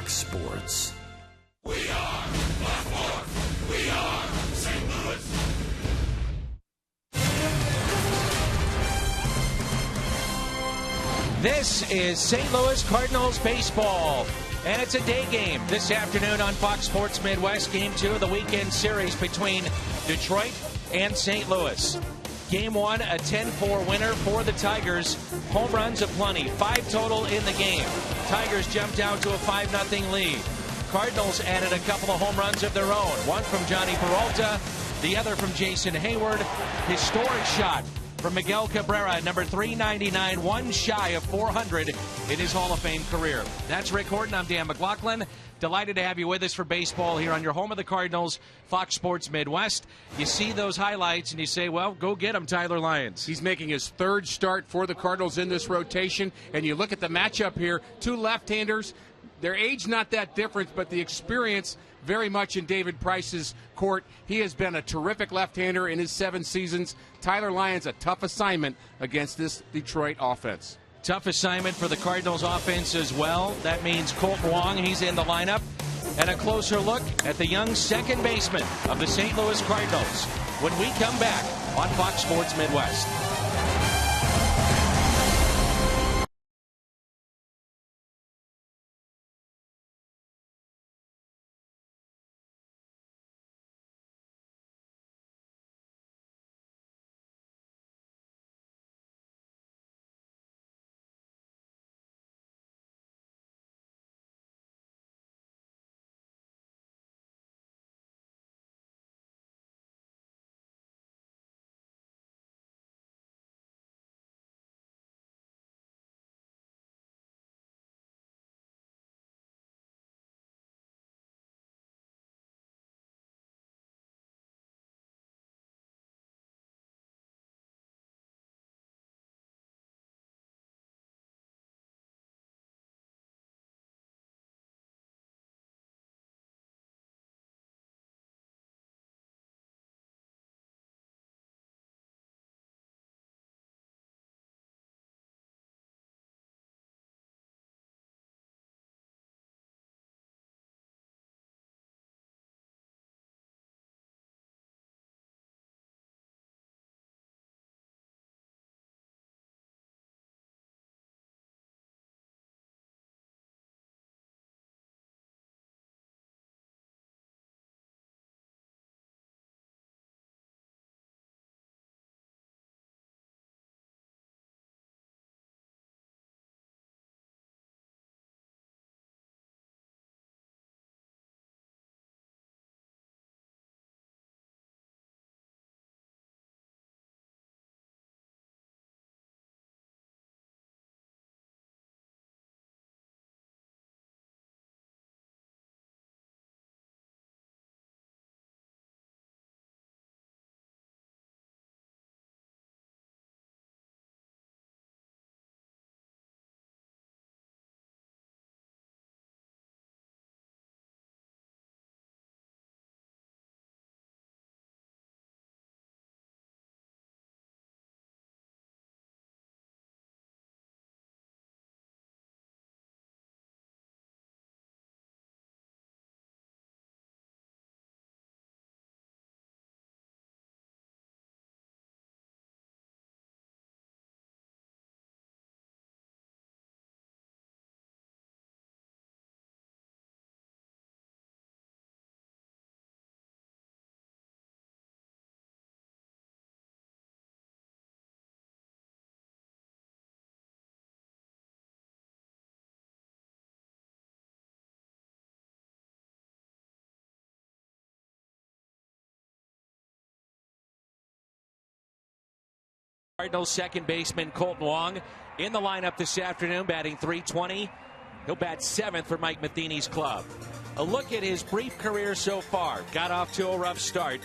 Fox Sports. We are Baltimore. We are St. Louis. This is St. Louis Cardinals baseball, and it's a day game this afternoon on Fox Sports Midwest. Game 2 of the weekend series between Detroit and St. Louis. Game 1, a 10-4 winner for the Tigers. Home runs aplenty, 5 total in the game. Tigers jumped out to a 5-0 lead. Cardinals added a couple of home runs of their own. One from Johnny Peralta, the other from Jason Hayward. Historic shot from Miguel Cabrera, number 399, one shy of 400 in his Hall of Fame career. That's Rick Horton. I'm Dan McLaughlin. Delighted to have you with us for baseball here on your home of the Cardinals, Fox Sports Midwest. You see those highlights and you say, well, go get him, Tyler Lyons. He's making his third start for the Cardinals in this rotation. And you look at the matchup here, two left-handers. Their age not that different, but the experience very much in David Price's court. He has been a terrific left-hander in his 7 seasons. Tyler Lyons, a tough assignment against this Detroit offense. Tough assignment for the Cardinals offense as well. That means Colt Wong, he's in the lineup. And a closer look at the young second baseman of the St. Louis Cardinals when we come back on Fox Sports Midwest. Cardinals second baseman Colt Wong in the lineup this afternoon, batting .320. He'll bat 7th for Mike Matheny's club. A look at his brief career so far. Got off to a rough start.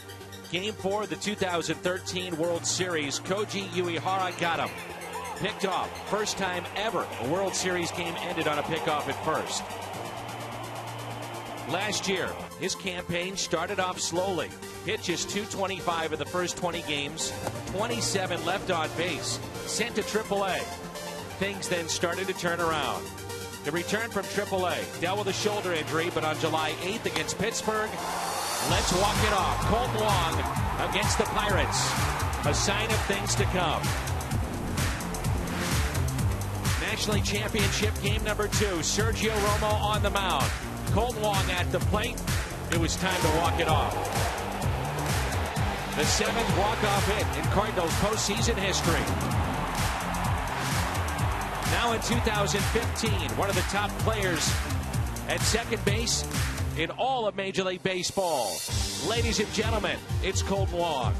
Game 4 of the 2013 World Series. Koji Uehara got him. Picked off. First time ever a World Series game ended on a pickoff at first. Last year, his campaign started off slowly. Pitches .225 in the first 20 games, 27 left on base, sent to AAA. Things then started to turn around. The return from AAA. Dealt with a shoulder injury, but on July 8th against Pittsburgh, let's walk it off. Colt Wong against the Pirates. A sign of things to come. National League Championship game number 2. Sergio Romo on the mound. Colt Wong at the plate. It was time to walk it off. The 7th walk-off hit in Cardinals postseason history. Now in 2015, one of the top players at second base in all of Major League Baseball. Ladies and gentlemen, it's Colt Wong.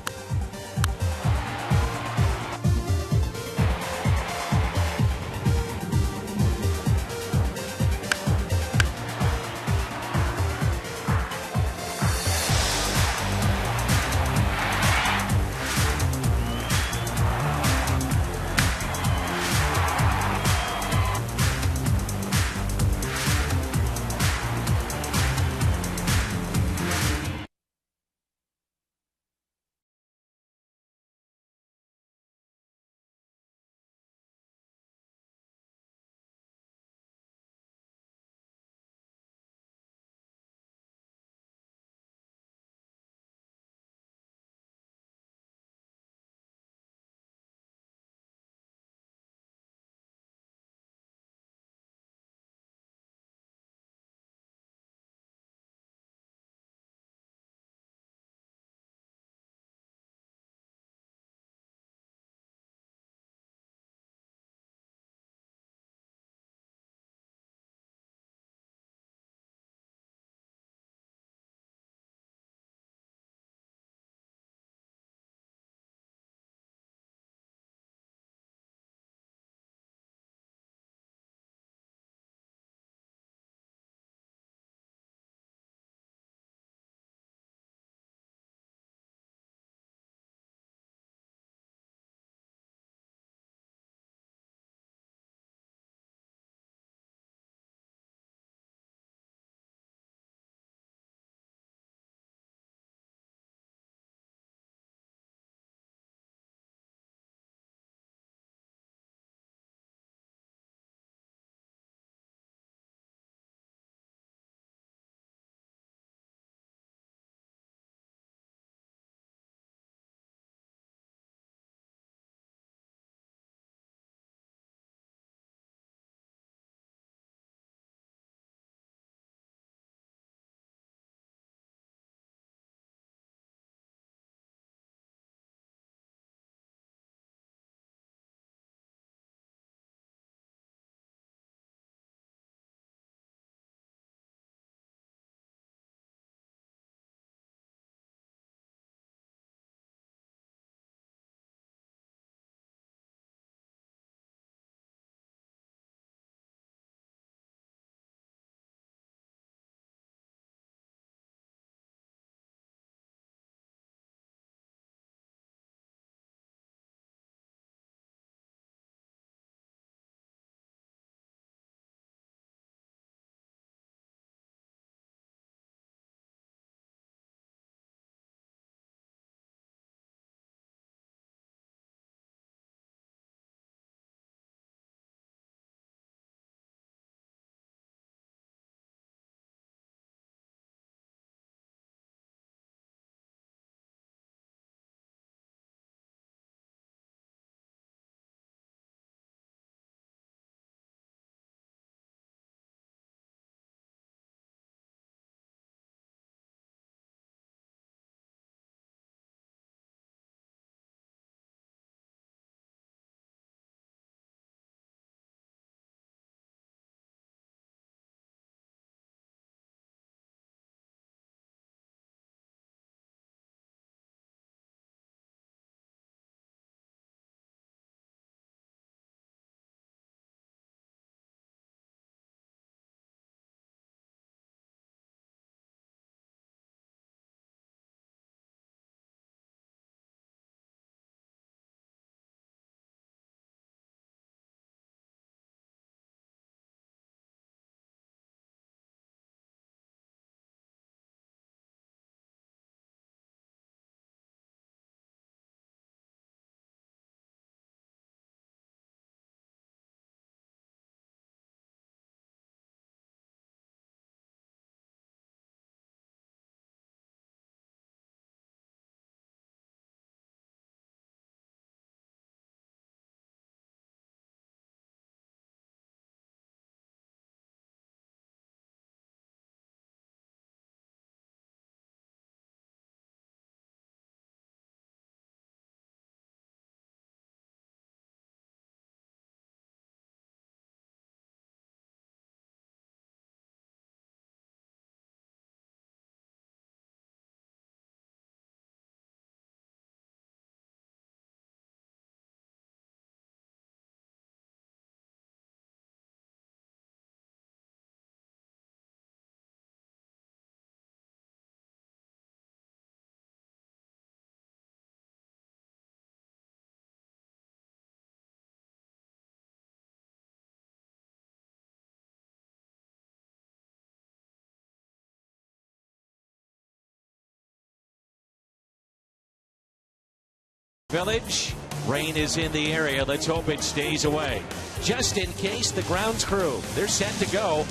Village. Rain is in the area. Let's hope it stays away. Just in case, the grounds crew, they're set to go.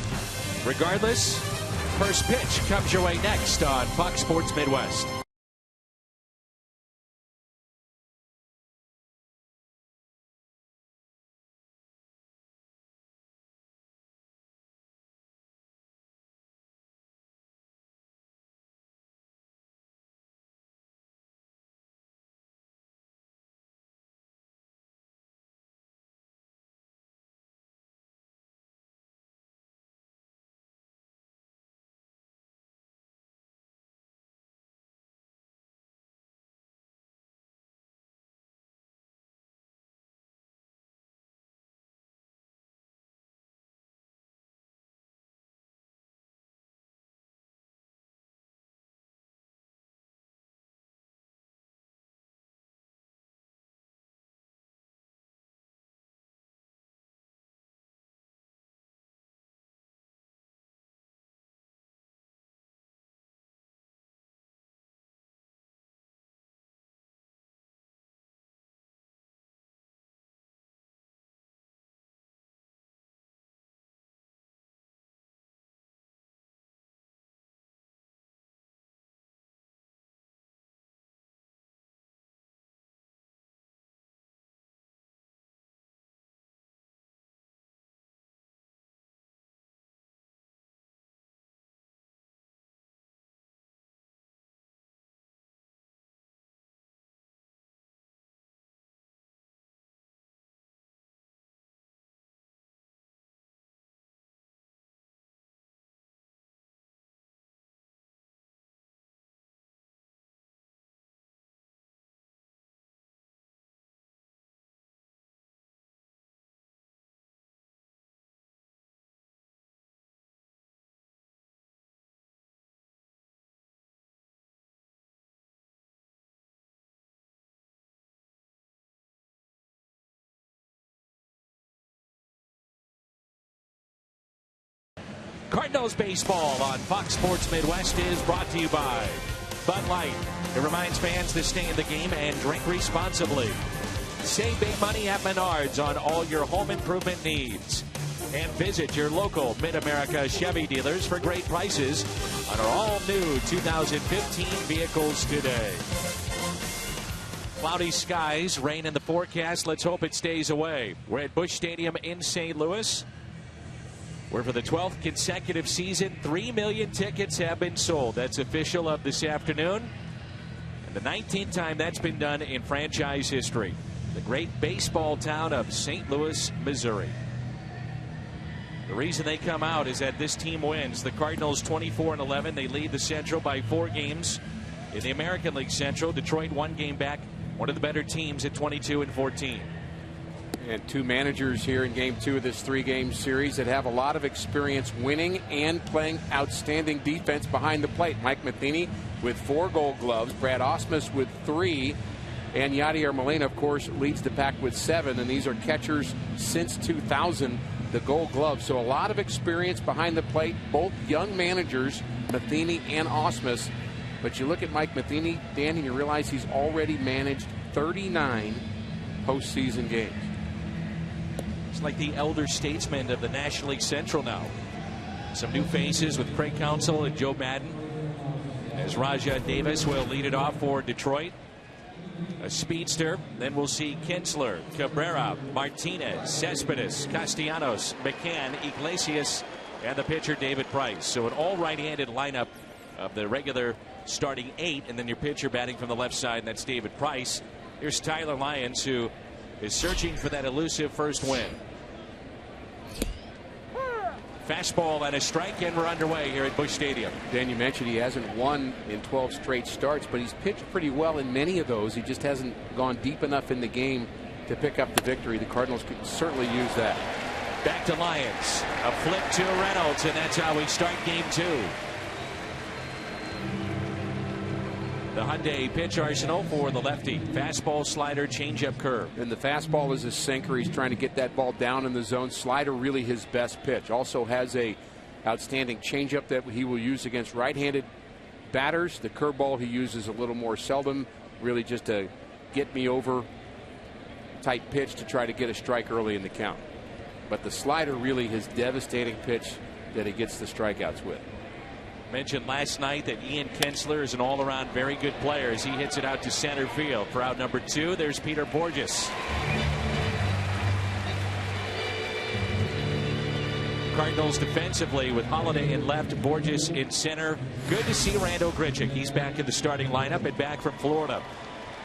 Regardless, first pitch comes your way next on Fox Sports Midwest. Cardinals baseball on Fox Sports Midwest is brought to you by Bud Light. It reminds fans to stay in the game and drink responsibly. Save big money at Menards on all your home improvement needs. And visit your local Mid-America Chevy dealers for great prices on our all-new 2015 vehicles today. Cloudy skies, rain in the forecast. Let's hope it stays away. We're at Busch Stadium in St. Louis, where for the 12th consecutive season, 3 million tickets have been sold. That's official of this afternoon. And the 19th time that's been done in franchise history. The great baseball town of St. Louis, Missouri. The reason they come out is that this team wins. The Cardinals 24-11. They lead the Central by 4 games. In the American League Central, Detroit 1 game back. One of the better teams at 22-14. And 2 managers here in game 2 of this 3-game series that have a lot of experience winning and playing outstanding defense behind the plate. Mike Matheny with 4 Gold Gloves, Brad Ausmus with 3, and Yadier Molina, of course, leads the pack with 7. And these are catchers since 2000, the Gold Gloves. So a lot of experience behind the plate, both young managers, Matheny and Ausmus. But you look at Mike Matheny, Dan, and you realize he's already managed 39 postseason games. It's like the elder statesman of the National League Central now. Some new faces with Craig Counsell and Joe Madden, as Rajah Davis will lead it off for Detroit. A speedster. Then we'll see Kinsler, Cabrera, Martinez, Cespedes, Castellanos, McCann, Iglesias, and the pitcher David Price. So an all right-handed lineup of the regular starting 8, and then your pitcher batting from the left side, and that's David Price. Here's Tyler Lyons, who is searching for that elusive first win. Fastball and a strike, and we're underway here at Busch Stadium. Dan, you mentioned he hasn't won in 12 straight starts, but he's pitched pretty well in many of those. He just hasn't gone deep enough in the game to pick up the victory. The Cardinals could certainly use that. Back to Lyons. A flip to Reynolds, and that's how we start game 2. The Hyundai pitch arsenal for the lefty. Fastball, slider, changeup, curve. And the fastball is a sinker. He's trying to get that ball down in the zone. Slider really his best pitch. Also has a outstanding changeup that he will use against right-handed batters. The curveball he uses a little more seldom. Really just a get me over type pitch to try to get a strike early in the count. But the slider really his devastating pitch that he gets the strikeouts with. Mentioned last night that Ian Kinsler is an all-around very good player as he hits it out to center field. For out number 2, there's Peter Borges. Cardinals defensively with Holiday in left, Borges in center. Good to see Randal Grichuk. He's back in the starting lineup and back from Florida.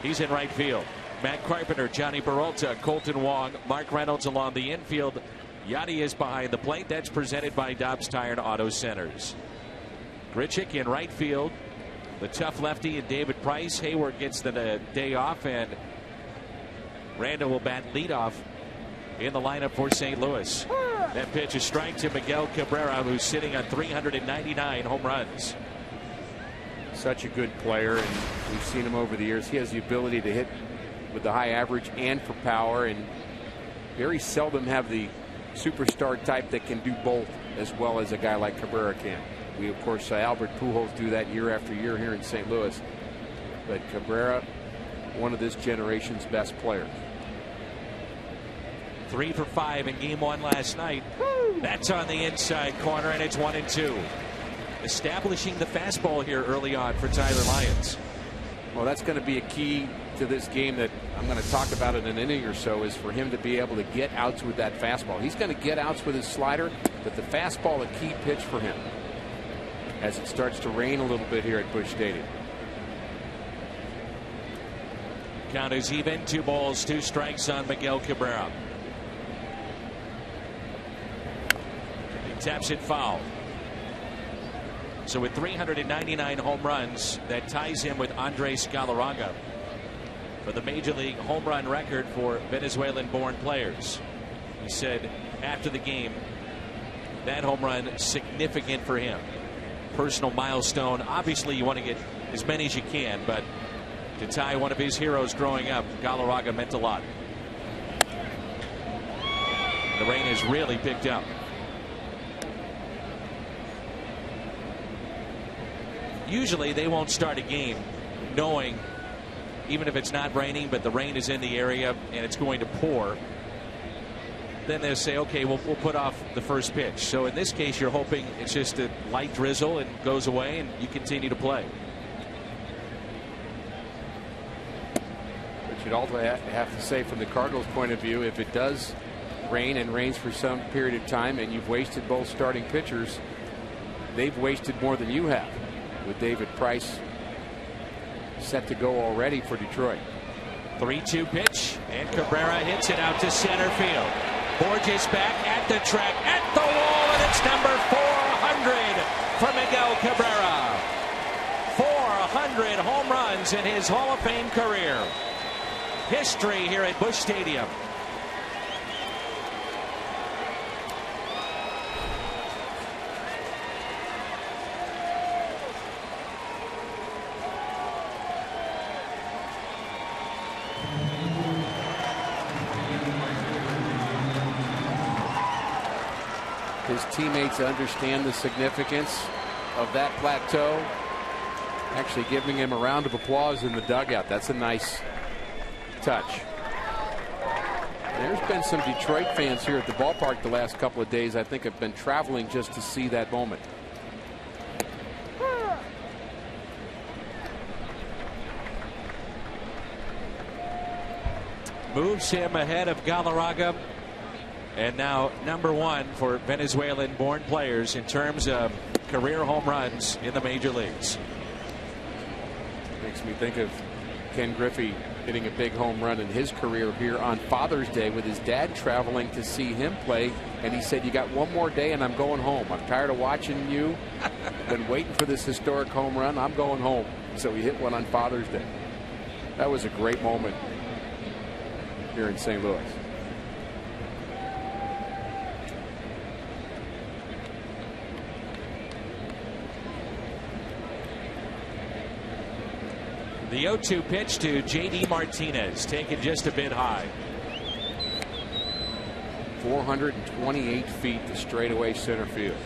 He's in right field. Matt Carpenter, Johnny Peralta, Colton Wong, Mark Reynolds along the infield. Yadi is behind the plate. That's presented by Dobbs Tire and Auto Centers. Grichuk in right field. The tough lefty and David Price. Hayward gets the day off, and Randall will bat leadoff in the lineup for St. Louis. That pitch is strike to Miguel Cabrera, who's sitting on 399 home runs. Such a good player, and we've seen him over the years. He has the ability to hit with the high average and for power, and very seldom have the superstar type that can do both as well as a guy like Cabrera can. We, of course, Albert Pujols do that year after year here in St. Louis. But Cabrera, one of this generation's best players. 3 for 5 in game 1 last night. That's on the inside corner, and it's 1-2. Establishing the fastball here early on for Tyler Lyons. Well, that's going to be a key to this game that I'm going to talk about in an inning or so, is for him to be able to get outs with that fastball. He's going to get outs with his slider, but the fastball a key pitch for him as it starts to rain a little bit here at Busch Stadium. Count is even. 2 balls, 2 strikes on Miguel Cabrera. He taps it foul. So with 399 home runs, that ties him with Andres Galarraga for the Major League home run record for Venezuelan-born players. He said after the game that home run significant for him. Personal milestone. Obviously, you want to get as many as you can, but to tie one of his heroes growing up, Galarraga meant a lot. The rain has really picked up. Usually they won't start a game knowing, even if it's not raining, but the rain is in the area and it's going to pour. Then they'll say, okay, we'll put off the first pitch. So in this case, you're hoping it's just a light drizzle and goes away and you continue to play. But you'd also have to say, from the Cardinals' point of view, if it does rain and rains for some period of time and you've wasted both starting pitchers, they've wasted more than you have, with David Price set to go already for Detroit. 3-2 pitch, and Cabrera hits it out to center field. Borges back at the track, at the wall, and it's number 400 for Miguel Cabrera. 400 home runs in his Hall of Fame career. History here at Busch Stadium. His teammates understand the significance of that plateau. Actually giving him a round of applause in the dugout. That's a nice touch. There's been some Detroit fans here at the ballpark the last couple of days. I think have been traveling just to see that moment. Moves him ahead of Galarraga. And now number 1 for Venezuelan-born players in terms of career home runs in the major leagues. Makes me think of Ken Griffey hitting a big home run in his career here on Father's Day with his dad traveling to see him play. And he said, "You got one more day and I'm going home. I'm tired of watching you. Been waiting for this historic home run. I'm going home." So he hit one on Father's Day. That was a great moment here in St. Louis. The 0-2 pitch to J.D. Martinez, taken just a bit high. 428 feet to straightaway center field.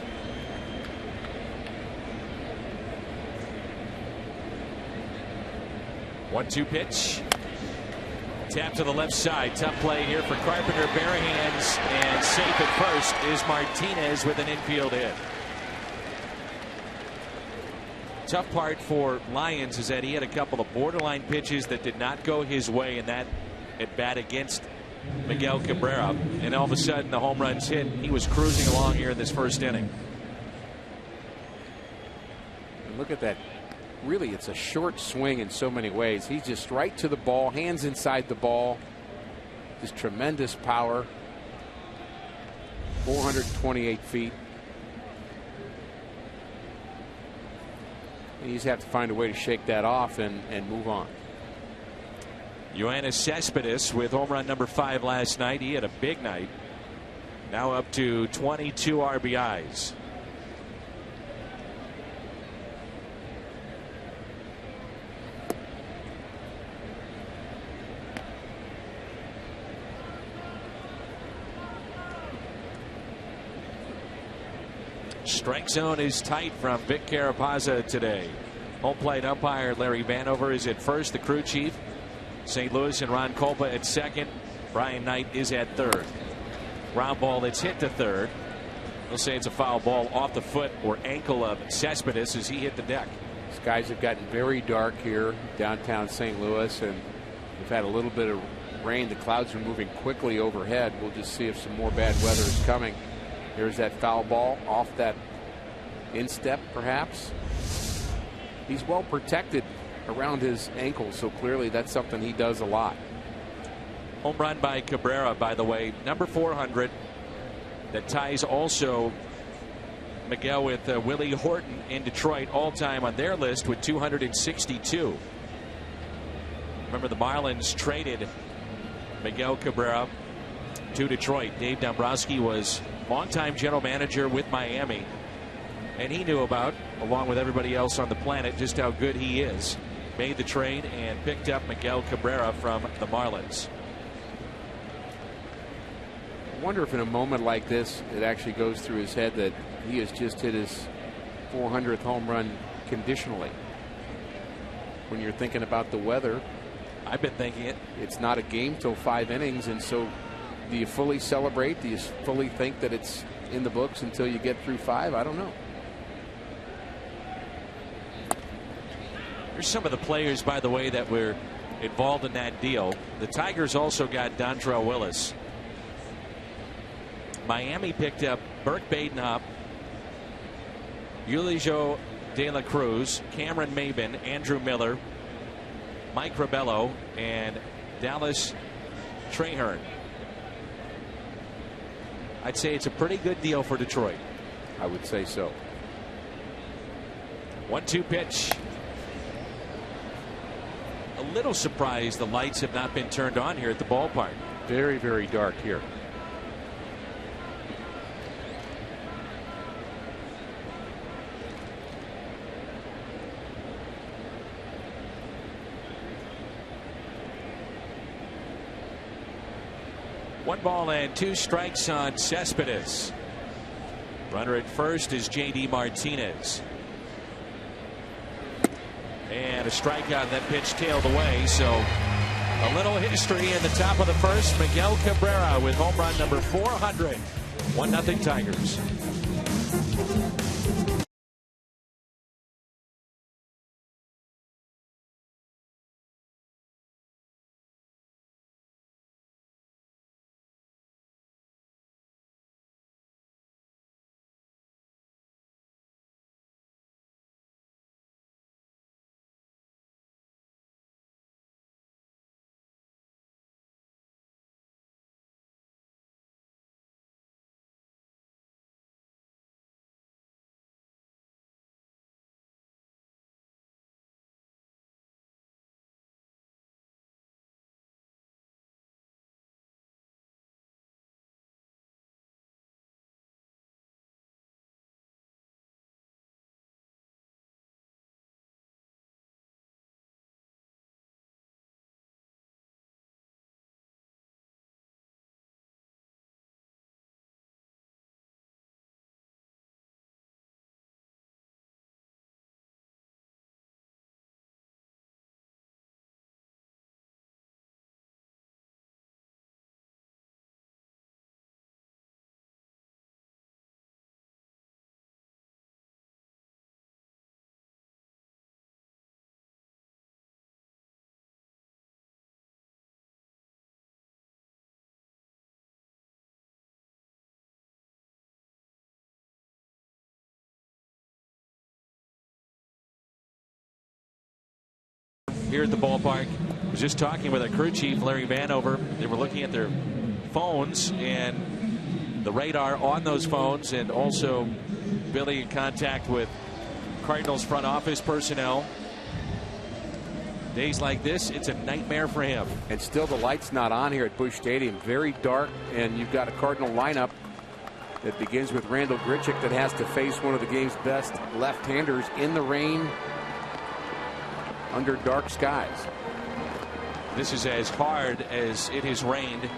One-two pitch. Tap to the left side. Tough play here for Carpenter. Bare hands and safe at first is Martinez with an infield hit. Tough part for Lyons is that he had a couple of borderline pitches that did not go his way in that at bat against Miguel Cabrera, and all of a sudden the home runs hit. He was cruising along here in this first inning. And look at that. Really, it's a short swing in so many ways. He's just right to the ball, hands inside the ball. Just tremendous power. 428 feet. And you just have to find a way to shake that off and move on. Yoenis Cespedes with home run number 5 last night. He had a big night. Now up to 22 RBIs. Strike zone is tight from Vic Carapazza today. Home plate umpire Larry Vanover is at first. The crew chief, St. Louis, and Ron Kolpa at second. Brian Knight is at third. Ground ball that's hit to third. They'll say it's a foul ball off the foot or ankle of Cespedes as he hit the deck. Skies have gotten very dark here downtown St. Louis, and we've had a little bit of rain. The clouds are moving quickly overhead. We'll just see if some more bad weather is coming. Here's that foul ball off that instep, perhaps. He's well protected around his ankle, so clearly that's something he does a lot. Home run by Cabrera, by the way, number 400. That ties also Miguel with Willie Horton in Detroit, all time on their list with 262. Remember, the Marlins traded Miguel Cabrera to Detroit. Dave Dombrowski was longtime general manager with Miami, and he knew about, along with everybody else on the planet, just how good he is. Made the trade and picked up Miguel Cabrera from the Marlins. I wonder if in a moment like this it actually goes through his head that he has just hit his 400th home run conditionally. When you're thinking about the weather, I've been thinking it. It's not a game till 5 innings, and so do you fully celebrate? Do you fully think that it's in the books until you get through 5? I don't know. Here's some of the players, by the way, that were involved in that deal. The Tigers also got Dontrell Willis. Miami picked up Burke Badenhop, Eulogio De La Cruz, Cameron Maben, Andrew Miller, Mike Rabello, and Dallas Traherne. I'd say it's a pretty good deal for Detroit. I would say so. 1-2 pitch. A little surprised the lights have not been turned on here at the ballpark. Very, very dark here. One ball and 2 strikes on Cespedes. Runner at first is J.D. Martinez. And a strikeout. That pitch tailed away. So a little history in the top of the first. Miguel Cabrera with home run number 400. 1-0 Tigers. here at the ballpark. I was just talking with our crew chief, Larry Vanover. They were looking at their phones and the radar on those phones, and also Billy in contact with Cardinals front office personnel. Days like this, it's a nightmare for him. And still the light's not on here at Busch Stadium. Very dark, and you've got a Cardinal lineup that begins with Randal Grichuk that has to face one of the game's best left-handers in the rain under dark skies. This is as hard as it has rained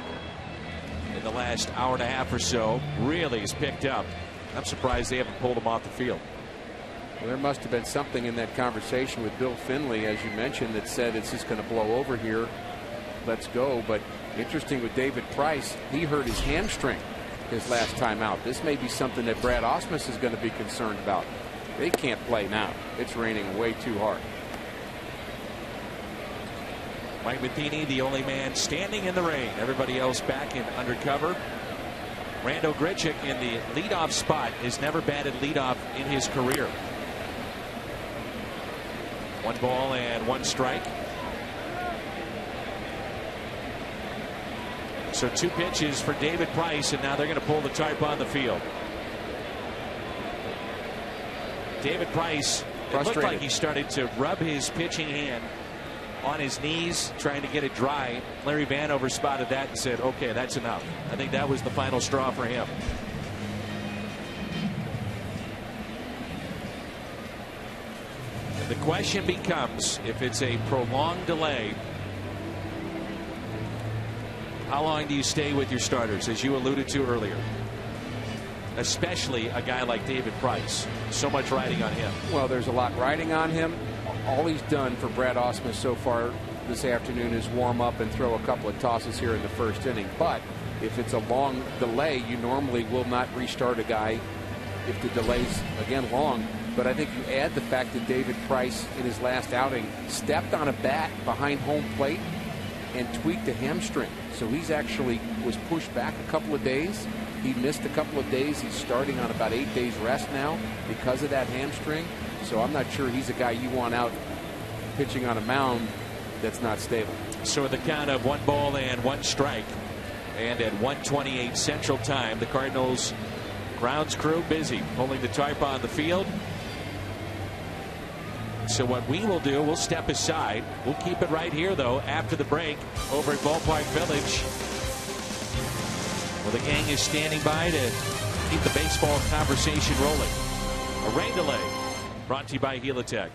in the last hour and a half or so. Really has picked up. I'm surprised they haven't pulled him off the field. Well, there must have been something in that conversation with Bill Finley, as you mentioned, that said it's just going to blow over here. Let's go. But interesting with David Price, he hurt his hamstring his last time out. This may be something that Brad Ausmus is going to be concerned about. They can't play now. It's raining way too hard. Mike Matheny, the only man standing in the rain. Everybody else back in under cover. Randal Grichuk in the leadoff spot has never batted leadoff in his career. 1 ball and 1 strike. So 2 pitches for David Price, and now they're going to pull the tarp on the field. David Price, it looked like he started to rub his pitching hand on his knees, trying to get it dry. Larry Vanover spotted that and said, okay, that's enough. I think that was the final straw for him. And the question becomes, if it's a prolonged delay, how long do you stay with your starters, as you alluded to earlier? Especially a guy like David Price. So much riding on him. Well, there's a lot riding on him. All he's done for Brad Ausmus so far this afternoon is warm up and throw a couple of tosses here in the first inning. But if it's a long delay, you normally will not restart a guy if the delay's, again, long. But I think you add the fact that David Price in his last outing stepped on a bat behind home plate and tweaked a hamstring. So he's actually was pushed back a couple of days. He missed a couple of days. He's starting on about 8 days rest now because of that hamstring. So I'm not sure he's a guy you want out pitching on a mound that's not stable. So the count of 1 ball and 1 strike, and at 1:28 Central Time, the Cardinals grounds crew busy pulling the tarp on the field. So what we will do, we'll step aside. We'll keep it right here, though, after the break over at Ballpark Village. Well, the gang is standing by to keep the baseball conversation rolling. A rain delay brought to you by Helitech.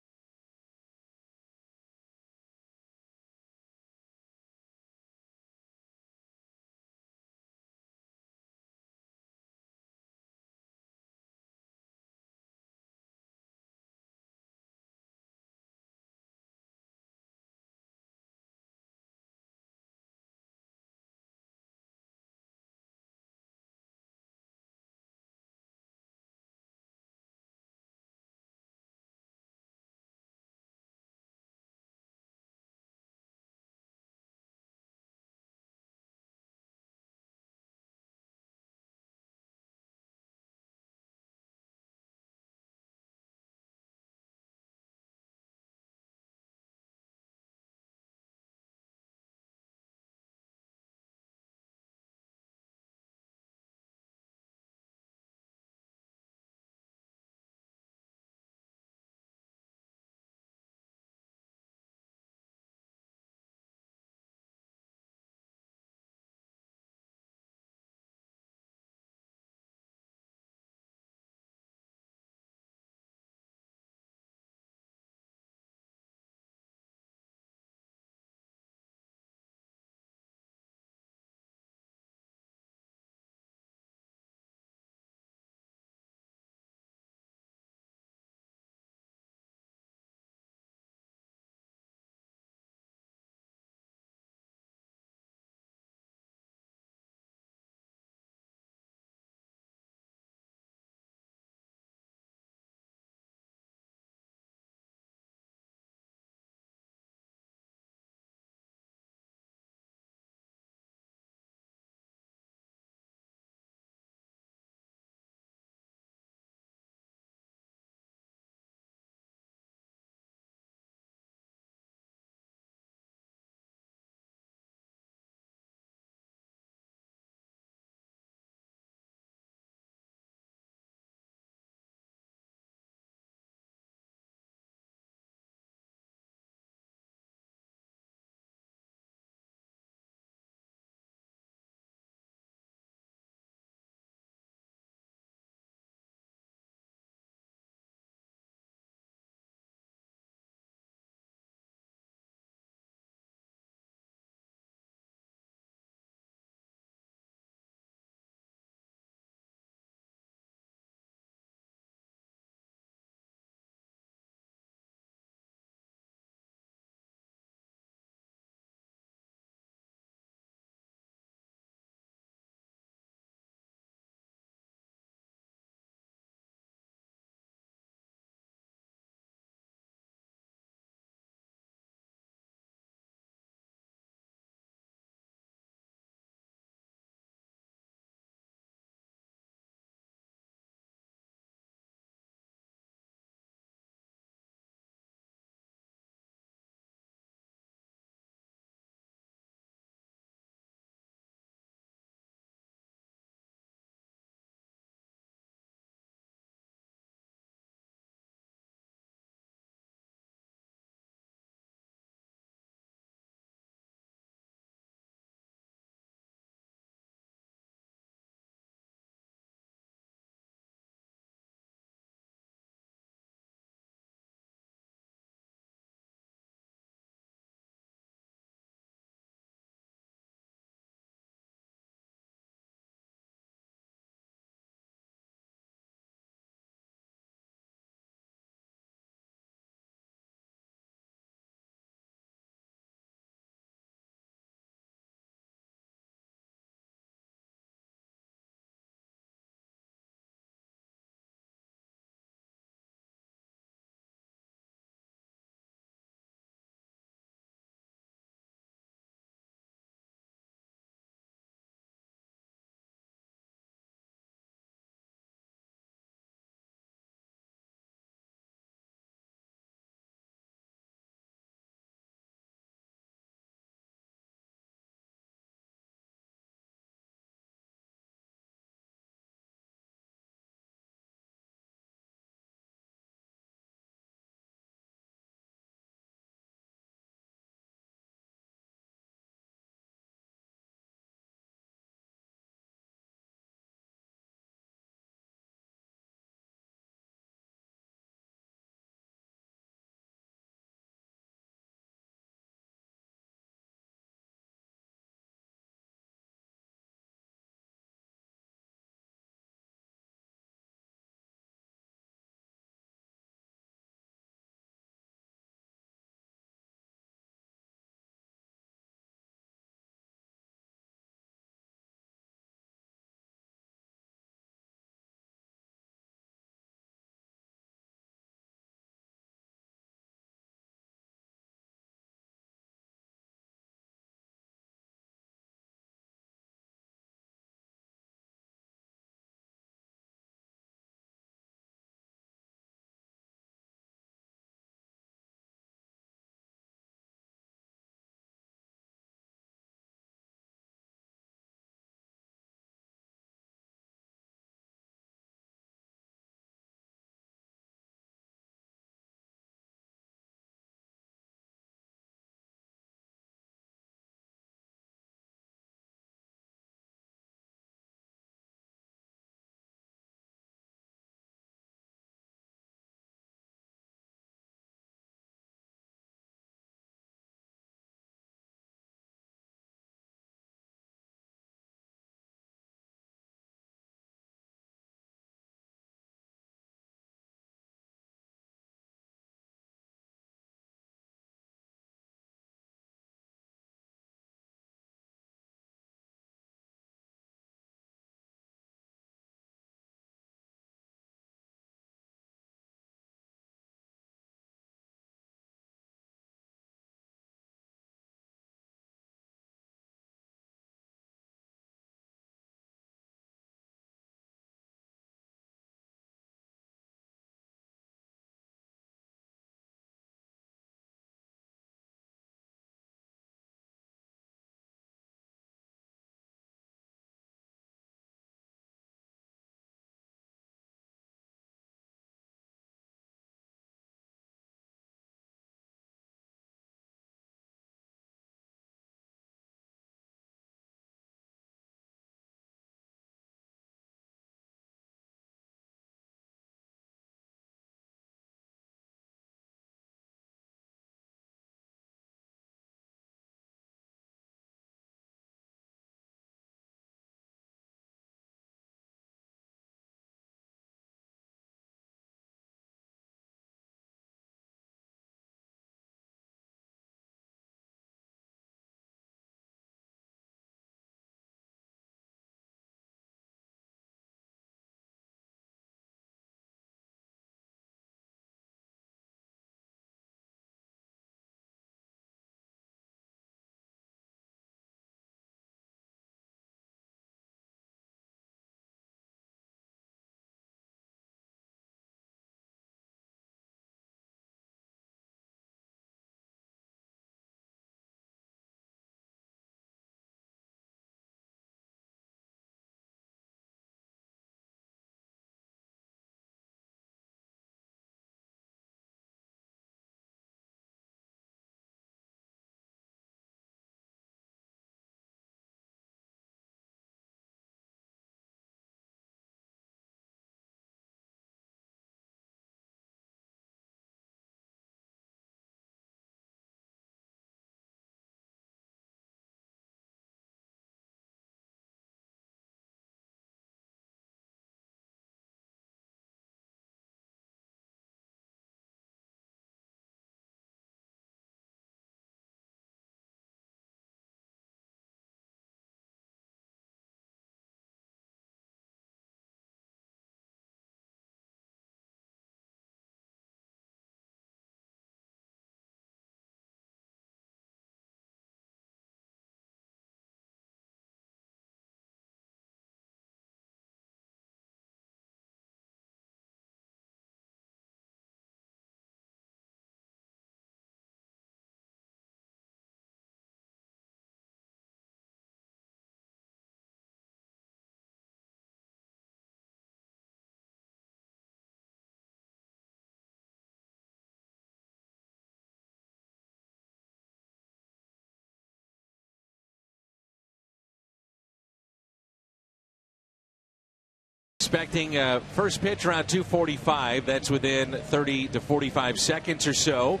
Expecting first pitch around 2:45. That's within 30 to 45 seconds or so.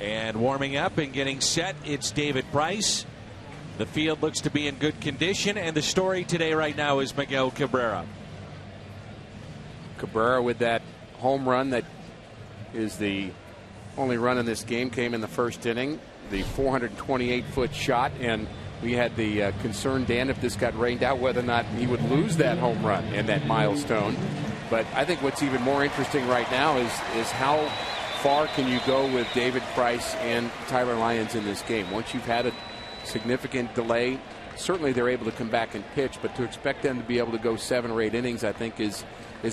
And warming up and getting set, it's David Price. The field looks to be in good condition, and the story today right now is Miguel Cabrera. Cabrera with that home run that is the only run in this game, came in the first inning. The 428-foot shot, and we had the concern, Dan, if this got rained out, whether or not he would lose that home run and that milestone. But I think what's even more interesting right now is how far can you go with David Price and Tyler Lyons in this game? Once you've had a significant delay, certainly they're able to come back and pitch, but to expect them to be able to go 7 or 8 innings, I think is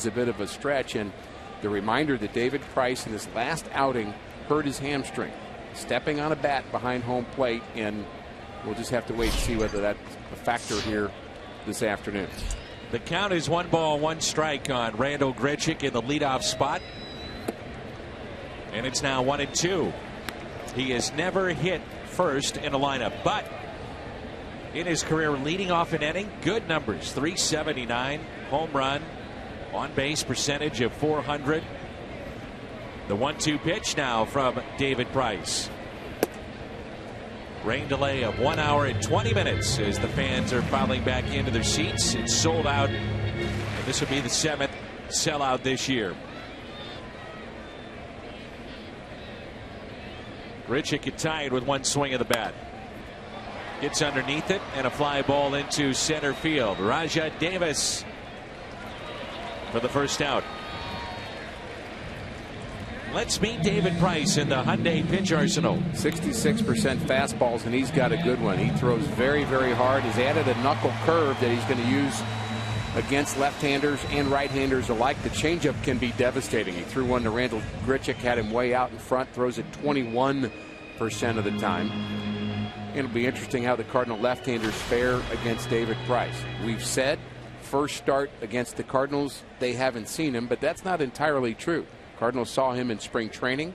a bit of a stretch. And the reminder that David Price in his last outing hurt his hamstring, stepping on a bat behind home plate, and we'll just have to wait and see whether that's a factor here this afternoon. The count is 1-1 on Randal Grichuk in the leadoff spot. And it's now 1-2. He has never hit first in a lineup, but in his career leading off an inning, good numbers, 379, home run, on base percentage of 400. The 1-2 pitch now from David Price. Rain delay of 1 hour and 20 minutes as the fans are filing back into their seats. It's sold out, and this will be the 7th sellout this year. Grichuk get tied with one swing of the bat. Gets underneath it, and a fly ball into center field. Rajat Davis for the first out. Let's meet David Price in the Hyundai pitch arsenal. 66% fastballs, and he's got a good one. He throws very, very hard. He's added a knuckle curve that he's going to use against left-handers and right-handers alike. The changeup can be devastating. He threw one to Randal Grichuk, had him way out in front, throws it 21% of the time. It'll be interesting how the Cardinal left-handers fare against David Price. We've said first start against the Cardinals, they haven't seen him, but that's not entirely true. Cardinals saw him in spring training,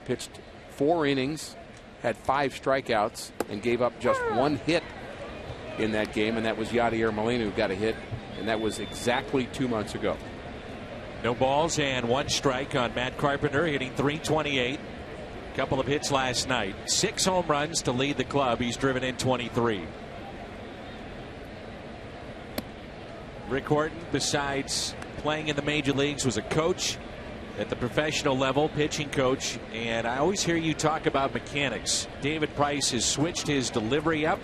pitched 4 innings, had 5 strikeouts, and gave up just 1 hit in that game, and that was Yadier Molina who got a hit, and that was exactly 2 months ago. No balls and 1 strike on Matt Carpenter, hitting .328. Couple of hits last night. 6 home runs to lead the club. He's driven in 23. Rick Horton, besides playing in the major leagues, was a coach at the professional level, pitching coach, and I always hear you talk about mechanics. David Price has switched his delivery up.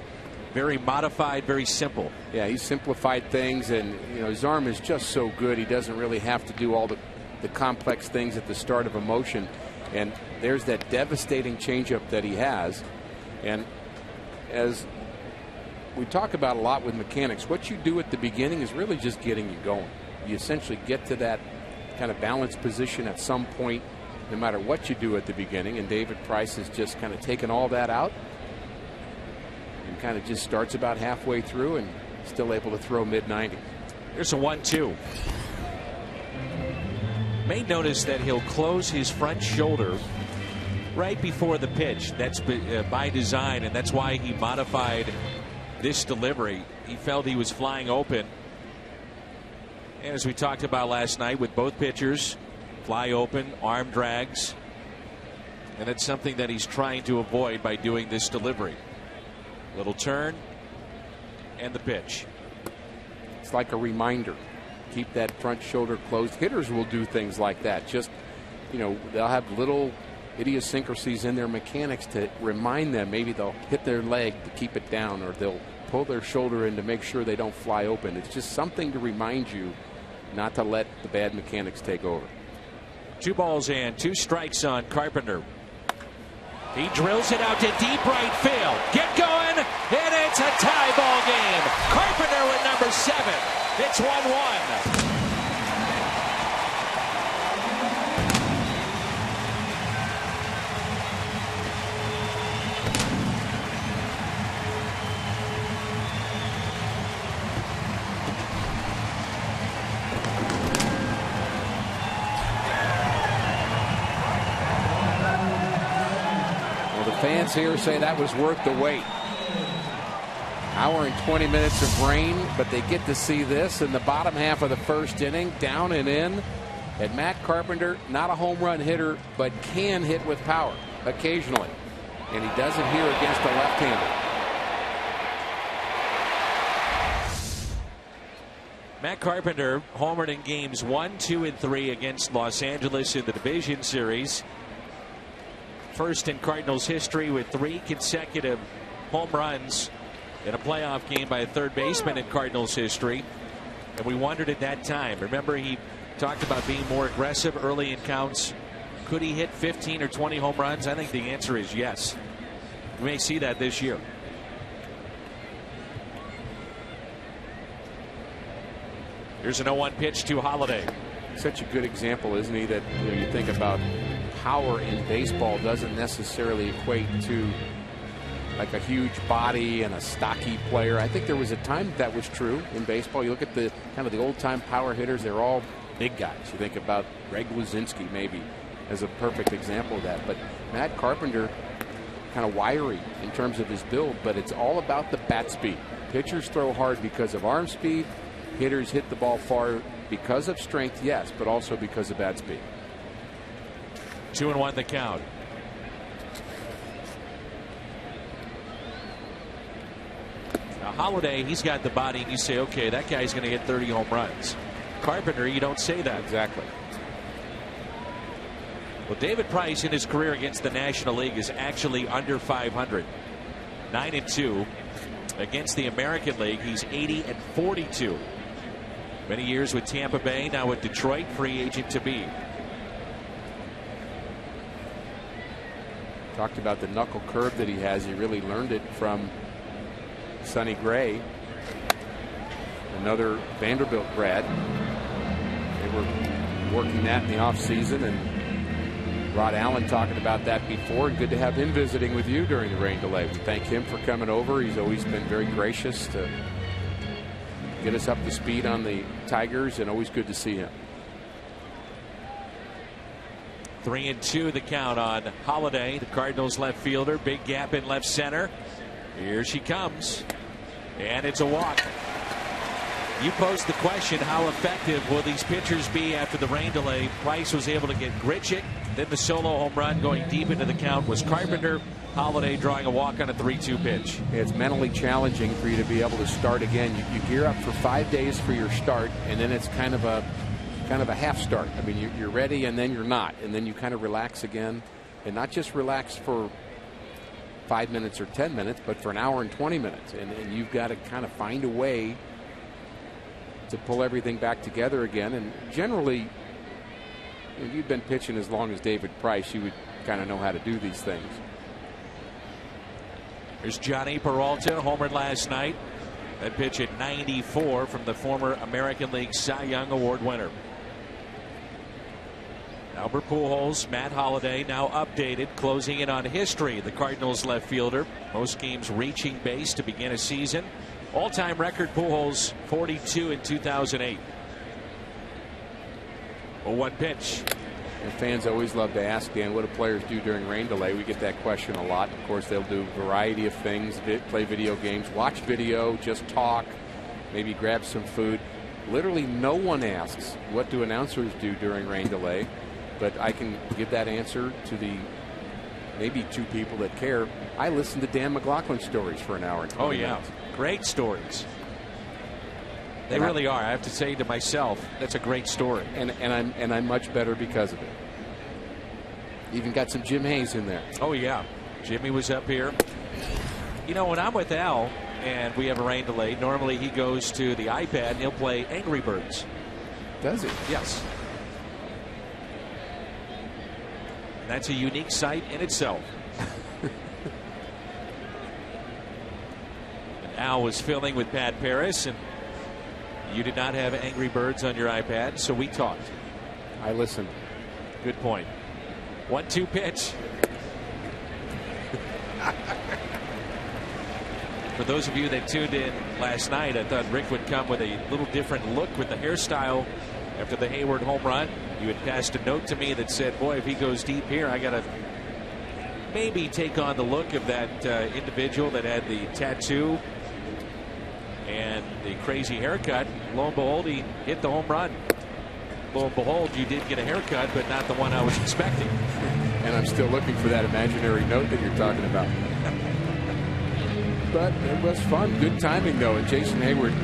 Very modified, very simple. Yeah, he's simplified things, and his arm is just so good. He doesn't really have to do all the complex things at the start of a motion. And there's that devastating changeup that he has. And as we talk about a lot with mechanics, what you do at the beginning is really just getting you going. You essentially get to that kind of balanced position at some point, no matter what you do at the beginning. And David Price has just kind of taken all that out and kind of just starts about halfway through and still able to throw mid-90s. Here's a 1-2. May notice that he'll close his front shoulder right before the pitch. That's by design, and that's why he modified this delivery. He felt he was flying open. And as we talked about last night with both pitchers, fly open, arm drags. And it's something that he's trying to avoid by doing this delivery. Little turn and the pitch. It's like a reminder. Keep that front shoulder closed. Hitters will do things like that. Just, they'll have little idiosyncrasies in their mechanics to remind them. Maybe they'll hit their leg to keep it down, or they'll pull their shoulder in to make sure they don't fly open. It's just something to remind you not to let the bad mechanics take over. 2 balls and 2 strikes on Carpenter. He drills it out to deep right field. Get going, and it's a tie ball game. Carpenter with number 7. It's 1-1. Fans here say that was worth the wait. Hour and 20 minutes of rain, but they get to see this in the bottom half of the first inning, down and in. And Matt Carpenter, not a home run hitter, but can hit with power occasionally. And he does it here against a left-hander. Matt Carpenter homered in games 1, 2, and 3 against Los Angeles in the division series. First in Cardinals history with 3 consecutive home runs in a playoff game by a third baseman in Cardinals history. And we wondered at that time. Remember, he talked about being more aggressive early in counts. Could he hit 15 or 20 home runs? I think the answer is yes. We may see that this year. Here's an 0-1 pitch to Holiday. Such a good example, isn't he, that you think about power in baseball doesn't necessarily equate to like a huge body and a stocky player. I think there was a time that was true in baseball. You look at the kind of the old-time power hitters, they're all big guys. You think about Greg Luzinski maybe as a perfect example of that. But Matt Carpenter, kind of wiry in terms of his build, but it's all about the bat speed. Pitchers throw hard because of arm speed. Hitters hit the ball far because of strength, yes, but also because of bat speed. 2-1 the count. Now Holiday, he's got the body, and you say, okay, that guy's going to hit 30 home runs. Carpenter, you don't say that. Exactly. Well, David Price in his career against the National League is actually under 500. 9-2. Against the American League, he's 80-42. Many years with Tampa Bay, now with Detroit, free agent to be. Talked about the knuckle curve that he has. He really learned it from Sonny Gray, another Vanderbilt grad. They were working that in the offseason, and Rod Allen talking about that before. And good to have him visiting with you during the rain delay. We thank him for coming over. He's always been very gracious to get us up to speed on the Tigers, and always good to see him. 3-2 the count on Holiday, the Cardinals left fielder. Big gap in left center. Here she comes, and it's a walk. You posed the question, how effective will these pitchers be after the rain delay? Price was able to get Grichuk. Then the solo home run going deep into the count was Carpenter. Holiday drawing a walk on a 3-2 pitch. It's mentally challenging for you to be able to start again. You gear up for 5 days for your start, and then it's kind of a half start. I mean, you're ready, and then you're not, and then you kind of relax again, and not just relax for 5 minutes or 10 minutes, but for an hour and 20 minutes, and you've got to kind of find a way to pull everything back together again. And generally, if you've been pitching as long as David Price, you would kind of know how to do these things. There's Johnny Peralta, homered last night. That pitch at 94 from the former American League Cy Young Award winner. Albert Pujols, Matt Holiday, now updated, closing in on history. The Cardinals left fielder, most games reaching base to begin a season. All-time record Pujols, 42 in 2008. 0-1 pitch. And fans always love to ask, Dan, what do players do during rain delay? We get that question a lot. Of course, they'll do a variety of things, play video games, watch video, just talk, maybe grab some food. Literally no one asks, what do announcers do during rain delay? But I can give that answer to the maybe 2 people that care. I listen to Dan McLaughlin stories for an hour and 20 minutes. Oh, yeah. Great stories. They really are. I have to say to myself, that's a great story. And I'm much better because of it. Even got some Jim Hayes in there. Oh, yeah. Jimmy was up here. You know, when I'm with Al and we have a rain delay, normally he goes to the iPad and he'll play Angry Birds. Does he? Yes. That's a unique sight in itself. And Al was filling with Pat Paris, and you did not have Angry Birds on your iPad, so we talked. I listened. Good point. 1-2 pitch. For those of you that tuned in last night, I thought Rick would come with a little different look with the hairstyle after the Hayward home run. You had passed a note to me that said, boy, if he goes deep here, I got to maybe take on the look of that individual that had the tattoo and the crazy haircut. Lo and behold, he hit the home run. Lo and behold, you did get a haircut, but not the one I was expecting. And I'm still looking for that imaginary note that you're talking about. But it was fun. Good timing, though. And Jason Hayward,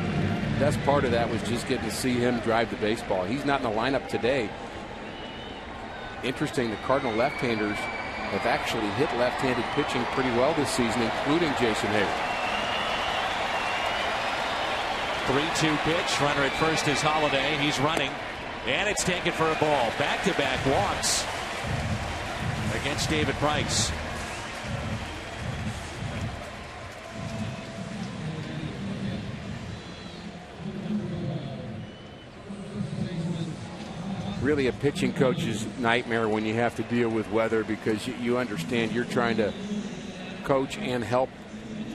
best part of that was just getting to see him drive the baseball. He's not in the lineup today. Interesting, the Cardinal left-handers have actually hit left-handed pitching pretty well this season, including Jason Hayward. 3-2 pitch. Runner at first is Holiday. He's running. And it's taken for a ball. Back-to-back walks against David Price. Really a pitching coach's nightmare when you have to deal with weather, because you understand you're trying to coach and help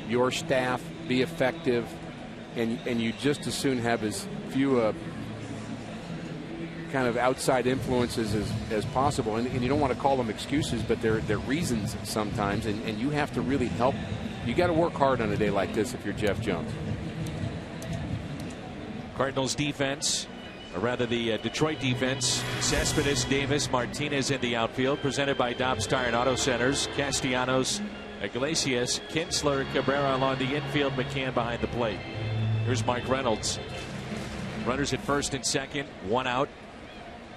your staff be effective, and you just as soon have as few kind of outside influences as possible, and you don't want to call them excuses, but they're reasons sometimes, and you have to really help. You got to work hard on a day like this if you're Jeff Jones. Cardinals defense, or rather the Detroit defense: Cespedes, Davis, Martinez in the outfield, presented by Dobbs Tire and Auto Centers. Castellanos, Iglesias, Kinsler, Cabrera along the infield, McCann behind the plate. Here's Mike Reynolds. Runners at first and second, one out.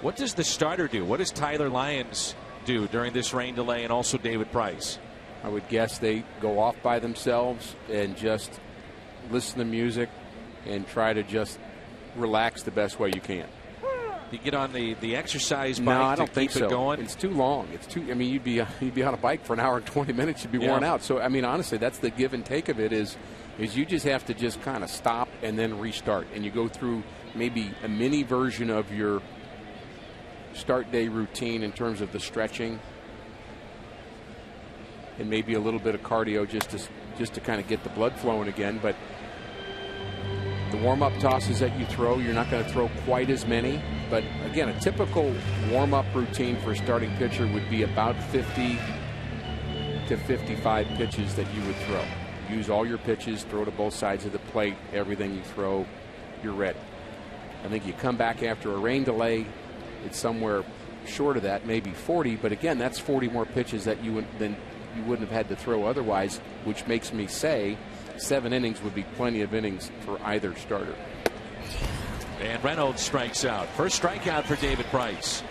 What does the starter do? What does Tyler Lyons do during this rain delay, and also David Price? I would guess they go off by themselves and just listen to music and try to just relax the best way you can. You get on the exercise bike. No, I don't to think keep so. It going? It's too long. It's too. I mean, you'd be on a bike for an hour and 20 minutes. You'd be worn out. So I mean, honestly, that's the give and take of it. Is you just have to just kind of stop and then restart, and you go through maybe a mini version of your start day routine in terms of the stretching and maybe a little bit of cardio just to kind of get the blood flowing again. But the warm-up tosses that you throw, you're not going to throw quite as many. But again, a typical warm-up routine for a starting pitcher would be about 50 to 55 pitches that you would throw. Use all your pitches, throw to both sides of the plate. Everything you throw, you're ready. I think you come back after a rain delay, it's somewhere short of that, maybe 40. But again, that's 40 more pitches that you wouldn't have had to throw otherwise, which makes me say 7 innings would be plenty of innings for either starter. And Reynolds strikes out. First strikeout for David Price.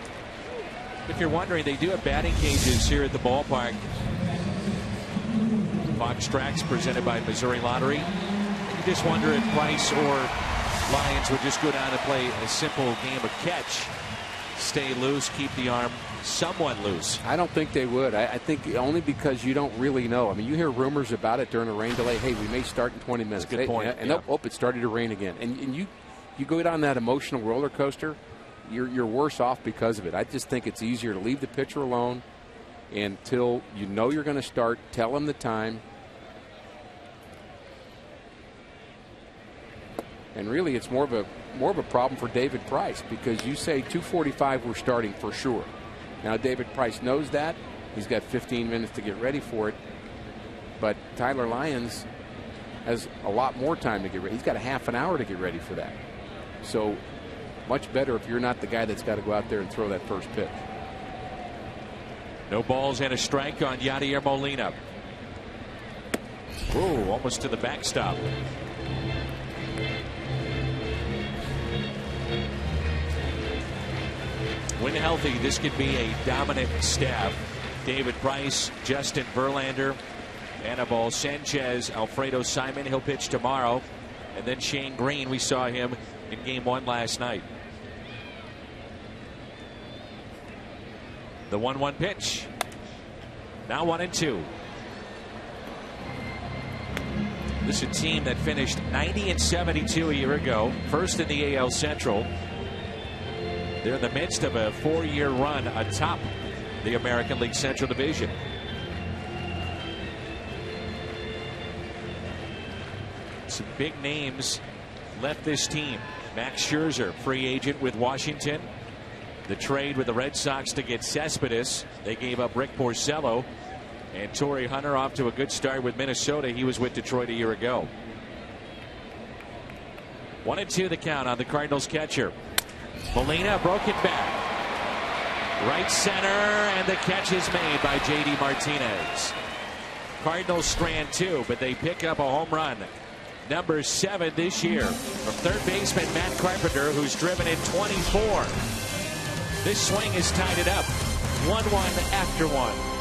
If you're wondering, they do have batting cages here at the ballpark. Fox Tracks presented by Missouri Lottery. You just wonder if Price or Lyons would just go down and play a simple game of catch. Stay loose, keep the arm somewhat loose. I don't think they would. I think only because you don't really know. I mean, you hear rumors about it during a rain delay. Hey, we may start in 20 minutes. That's a good point. And it started to rain again. And you go down that emotional roller coaster, you're worse off because of it. I just think it's easier to leave the pitcher alone until you know you're going to start. Tell him the time. And really, it's more of a problem for David Price, because you say 2:45 we're starting for sure. Now David Price knows that. He's got 15 minutes to get ready for it. But Tyler Lyons has a lot more time to get ready. He's got a half an hour to get ready for that. So much better if you're not the guy that's got to go out there and throw that first pitch. No balls and a strike on Yadier Molina. Whoa, almost to the backstop. When healthy, this could be a dominant staff. David Price, Justin Verlander, Anibal Sanchez, Alfredo Simon. He'll pitch tomorrow. And then Shane Green, we saw him in Game 1 last night. The 1-1 pitch. Now 1-2. This is a team that finished 90-72 a year ago. First in the AL Central. They're in the midst of a 4-year run atop the American League Central Division. Some big names left this team. Max Scherzer, free agent with Washington. The trade with the Red Sox to get Cespedes. They gave up Rick Porcello. And Torrey Hunter off to a good start with Minnesota. He was with Detroit a year ago. 1-2 the count on the Cardinals catcher. Molina broke it back. Right center, and the catch is made by J.D. Martinez. Cardinals strand 2, but they pick up a home run. Number 7 this year from third baseman Matt Carpenter, who's driven in 24. This swing has tied it up. 1-1 after 1.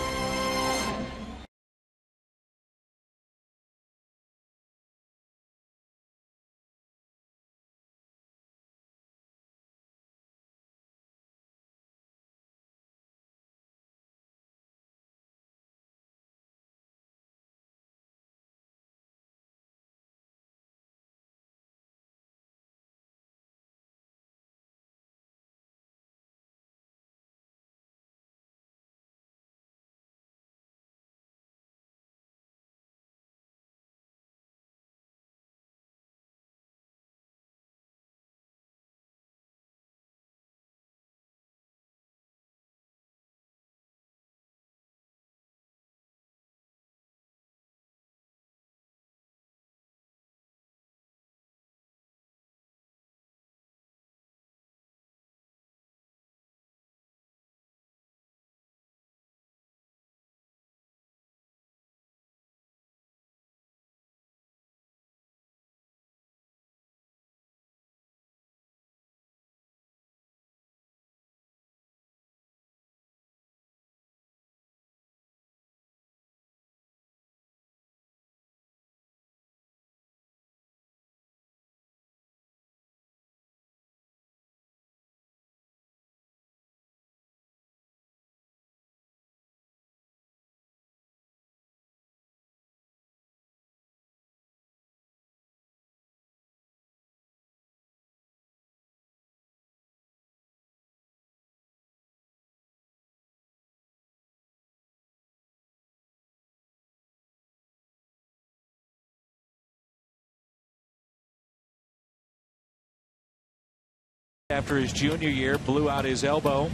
After his junior year, blew out his elbow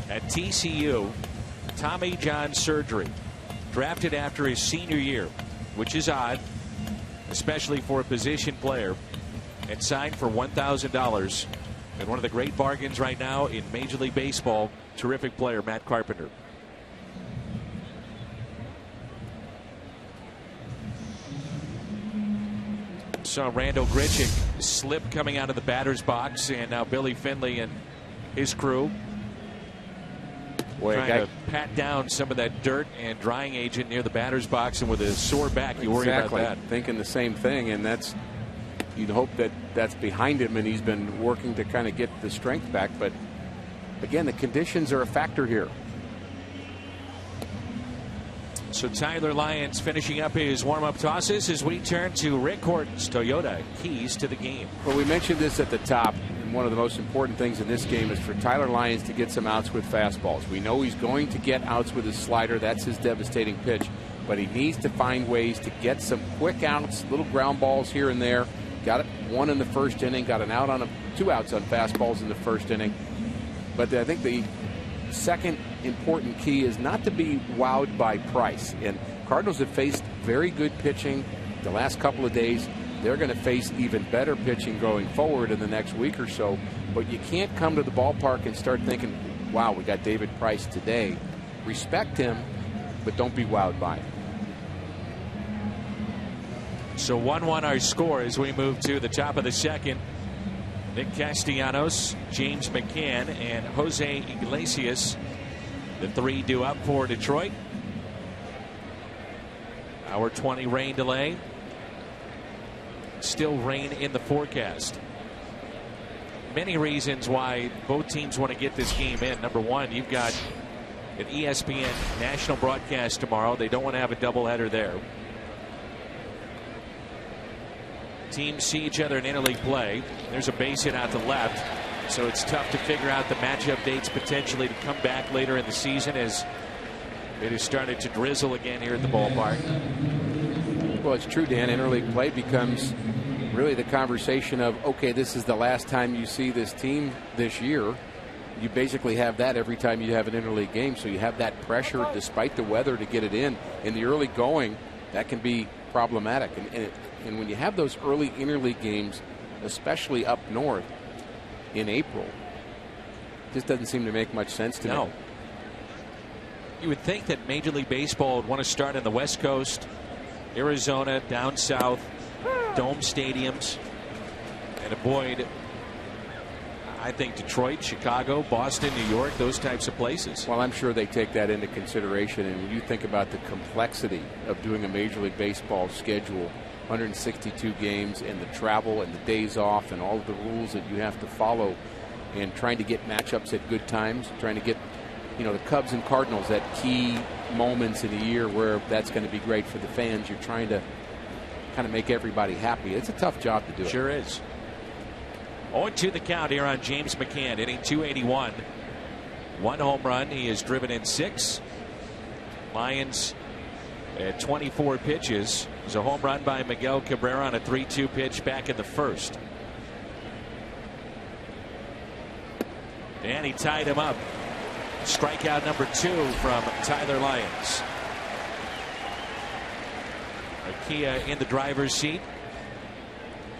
at TCU. Tommy John surgery. Drafted after his senior year, which is odd, especially for a position player, and signed for $1,000. And one of the great bargains right now in Major League Baseball. Terrific player, Matt Carpenter. Saw Randall Grichuk slip coming out of the batter's box, and now Billy Finley and his crew trying to pat down some of that dirt and drying agent near the batter's box, and with a sore back, you worry about that. Thinking the same thing, and you'd hope that's behind him, and he's been working to kind of get the strength back. But again, the conditions are a factor here. So Tyler Lyons finishing up his warm-up tosses as we turn to Rick Horton's Toyota keys to the game. Well, we mentioned this at the top, and one of the most important things in this game is for Tyler Lyons to get some outs with fastballs. We know he's going to get outs with his slider. That's his devastating pitch. But he needs to find ways to get some quick outs, little ground balls here and there. Got one in the first inning, got an out on 2 outs on fastballs in the first inning. But I think the second important key is not to be wowed by price. And Cardinals have faced very good pitching the last couple of days. They're going to face even better pitching going forward in the next week or so. But you can't come to the ballpark and start thinking, wow, we got David Price today. Respect him, but don't be wowed by him. So 1-1 our score as we move to the top of the second. Nick Castellanos, James McCann, and Jose Iglesias, the 3 due up for Detroit. Hour 20 rain delay. Still rain in the forecast. Many reasons why both teams want to get this game in. Number one, you've got an ESPN national broadcast tomorrow. They don't want to have a doubleheader there. Teams see each other in interleague play. There's a base hit out to left, so it's tough to figure out the matchup dates potentially to come back later in the season as it has started to drizzle again here at the ballpark. Well, it's true, Dan. Interleague play becomes really the conversation of, okay, this is the last time you see this team this year. You basically have that every time you have an interleague game, so you have that pressure despite the weather to get it in the early going. That can be problematic, and when you have those early interleague games, especially up north in April. Just doesn't seem to make much sense to me. You would think that Major League Baseball would want to start on the West Coast, Arizona, down south, dome stadiums, and avoid, I think, Detroit, Chicago, Boston, New York, those types of places. Well, I'm sure they take that into consideration. And when you think about the complexity of doing a Major League Baseball schedule, 162 games, and the travel and the days off and all of the rules that you have to follow, and trying to get matchups at good times, trying to get, you know, the Cubs and Cardinals at key moments in the year where that's going to be great for the fans. You're trying to kind of make everybody happy. It's a tough job to do. Sure is. 0-2 the count here on James McCann, hitting .281. 1 home run. He has driven in 6. Lions at 24 pitches. There's a home run by Miguel Cabrera on a 3-2 pitch back in the first. And he tied him up. Strikeout number 2 from Tyler Lyons. Ikea in the driver's seat,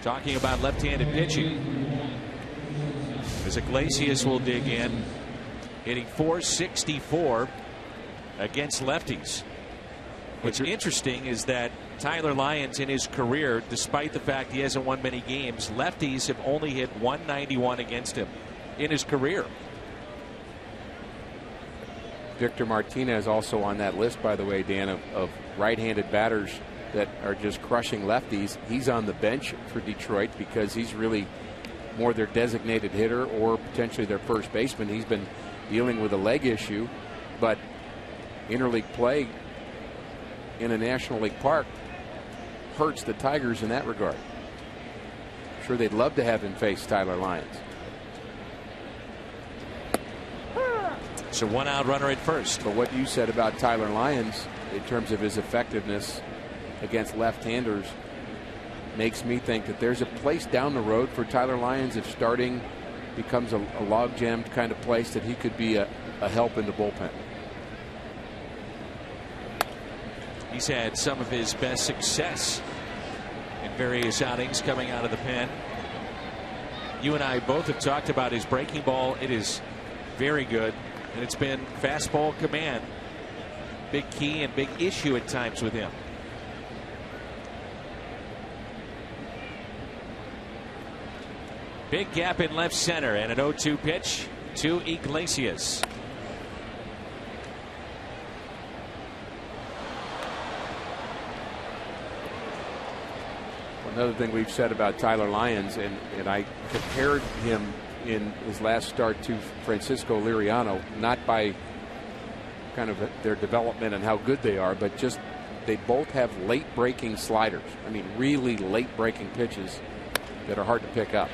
talking about left-handed pitching. As Iglesias will dig in, hitting .464 against lefties. What's interesting is that Tyler Lyons in his career, despite the fact he hasn't won many games, lefties have only hit .191 against him in his career. Victor Martinez also on that list, by the way, Dan, of right-handed batters that are just crushing lefties. He's on the bench for Detroit because he's really more their designated hitter or potentially their first baseman. He's been dealing with a leg issue, but interleague play in a National League park hurts the Tigers in that regard. I'm sure they'd love to have him face Tyler Lyons. So 1 out runner at first. But what you said about Tyler Lyons in terms of his effectiveness against left-handers makes me think that there's a place down the road for Tyler Lyons if starting becomes a log-jammed kind of place that he could be a help in the bullpen. He's had some of his best success in various outings coming out of the pen. You and I both have talked about his breaking ball. It is very good, and it's been fastball command. Big key and big issue at times with him. Big gap in left center and an 0-2 pitch to Iglesias. Another thing we've said about Tyler Lyons, and I compared him in his last start to Francisco Liriano, not by kind of their development and how good they are, but just they both have late breaking sliders. I mean, really late breaking pitches that are hard to pick up.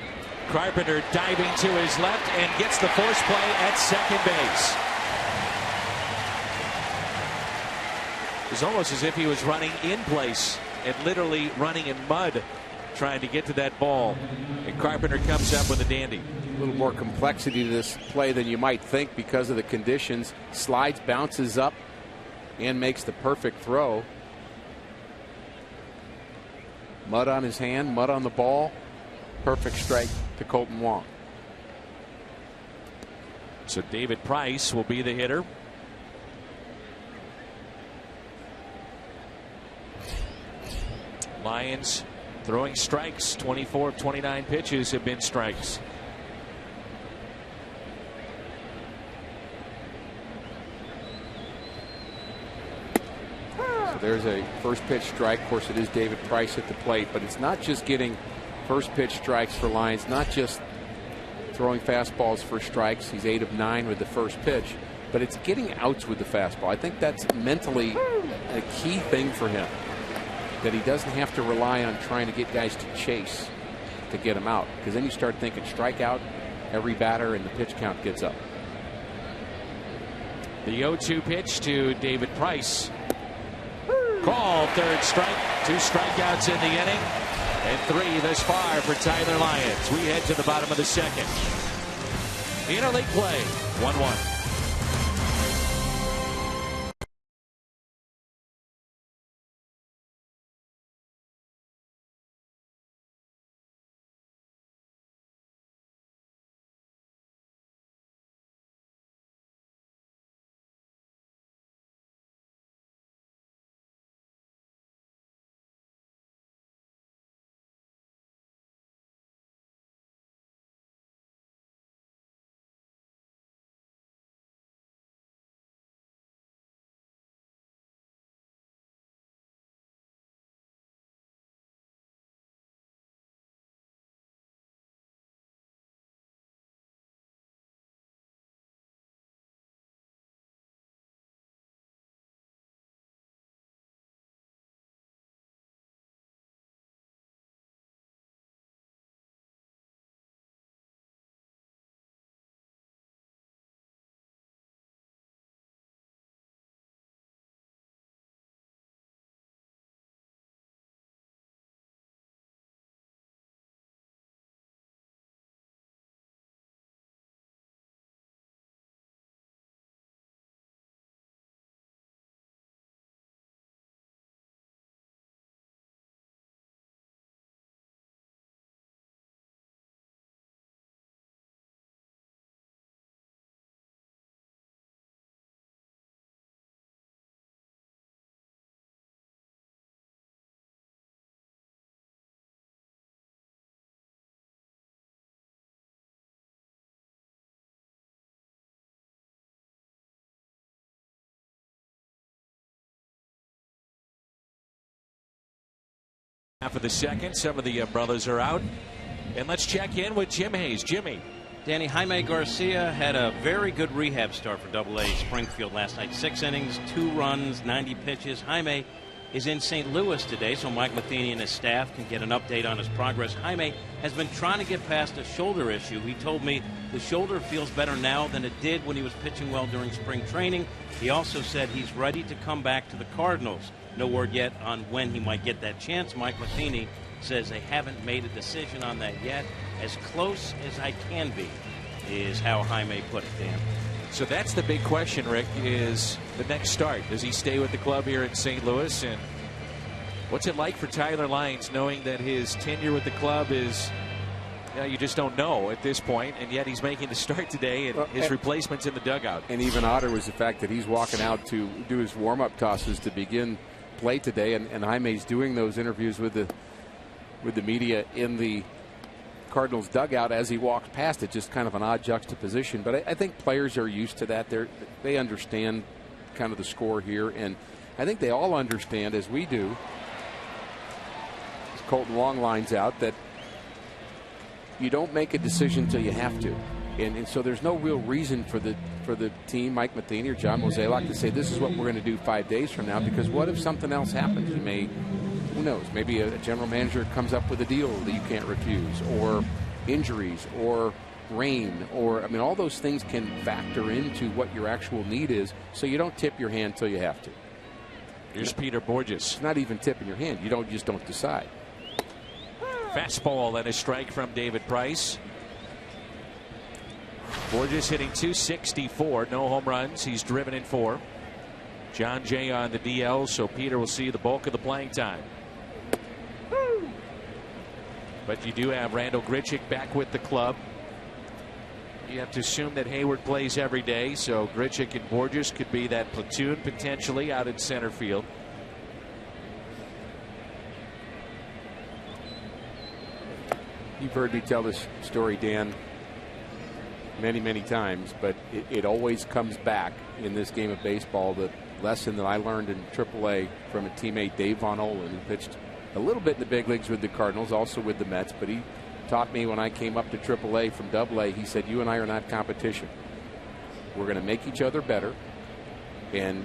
Carpenter diving to his left and gets the force play at second base. It's almost as if he was running in place and literally running in mud trying to get to that ball. And Carpenter comes up with a dandy. A little more complexity to this play than you might think because of the conditions. Slides, bounces up, and makes the perfect throw. Mud on his hand, mud on the ball. Perfect strike to Colton Wong. So David Price will be the hitter. Lions throwing strikes. 24 of 29 pitches have been strikes. So there's a first pitch strike. Of course, it is David Price at the plate, but it's not just getting first pitch strikes for Lions, not just throwing fastballs for strikes. He's 8 of 9 with the first pitch, but it's getting outs with the fastball. I think that's mentally a key thing for him, that he doesn't have to rely on trying to get guys to chase to get him out, because then you start thinking strikeout every batter and the pitch count gets up. The 0-2 pitch to David Price. Call, third strike. 2 strikeouts in the inning. And 3 thus far for Tyler Lyons. We head to the bottom of the second. Interleague play, 1-1. Half of the second, some of the brothers are out. And let's check in with Jim Hayes. Jimmy. Danny, Jaime Garcia had a very good rehab start for Double-A Springfield last night. 6 innings, 2 runs, 90 pitches. Jaime is in St. Louis today, so Mike Matheny and his staff can get an update on his progress. Jaime has been trying to get past a shoulder issue. He told me the shoulder feels better now than it did when he was pitching well during spring training. He also said he's ready to come back to the Cardinals. No word yet on when he might get that chance. Mike Matheny says they haven't made a decision on that yet. As close as I can be is how Jaime put it, Dan. So that's the big question, Rick, is the next start. Does he stay with the club here in St. Louis? And what's it like for Tyler Lyons knowing that his tenure with the club is, you just don't know at this point, and yet he's making the start today, and his replacement's in the dugout. And even odder was the fact that he's walking out to do his warm-up tosses to begin play today, and Jaime's doing those interviews with the media in the Cardinals dugout as he walks past it. Just kind of an odd juxtaposition, but I think players are used to that. They understand kind of the score here, and I think they all understand, as we do, as Colton Wong lines out, that you don't make a decision until you have to, and so there's no real reason for the team, Mike Matheny or John Mozeliak, to say this is what we're going to do 5 days from now, because what if something else happens? Who knows? Maybe a general manager comes up with a deal that you can't refuse, or injuries, or rain, or all those things can factor into what your actual need is, so you don't tip your hand till you have to. Here's Peter Borges. It's not even tipping your hand. You just don't decide. Fastball and a strike from David Price. Borges hitting .264, no home runs. He's driven in 4. John Jay on the DL, so Peter will see the bulk of the playing time. But you do have Randall Grichuk back with the club. You have to assume that Hayward plays every day, so Grichuk and Borges could be that platoon potentially out in center field. You've heard me tell this story, Dan, many, many times, but it always comes back in this game of baseball. The lesson that I learned in AAA from a teammate, Dave Von Olen, who pitched a little bit in the big leagues with the Cardinals, also with the Mets, but he taught me when I came up to AAA from AA, he said, you and I are not competition. We're going to make each other better, and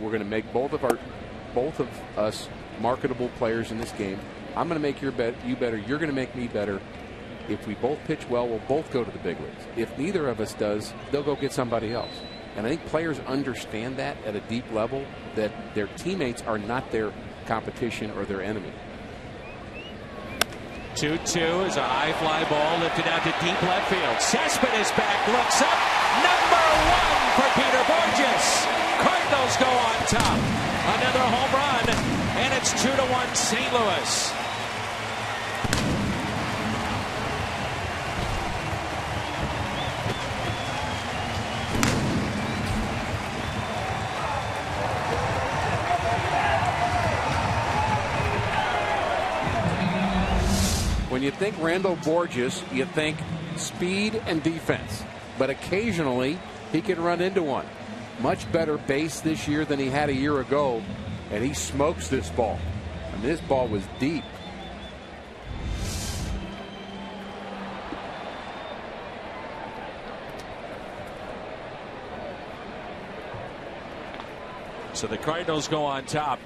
we're going to make both of us marketable players in this game. I'm going to make you better. You're going to make me better. If we both pitch well, we'll both go to the big leagues. If neither of us does, they'll go get somebody else. And I think players understand that at a deep level, that their teammates are not their competition or their enemy. 2-2 is a high fly ball lifted out to deep left field. Cespedes back, looks up. Number 1 for Peter Borges. Cardinals go on top. Another home run, and it's 2-1 St. Louis. When you think Randall Borges, you think speed and defense. But occasionally, he can run into one. Much better base this year than he had a year ago, and he smokes this ball. And this ball was deep. So the Cardinals go on top.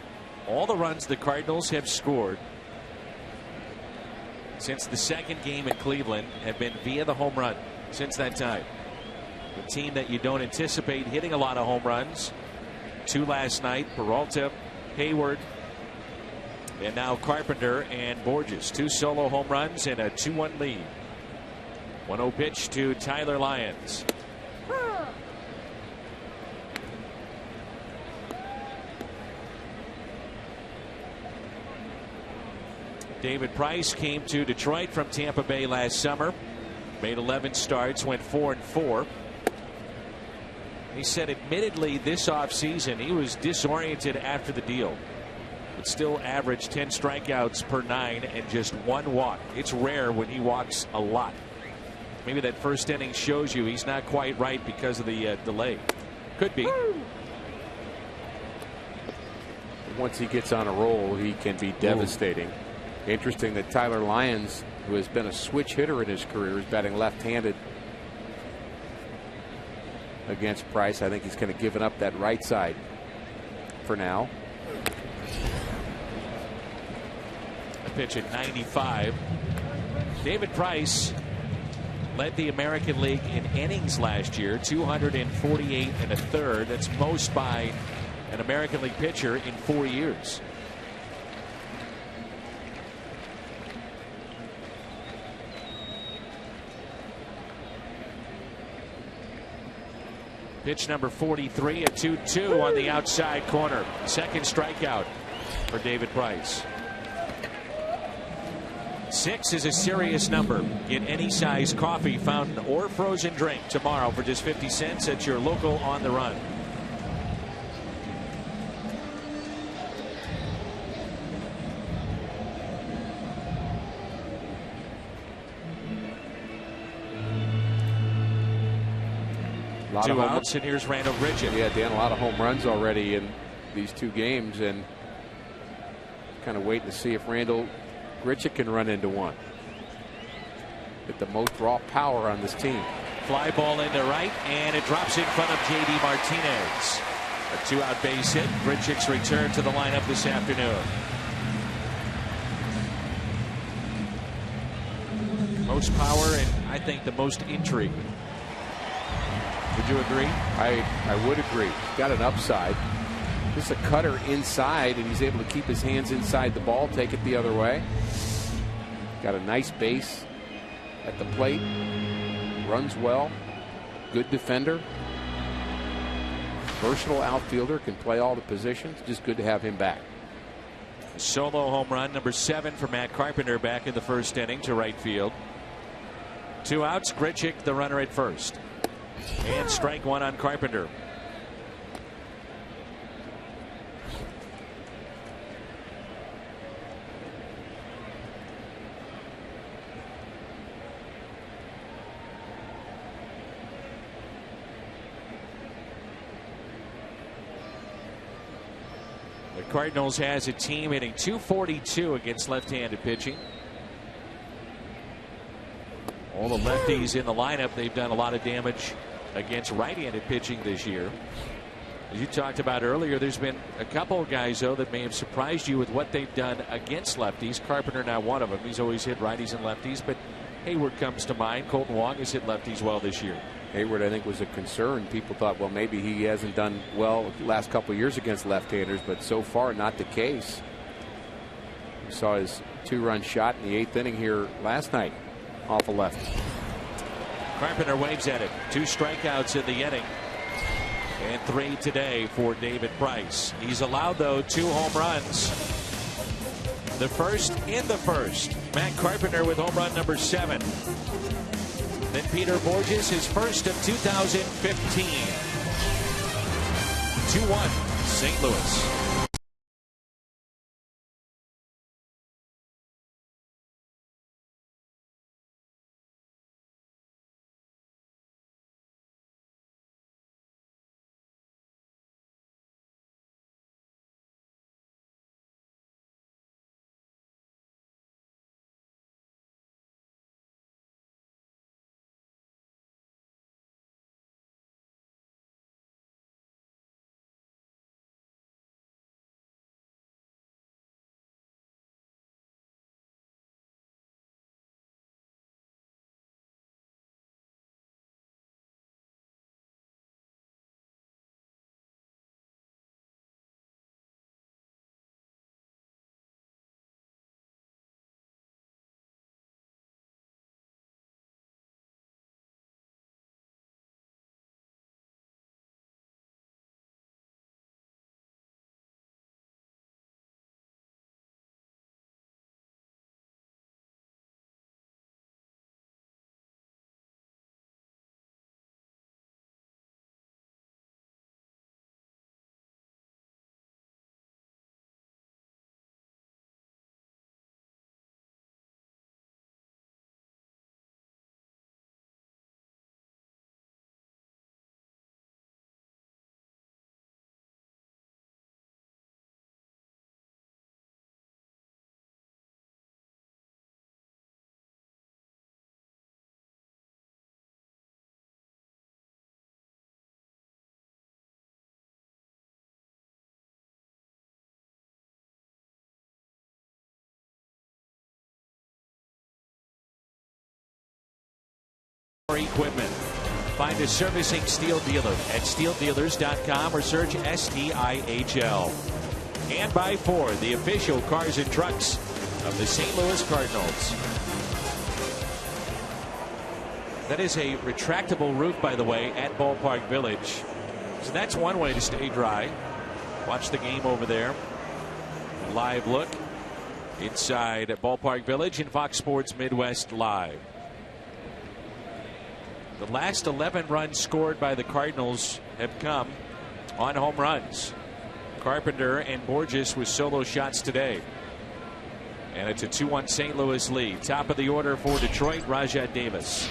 All the runs the Cardinals have scored since the second game in Cleveland have been via the home run since that time. The team that you don't anticipate hitting a lot of home runs. 2 last night, Peralta, Hayward, and now Carpenter and Borges. 2 solo home runs and a 2-1 lead. 1-0 pitch to Tyler Lyons. David Price came to Detroit from Tampa Bay last summer. Made 11 starts, went 4-4. He said admittedly this offseason he was disoriented after the deal, but still averaged 10 strikeouts per 9 and just 1 walk. It's rare when he walks a lot. Maybe that first inning shows you he's not quite right because of the delay. Could be. once he gets on a roll, he can be devastating. Interesting that Tyler Lyons, who has been a switch hitter in his career, is batting left-handed against Price. I think he's kind of given up that right side for now. A pitch at 95. David Price led the American League in innings last year, 248 1/3. That's most by an American League pitcher in 4 years. Pitch number 43, a 2-2 on the outside corner. Second strikeout for David Price. 6 is a serious number. Get any size coffee, fountain, or frozen drink tomorrow for just 50 cents at your local On the Run. Two outs, and here's Randall Grichuk. Yeah, Dan, a lot of home runs already in these 2 games, and kind of waiting to see if Randall Grichuk can run into one. Get the most raw power on this team. Fly ball into right, and it drops in front of J.D. Martinez. A 2-out base hit. Grichuk's return to the lineup this afternoon. Most power, and I think the most intrigue. Would you agree? I would agree. He's got an upside. Just a cutter inside, and he's able to keep his hands inside the ball, take it the other way. Got a nice base at the plate. Runs well. Good defender. Versatile outfielder, can play all the positions. Just good to have him back. Solo home run, number 7 for Matt Carpenter back in the first inning to right field. 2 outs, Grichuk the runner at first. And strike 1 on Carpenter. The Cardinals has a team hitting .242 against left-handed pitching. All the lefties in the lineup, they've done a lot of damage against right-handed pitching this year. As you talked about earlier, there's been a couple of guys, though, that may have surprised you with what they've done against lefties. Carpenter now one of them. He's always hit righties and lefties, but Hayward comes to mind. Colton Wong has hit lefties well this year. Hayward, I think, was a concern. People thought, well, maybe he hasn't done well the last couple of years against left-handers, but so far not the case. We saw his 2-run shot in the 8th inning here last night off a lefty. Carpenter waves at it. 2 strikeouts in the inning, and 3 today for David Price. He's allowed, though, 2 home runs. The first in the first. Matt Carpenter with home run number 7. Then Peter Borges, his first of 2015. 2-1 St. Louis. Equipment. Find a servicing steel dealer at steeldealers.com or search STIHL. And by Ford, the official cars and trucks of the St. Louis Cardinals. That is a retractable roof, by the way, at Ballpark Village. So that's one way to stay dry. Watch the game over there. Live look inside at Ballpark Village and Fox Sports Midwest Live. The last 11 runs scored by the Cardinals have come on home runs. Carpenter and Borges with solo shots today. And it's a 2-1 St. Louis lead. Top of the order for Detroit, Rajat Davis,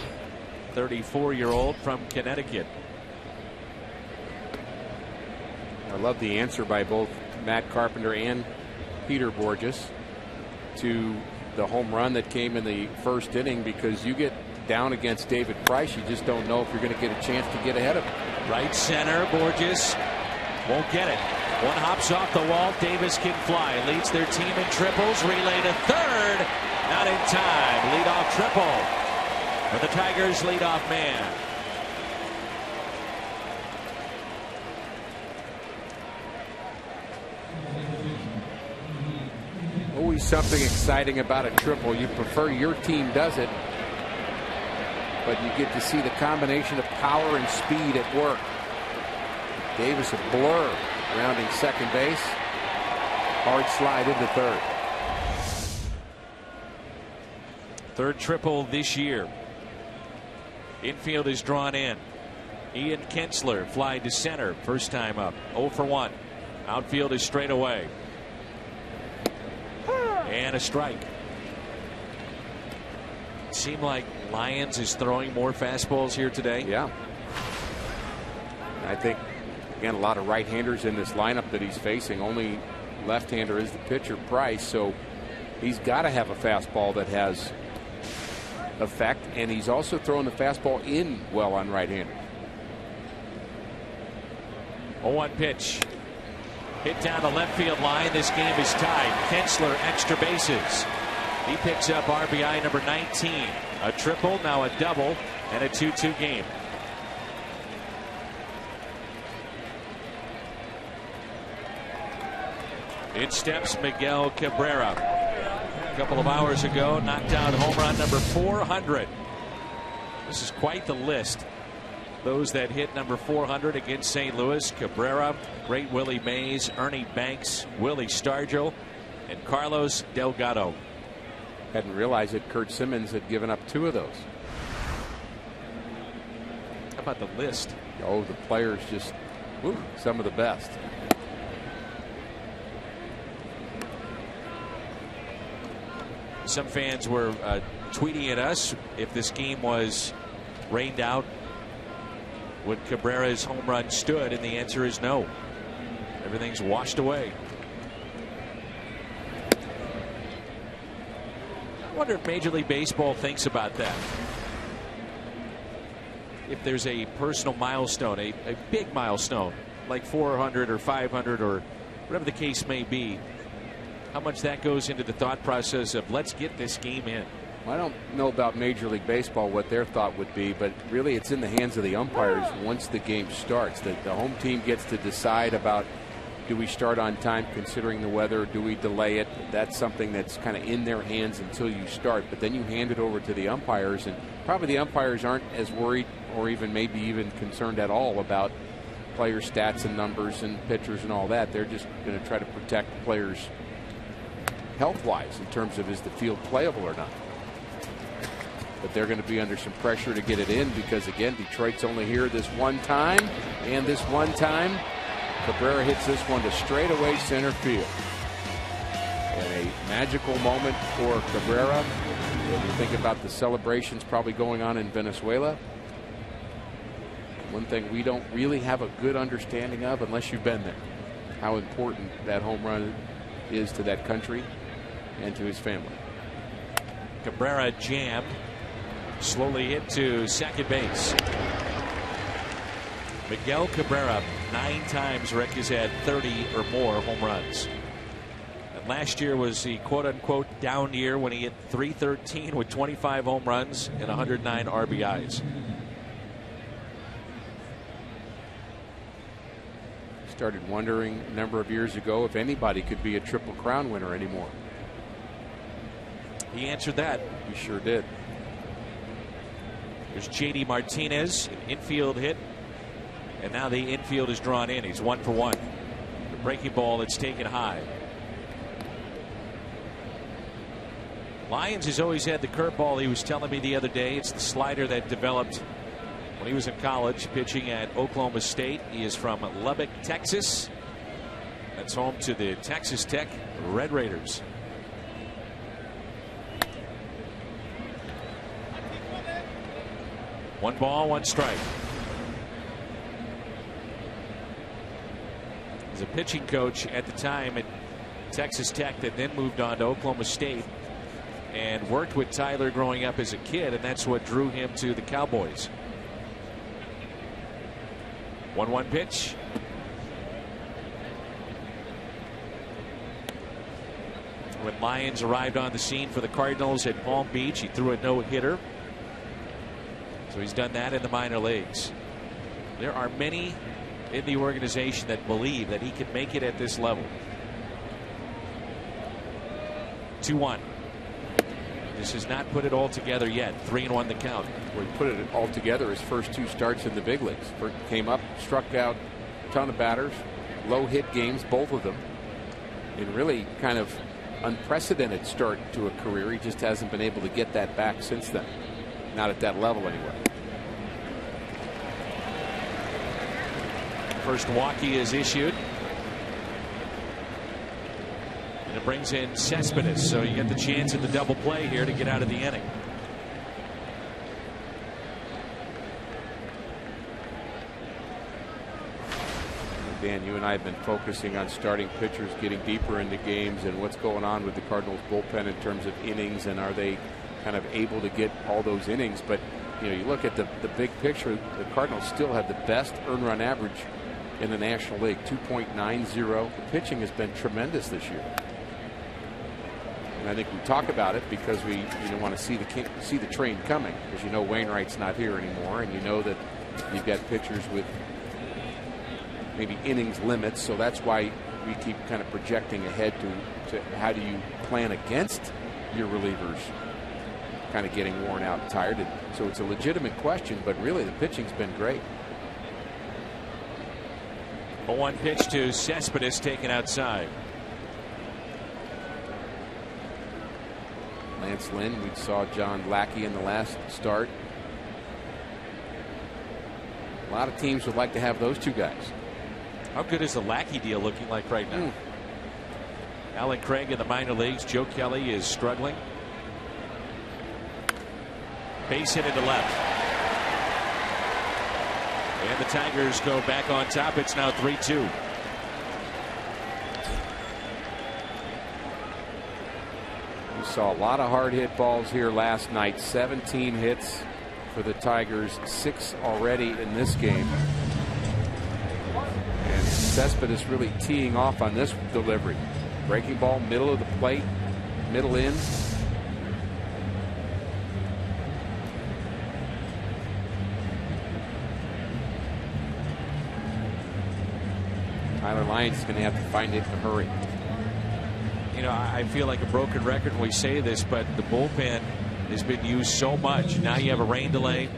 34-year-old from Connecticut. I love the answer by both Matt Carpenter and Peter Borges to the home run that came in the first inning, because you get down against David Price, you just don't know if you're going to get a chance to get ahead of him. Right center, Borges won't get it. One hops off the wall, Davis can fly. Leads their team in triples, relay to third. Not in time. Leadoff triple for the Tigers leadoff man. Always something exciting about a triple. You prefer your team does it, but you get to see the combination of power and speed at work. Davis a blur rounding second base. Hard slide into third. Third triple this year. Infield is drawn in. Ian Kinsler fly to center. First time up. 0 for 1. Outfield is straight away. And a strike. Seemed like Lyons is throwing more fastballs here today. Yeah. I think, again, a lot of right-handers in this lineup that he's facing. Only left-hander is the pitcher, Price. So he's got to have a fastball that has effect. And he's also throwing the fastball in well on right-handers. 0-1 pitch. Hit down the left field line. This game is tied. Kinsler extra bases. He picks up RBI number 19. A triple, now a double, and a 2-2 game. In steps Miguel Cabrera. A couple of hours ago, knocked out home run number 400. This is quite the list. Those that hit number 400 against St. Louis: Cabrera, Great Willie Mays, Ernie Banks, Willie Stargell, and Carlos Delgado. Hadn't realized that Kurt Simmons had given up 2 of those. How about the list? Oh, the players just some of the best. Some fans were tweeting at us if this game was rained out, would Cabrera's home run stood, and the answer is no. Everything's washed away. I wonder if Major League Baseball thinks about that. If there's a personal milestone, a big milestone, like 400 or 500 or whatever the case may be, how much that goes into the thought process of let's get this game in. I don't know about Major League Baseball what their thought would be, but really it's in the hands of the umpires once the game starts. The home team gets to decide about, do we start on time considering the weather, do we delay it? That's something that's kind of in their hands until you start, but then you hand it over to the umpires, and probably the umpires aren't as worried or maybe even concerned at all about player stats and numbers and pitchers and all that. They're just going to try to protect the players health-wise in terms of, is the field playable or not. But they're going to be under some pressure to get it in because, again, Detroit's only here this one time, and this one time Cabrera hits this one to straightaway center field. And a magical moment for Cabrera. When you think about the celebrations probably going on in Venezuela, one thing we don't really have a good understanding of, unless you've been there, how important that home run is to that country and to his family. Cabrera jammed, slowly hit to second base. Miguel Cabrera, 9 times Rick has had 30 or more home runs. Last year was the quote-unquote down year when he hit .313 with 25 home runs and 109 RBIs. Started wondering a number of years ago if anybody could be a Triple Crown winner anymore. He answered that. He sure did. There's J.D. Martinez, an infield hit. And now the infield is drawn in. He's 1 for 1. The breaking ball that's taken high. Lyons has always had the curveball. He was telling me the other day it's the slider that developed when he was in college pitching at Oklahoma State. He is from Lubbock, Texas. That's home to the Texas Tech Red Raiders. One ball, one strike. He's a pitching coach at the time at Texas Tech that then moved on to Oklahoma State and worked with Tyler growing up as a kid, and that's what drew him to the Cowboys. 1-1 pitch. When Lyons arrived on the scene for the Cardinals at Palm Beach, he threw a no-hitter. So he's done that in the minor leagues. There are many in the organization that believe that he can make it at this level. 2-1. This has not put it all together yet. 3-1 the count. Well, he put it all together his first 2 starts in the big leagues. First came up, struck out a ton of batters, low hit games, both of them. And really kind of unprecedented start to a career. He just hasn't been able to get that back since then. Not at that level anyway. First walkie is issued. And it brings in Cespedes, so you get the chance at the double play here to get out of the inning. Dan, you and I have been focusing on starting pitchers getting deeper into games and what's going on with the Cardinals bullpen in terms of innings, and are they kind of able to get all those innings. But you know, you look at the big picture, the Cardinals still have the best earned run average in the National League, 2.90. The pitching has been tremendous this year. And I think we talk about it because we want to see the train coming, because you know Wainwright's not here anymore, and you know that you've got pitchers with maybe innings limits, so that's why we keep kind of projecting ahead to how do you plan against your relievers kind of getting worn out and tired. And so it's a legitimate question, but really the pitching's been great. 1 pitch to Cespedes, taken outside. Lance Lynn, we saw John Lackey in the last start. A lot of teams would like to have those 2 guys. How good is the Lackey deal looking like right now? Alan Craig in the minor leagues. Joe Kelly is struggling. Base hit into left. And the Tigers go back on top. It's now 3-2. We saw a lot of hard hit balls here last night. 17 hits for the Tigers, 6 already in this game. And Cespedes really teeing off on this delivery. Breaking ball, middle of the plate, middle in. Tyler Lyons is going to have to find it in a hurry. You know, I feel like a broken record when we say this, but the bullpen has been used so much. Now you have a rain delay,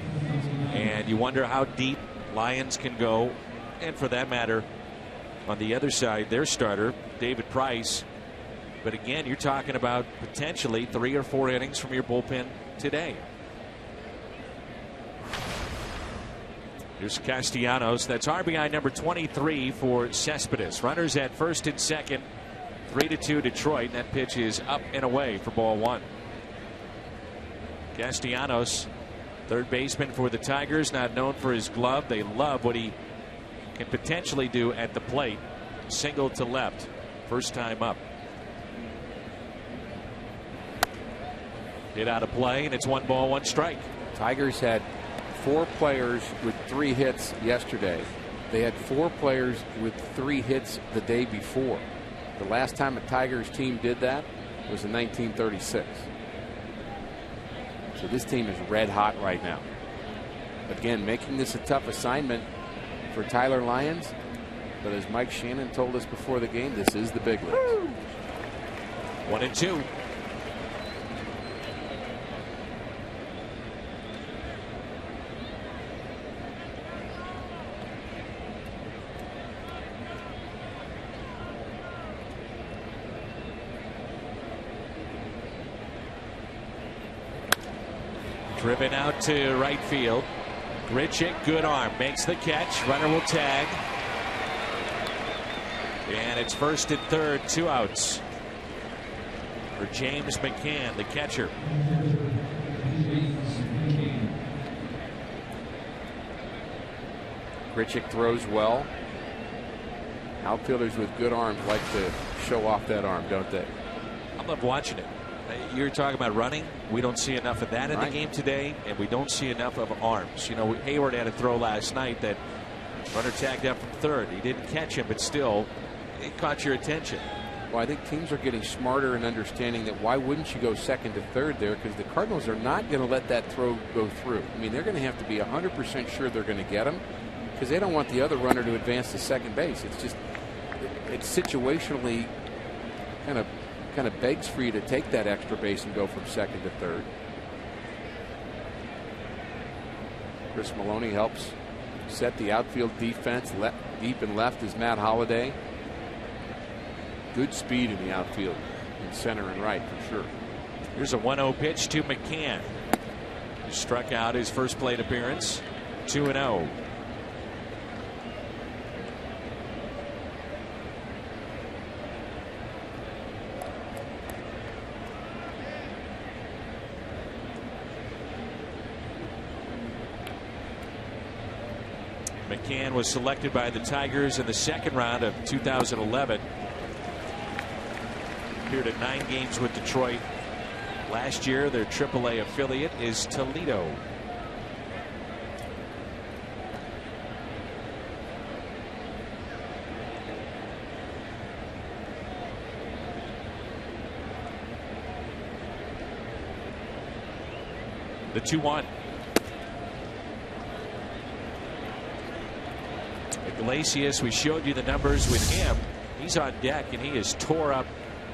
and you wonder how deep Lyons can go. And for that matter, on the other side, their starter, David Price. But again, you're talking about potentially 3 or 4 innings from your bullpen today. Here's Castellanos. That's RBI number 23 for Cespedes. Runners at first and second. 3-2 Detroit. That pitch is up and away for ball 1. Castellanos, third baseman for the Tigers, not known for his glove. They love what he can potentially do at the plate. Single to left. First time up. Hit out of play, and it's 1 ball, 1 strike. Tigers had 4 players with 3 hits yesterday. They had 4 players with 3 hits the day before. The last time a Tigers team did that was in 1936. So this team is red hot right now. Again, making this a tough assignment for Tyler Lyons. But as Mike Shannon told us before the game, this is the big leagues. 1-2. Driven out to right field. Grichuk, good arm, makes the catch. Runner will tag. And it's first and third, 2 outs for James McCann, the catcher. Grichuk throws well. Outfielders with good arms like to show off that arm, don't they? I love watching it. You're talking about running. We don't see enough of that in the game today, and we don't see enough of arms. You know, Hayward had a throw last night that runner tagged up from third. He didn't catch him, but still, it caught your attention. Well, I think teams are getting smarter and understanding that why wouldn't you go second to third there, because the Cardinals are not going to let that throw go through. I mean, they're going to have to be 100% sure they're going to get him, because they don't want the other runner to advance to second base. It's just, it's situationally kind of begs for you to take that extra base and go from second to third. Chris Maloney helps set the outfield defense. Deep and left is Matt Holliday. Good speed in the outfield, in center and right for sure. Here's a 1-0 pitch to McCann. He struck out his first plate appearance. 2-0. McCann was selected by the Tigers in the second round of 2011. Appeared at 9 games with Detroit. Last year, their AAA affiliate is Toledo. The 2-1. Iglesias, we showed you the numbers with him. He's on deck, and he has tore up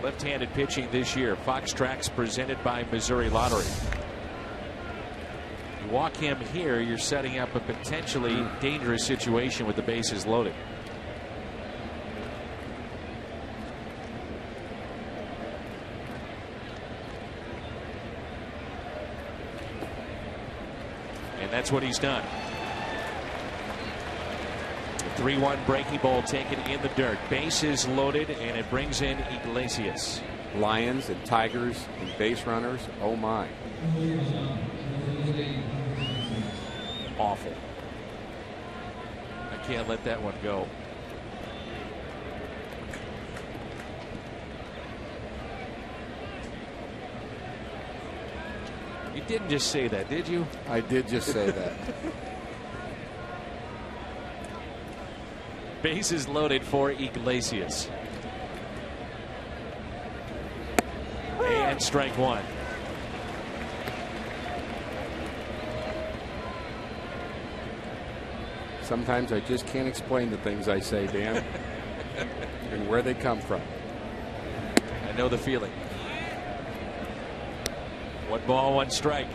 left-handed pitching this year. Fox Tracks presented by Missouri Lottery. You walk him here, you're setting up a potentially dangerous situation with the bases loaded. And that's what he's done. 3-1 breaking ball taken in the dirt. Bases loaded, and it brings in Iglesias. Lions and Tigers and base runners. Oh my. Awful. I can't let that one go. You didn't just say that, did you? I did just say that. Bases loaded for Iglesias. And strike one. Sometimes I just can't explain the things I say, Dan, and where they come from. I know the feeling. 1 ball, 1 strike.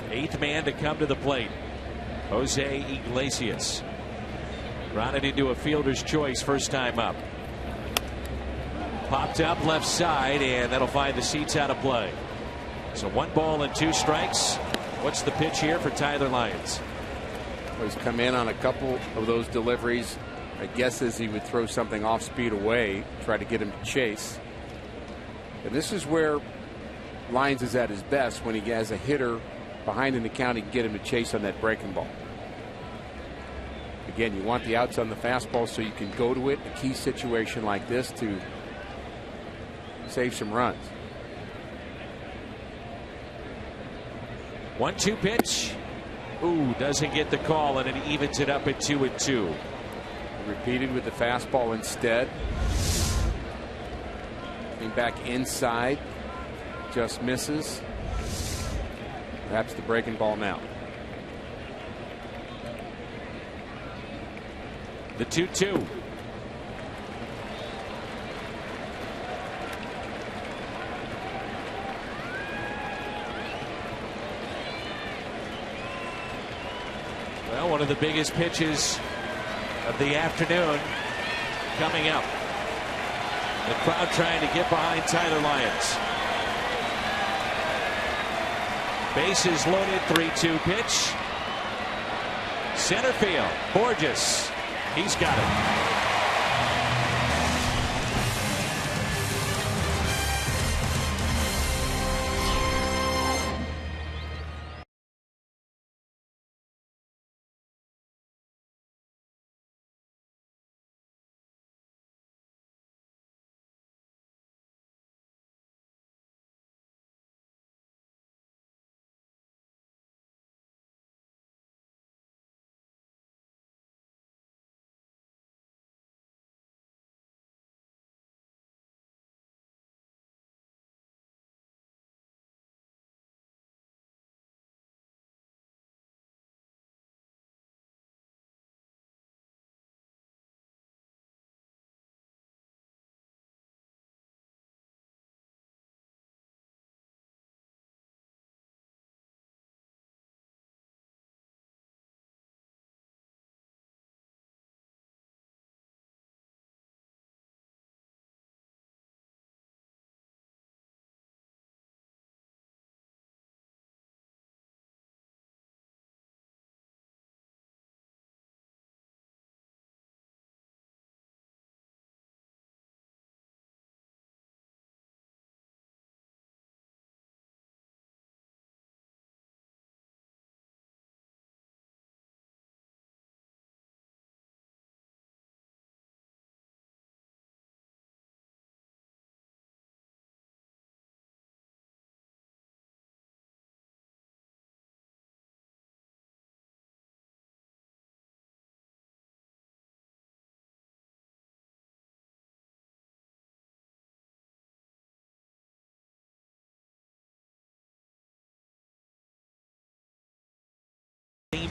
8th man to come to the plate. Jose Iglesias. Grounded into a fielder's choice first time up. Popped up left side, and that'll find the seats out of play. So 1 ball and 2 strikes. What's the pitch here for Tyler Lyons? He's come in on a couple of those deliveries. I guess as he would throw something off speed away, try to get him to chase. And this is where Lyons is at his best, when he has a hitter behind in the count, he can get him to chase on that breaking ball. Again, you want the outs on the fastball so you can go to it. A key situation like this to save some runs. 1-2 pitch. Ooh, doesn't get the call, and it evens it up at 2-2. Repeated with the fastball instead. Came back inside. Just misses. Perhaps the breaking ball now. The 2-2. Well, one of the biggest pitches of the afternoon coming up. The crowd trying to get behind Tyler Lyons. Bases loaded, 3-2 pitch. Center field, Borges. He's got it.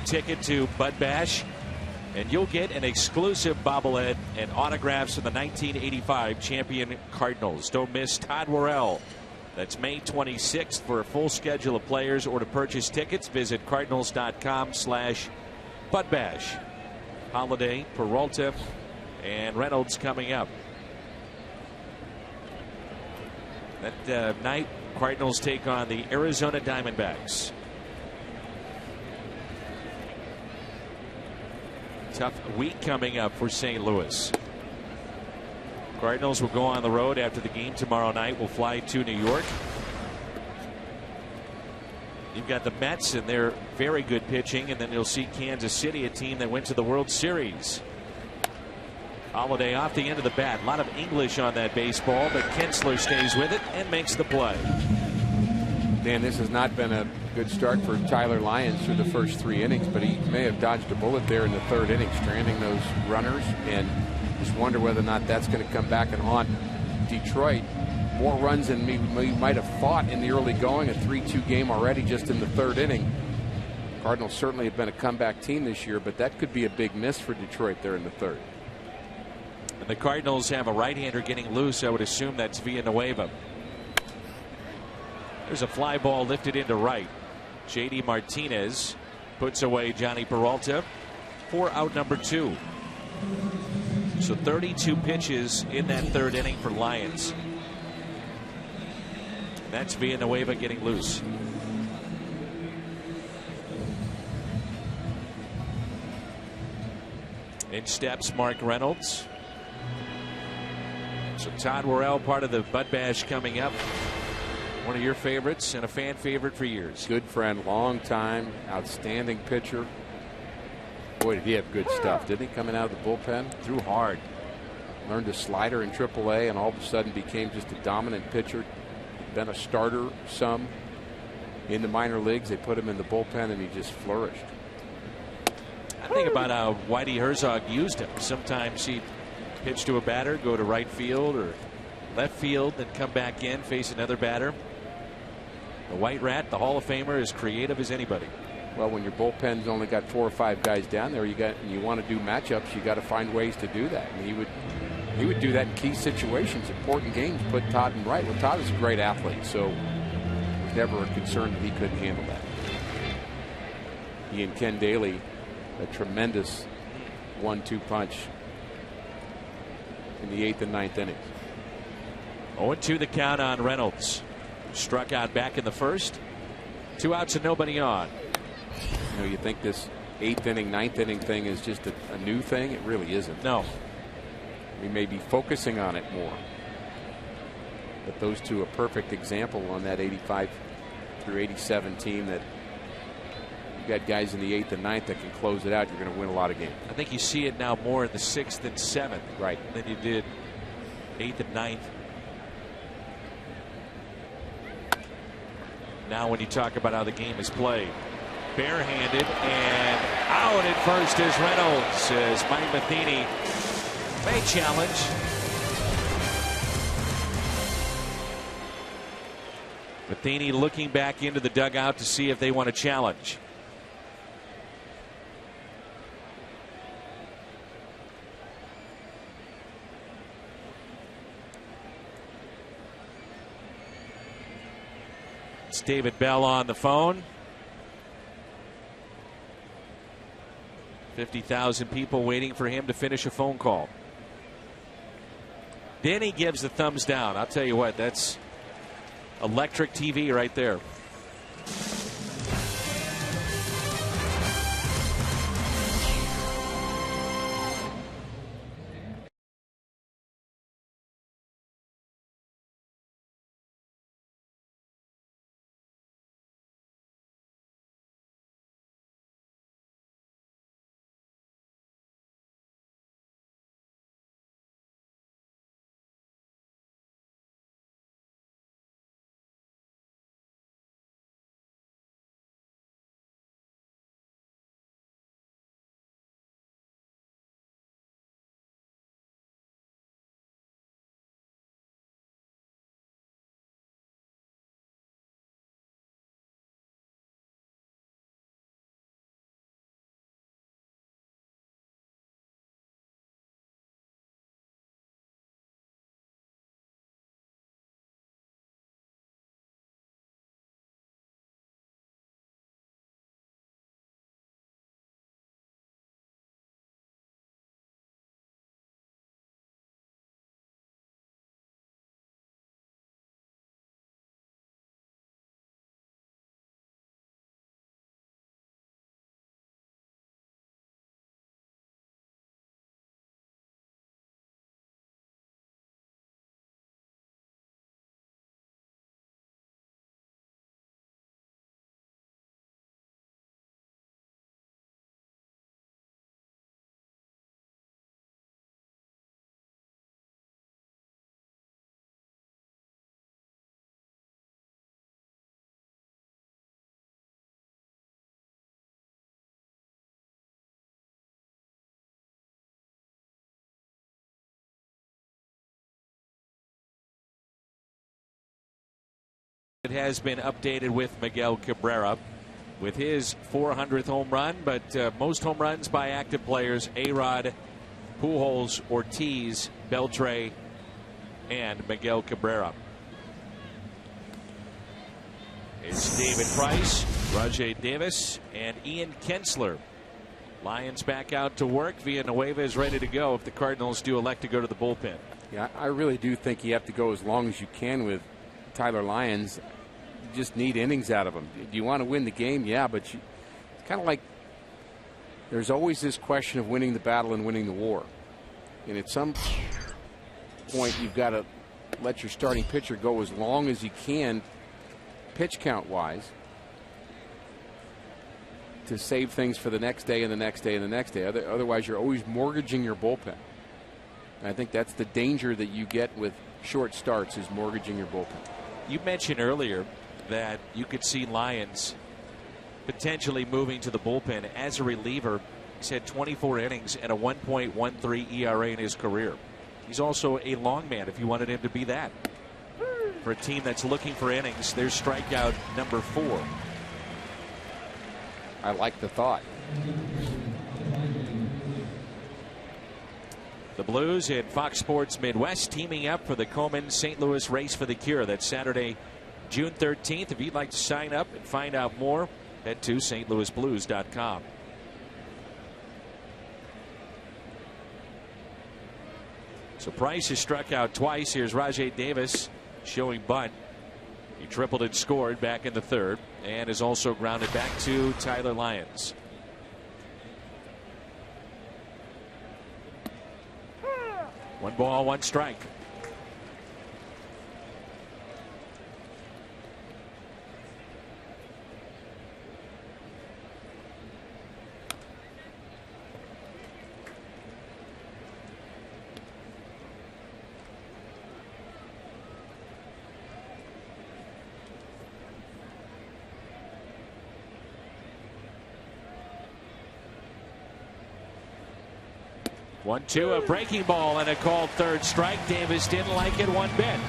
Ticket to Bud Bash, and you'll get an exclusive bobblehead and autographs of the 1985 champion Cardinals. Don't miss Todd Worrell. That's May 26th. For a full schedule of players or to purchase tickets, visit cardinals.com/budbash. Holiday, Peralta, and Reynolds coming up. That night, Cardinals take on the Arizona Diamondbacks. Tough week coming up for St. Louis. Cardinals will go on the road after the game tomorrow night. Will fly to New York. You've got the Mets and their very good pitching, and then you'll see Kansas City, a team that went to the World Series. Holiday off the end of the bat. A lot of English on that baseball, but Kinsler stays with it and makes the play. Dan, this has not been a good start for Tyler Lyons through the first 3 innings, but he may have dodged a bullet there in the 3rd inning, stranding those runners, and just wonder whether or not that's going to come back and haunt Detroit. More runs than we might have thought in the early going. A 3-2 game already just in the 3rd inning. Cardinals certainly have been a comeback team this year, but that could be a big miss for Detroit there in the 3rd. And the Cardinals have a right-hander getting loose. I would assume that's Villanueva. There's a fly ball lifted into right. J.D. Martinez puts away Johnny Peralta for out number 2. So 32 pitches in that 3rd inning for Lyons. That's Villanueva getting loose. In steps Mark Reynolds. So Todd Worrell, part of the Bud Bash coming up. One of your favorites and a fan favorite for years. Good friend, long time, outstanding pitcher. Boy, did he have good stuff, didn't he? Coming out of the bullpen, threw hard. Learned a slider in AAA, and all of a sudden became just a dominant pitcher. Been a starter some in the minor leagues. They put him in the bullpen, and he just flourished. I think about how Whitey Herzog used him. Sometimes he'd pitch to a batter, go to right field or left field, then come back in, face another batter. The White Rat, the Hall of Famer, is creative as anybody. Well, when your bullpen's only got 4 or 5 guys down there, you want to do matchups. You got to find ways to do that. And he would do that in key situations, important games. Put Todd in right. Well, Todd is a great athlete, so it was never a concern that he couldn't handle that. He and Ken Daly, a tremendous 1-2 punch in the 8th and 9th innings. 0-2 the count on Reynolds. Struck out back in the first. 2 outs and nobody on. You think this 8th inning, 9th inning thing is just a new thing? It really isn't. No. We may be focusing on it more. But those two, a perfect example on that 85 through 87 team that you've got guys in the 8th and 9th that can close it out. You're going to win a lot of games. I think you see it now more in the 6th and 7th. Right. Than you did 8th and 9th. Now when you talk about how the game is played. Barehanded and out at first is Reynolds as Mike Matheny may challenge. Matheny looking back into the dugout to see if they want to challenge. It's David Bell on the phone. 50,000 people waiting for him to finish a phone call. Then he gives the thumbs down. I'll tell you what, that's electric TV right there. It has been updated with Miguel Cabrera with his 400th home run, but most home runs by active players: A-Rod, Pujols, Ortiz, Beltre, and Miguel Cabrera. It's David Price, Rajay Davis, and Ian Kinsler. Lions back out to work. Villanueva is ready to go if the Cardinals do elect to go to the bullpen. Yeah, I really do think you have to go as long as you can with Tyler Lyons. You just need innings out of him. Do you want to win the game? Yeah, but it's kind of like there's always this question of winning the battle and winning the war. And at some point, you've got to let your starting pitcher go as long as you can, pitch count wise, to save things for the next day and the next day and the next day. Otherwise, you're always mortgaging your bullpen. And I think that's the danger that you get with short starts, is mortgaging your bullpen. You mentioned earlier that you could see Lyons potentially moving to the bullpen as a reliever Fox had 24 innings and a 1.13 ERA in his career. He's also a long man if you wanted him to be that. For a team that's looking for innings, there's strikeout number 4. I like the thought. The Blues and Fox Sports Midwest teaming up for the Komen St. Louis Race for the Cure. That's Saturday, June 13th. If you'd like to sign up and find out more, head to stlouisblues.com. So Price has struck out twice. Here's Rajay Davis showing bunt. He tripled and scored back in the 3rd and is also grounded back to Tyler Lyons. One ball, one strike. One, two, a breaking ball and a called 3rd strike. Davis didn't like it one bit.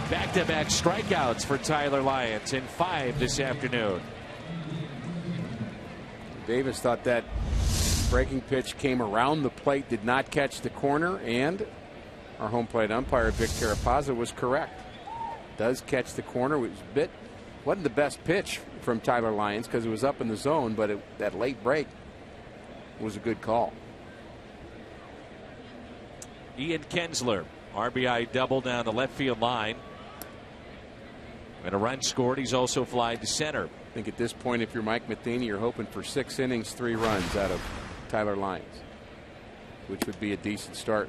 Back-to-back strikeouts for Tyler Lyons in 5 this afternoon. Davis thought that breaking pitch came around the plate, did not catch the corner, and our home plate umpire, Vic Carapazza, was correct. Does catch the corner. It was wasn't the best pitch from Tyler Lyons because it was up in the zone, but that late break was a good call. Ian Kinsler, RBI double down the left field line. And a run scored. He's also flied to center. I think at this point, if you're Mike Matheny, you're hoping for 6 innings, 3 runs out of Tyler Lyons, which would be a decent start.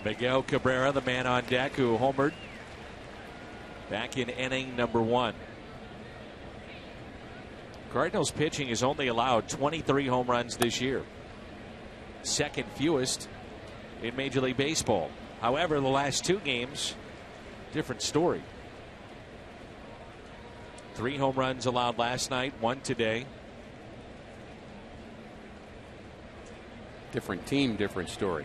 Miguel Cabrera, the man on deck, who homered back in inning number 1. Cardinals pitching has only allowed 23 home runs this year, 2nd fewest in Major League Baseball. However, the last 2 games, different story. 3 home runs allowed last night, 1 today. Different team, different story.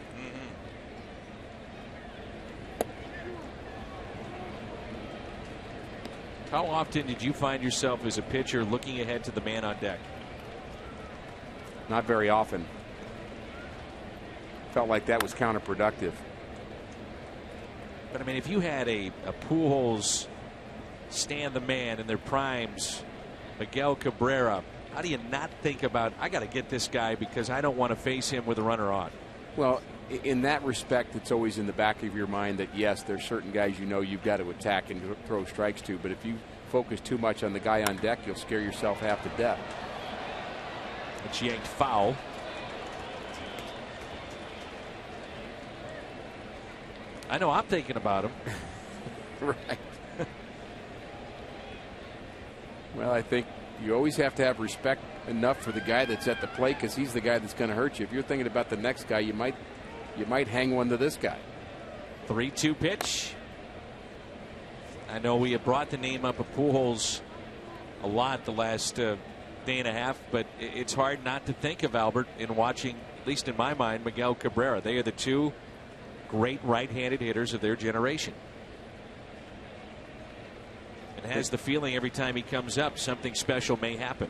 How often did you find yourself as a pitcher looking ahead to the man on deck? Not very often. Felt like that was counterproductive. But I mean, if you had a Pujols, Stan the Man in their primes, Miguel Cabrera, how do you not think about, I got to get this guy because I don't want to face him with a runner on? Well, in that respect, it's always in the back of your mind that, yes, there's certain guys you know you've got to attack and throw strikes to. But if you focus too much on the guy on deck, you'll scare yourself half to death. It's yanked foul. I know I'm thinking about him. Right. Well, I think you always have to have respect enough for the guy that's at the plate because he's the guy that's going to hurt you. If you're thinking about the next guy, you might hang one to this guy. 3-2 pitch. I know we have brought the name up of Pujols a lot the last day and a half, but it's hard not to think of, Albert, in watching, at least in my mind, Miguel Cabrera. They are the 2 great right-handed hitters of their generation. And has the feeling every time he comes up something special may happen.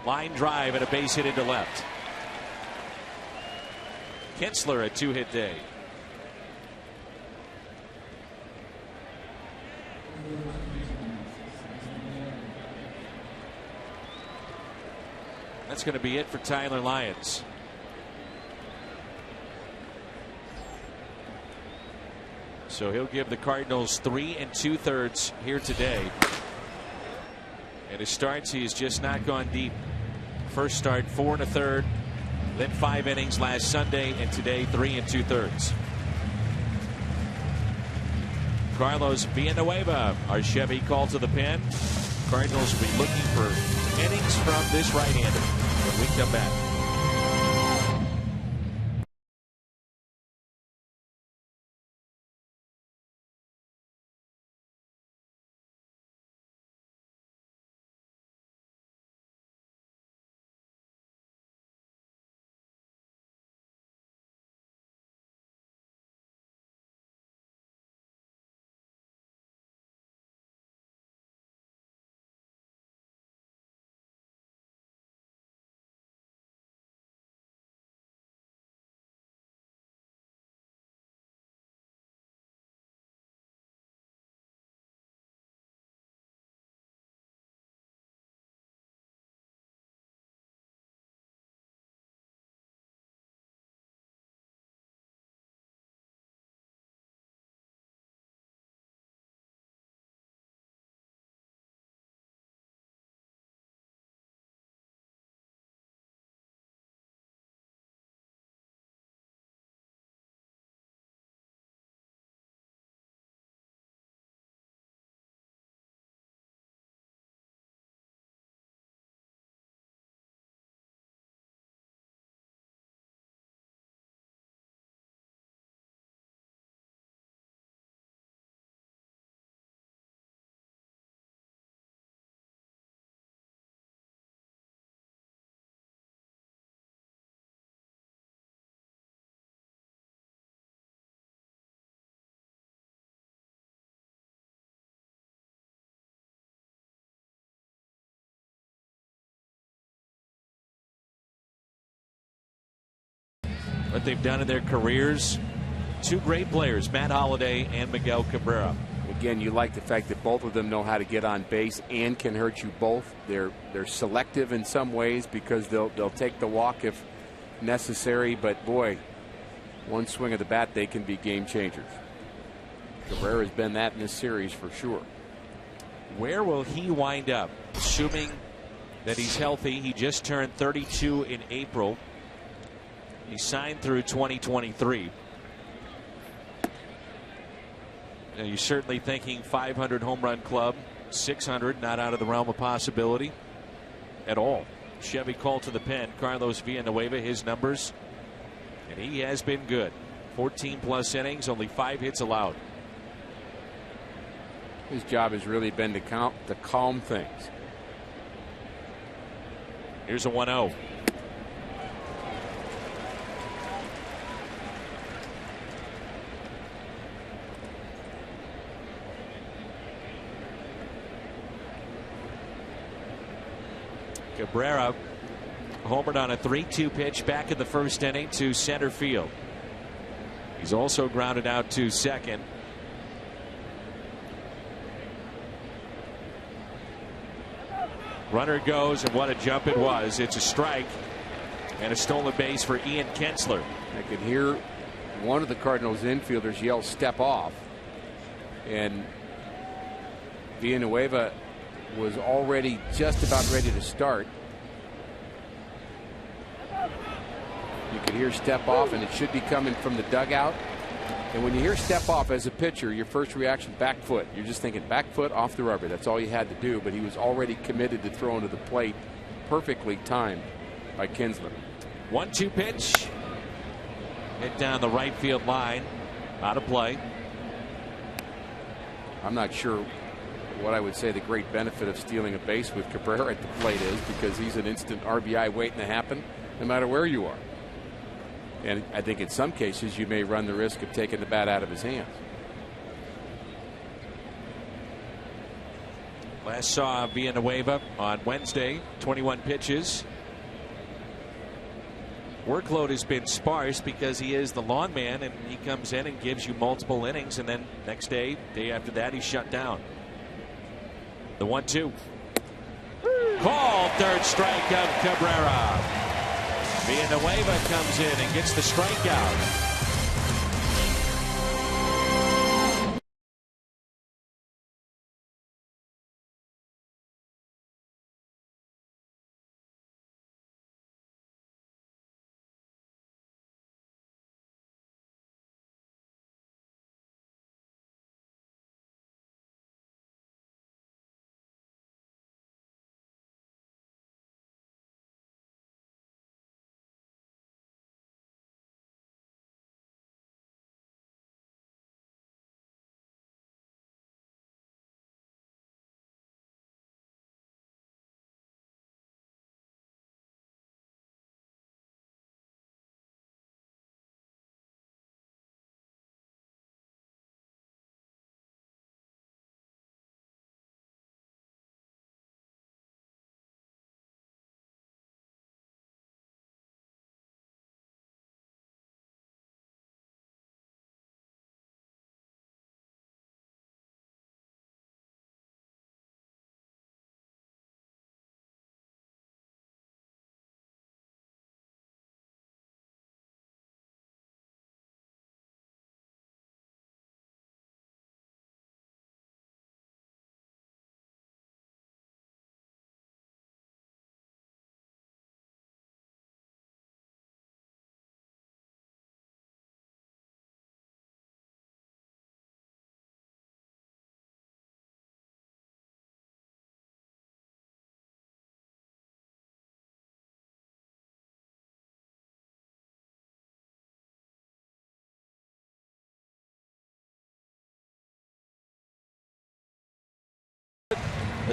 Line drive and a base hit into left. Kinsler, a 2-hit day. That's going to be it for Tyler Lyons. So he'll give the Cardinals 3 2/3 here today. And his starts, he has just not gone deep. First start 4 1/3, then 5 innings last Sunday, and today 3 2/3. Carlos Villanueva, our Chevy call to the pen. Cardinals will be looking for innings from this right-hander when we come back. What they've done in their careers. Two great players, Matt Holliday and Miguel Cabrera. Again, you like the fact that both of them know how to get on base and can hurt you both. They're selective in some ways because they'll take the walk if necessary, but boy, one swing of the bat, they can be game changers. Cabrera has been that in this series for sure. Where will he wind up? Assuming that he's healthy. He just turned 32 in April. He signed through 2023. Now, you're certainly thinking 500 home run club, 600 not out of the realm of possibility at all. Chevy called to the pen. Carlos Villanueva, his numbers, and he has been good. 14 plus innings, only 5 hits allowed. His job has really been to calm things. Here's a 1-0. Cabrera homered on a 3-2 pitch back in the first inning to center field. He's also grounded out to second. Runner goes, and what a jump it was. It's a strike and a stolen base for Ian Kinsler. I could hear one of the Cardinals infielders yell "step off," and Villanueva was already just about ready to start. You could hear "step off," and it should be coming from the dugout. And when you hear "step off" as a pitcher, your first reaction, back foot. You're just thinking back foot off the rubber. That's all you had to do. But he was already committed to throwing to the plate, perfectly timed by Kinsler. 1-2 pitch. Hit down the right field line. Out of play. I'm not sure what I would say the great benefit of stealing a base with Cabrera at the plate is, because he's an instant RBI waiting to happen no matter where you are. And I think in some cases you may run the risk of taking the bat out of his hands. Last saw Villanueva on Wednesday, 21 pitches. Workload has been sparse because he is the lawn man, and he comes in and gives you multiple innings, and then next day after that, he's shut down. The 1-2. Called, third strike of Cabrera. Villanueva comes in and gets the strikeout.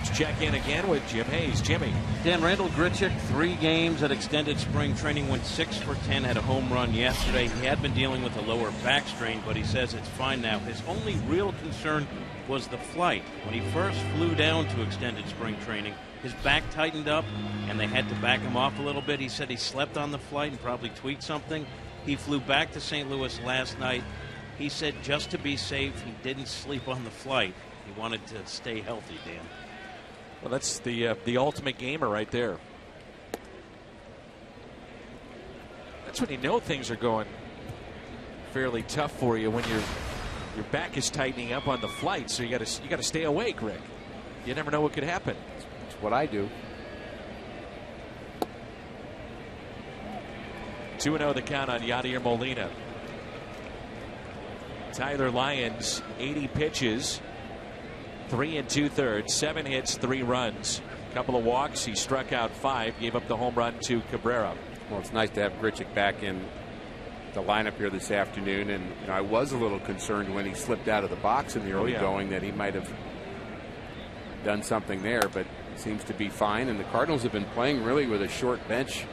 Let's check in again with Jim Hayes. Jimmy. Dan, Randall Grichuk, 3 games at extended spring training, went 6 for 10, had a home run yesterday. He had been dealing with a lower back strain, but he says it's fine now. His only real concern was the flight. When he first flew down to extended spring training, his back tightened up, and they had to back him off a little bit. He said he slept on the flight and probably tweaked something. He flew back to St. Louis last night. He said just to be safe, he didn't sleep on the flight. He wanted to stay healthy, Dan. Well, that's the ultimate gamer right there. That's when you know things are going fairly tough for you, when your back is tightening up on the flight. So you got to stay awake, Rick. You never know what could happen. That's what I do. 2-0 the count on Yadier Molina. Tyler Lyons, 80 pitches, 3 2/3, 7 hits, 3 runs, couple of walks. He struck out 5, gave up the home run to Cabrera. Well, it's nice to have Grichuk back in the lineup here this afternoon, and I was a little concerned when he slipped out of the box in the early going that he might have done something there, but it seems to be fine. And the Cardinals have been playing really with a short bench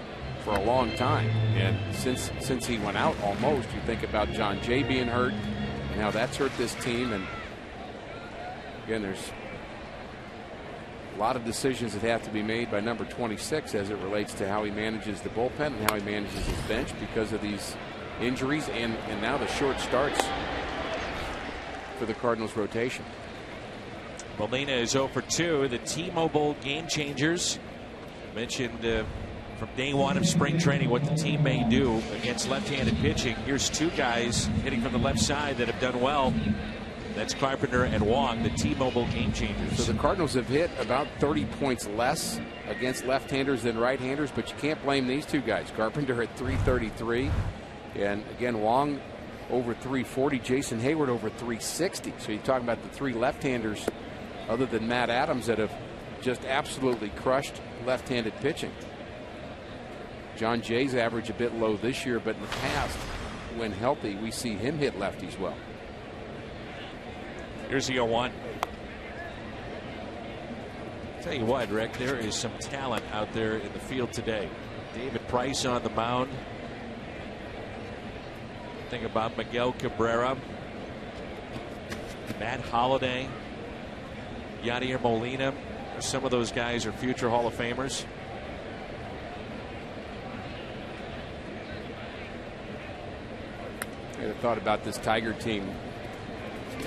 for a long time, and since he went out almost, you think about John Jay being hurt and how that's hurt this team. And again, there's a lot of decisions that have to be made by number 26 as it relates to how he manages the bullpen and how he manages his bench because of these injuries and now the short starts for the Cardinals rotation. Molina is 0 for 2. The T-Mobile game changers mentioned from day one of spring training what the team may do against left-handed pitching. Here's 2 guys hitting from the left side that have done well. That's Carpenter and Wong, the T-Mobile game changers. So the Cardinals have hit about 30 points less against left-handers than right-handers, but you can't blame these 2 guys. Carpenter at 333, and again Wong over 340, Jason Hayward over 360. So you're talking about the 3 left-handers other than Matt Adams that have just absolutely crushed left-handed pitching. John Jay's average a bit low this year, but in the past, when healthy, we see him hit lefties well. Here's the 0-1. Tell you what, Rick, there is some talent out there in the field today. David Price on the mound. Think about Miguel Cabrera, Matt Holliday, Yadier Molina. Some of those guys are future Hall of Famers. I thought about this Tiger team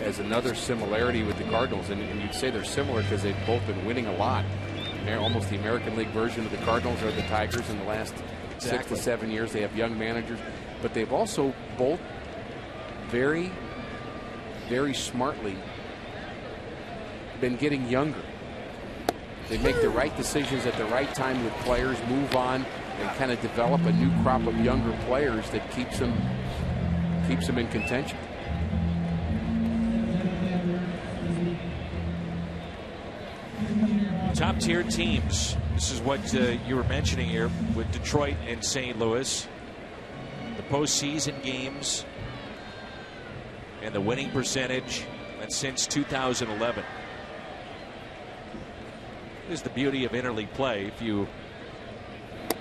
as another similarity with the Cardinals, and you'd say they're similar because they've both been winning a lot. They're almost the American League version of the Cardinals are the Tigers in the last 6 to 7 years. They have young managers, but they've also both very, very smartly been getting younger. They make the right decisions at the right time with players, move on, and kind of develop a new crop of younger players that keeps them in contention. Top tier teams. This is what you were mentioning here with Detroit and St. Louis. The postseason games and the winning percentage, that's since 2011. This is the beauty of interleague play. If you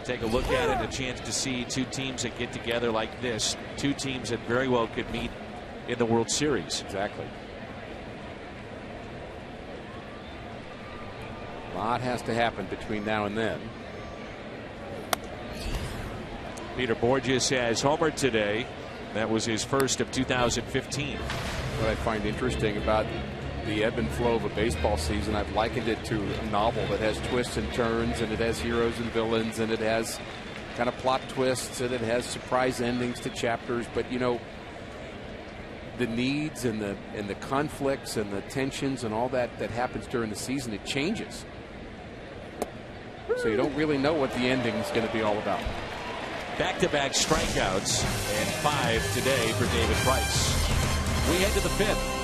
take a look at it, a chance to see 2 teams that get together like this, 2 teams that very well could meet in the World Series. Exactly. A lot has to happen between now and then. Peter Borges has homered today. That was his first of 2015. What I find interesting about the ebb and flow of a baseball season, I've likened it to a novel that has twists and turns, and it has heroes and villains, and it has kind of plot twists, and it has surprise endings to chapters. But the needs and the conflicts and the tensions and all that happens during the season, it changes. So you don't really know what the ending is going to be all about. Back-to-back strikeouts and 5 today for David Price. We head to the 5th.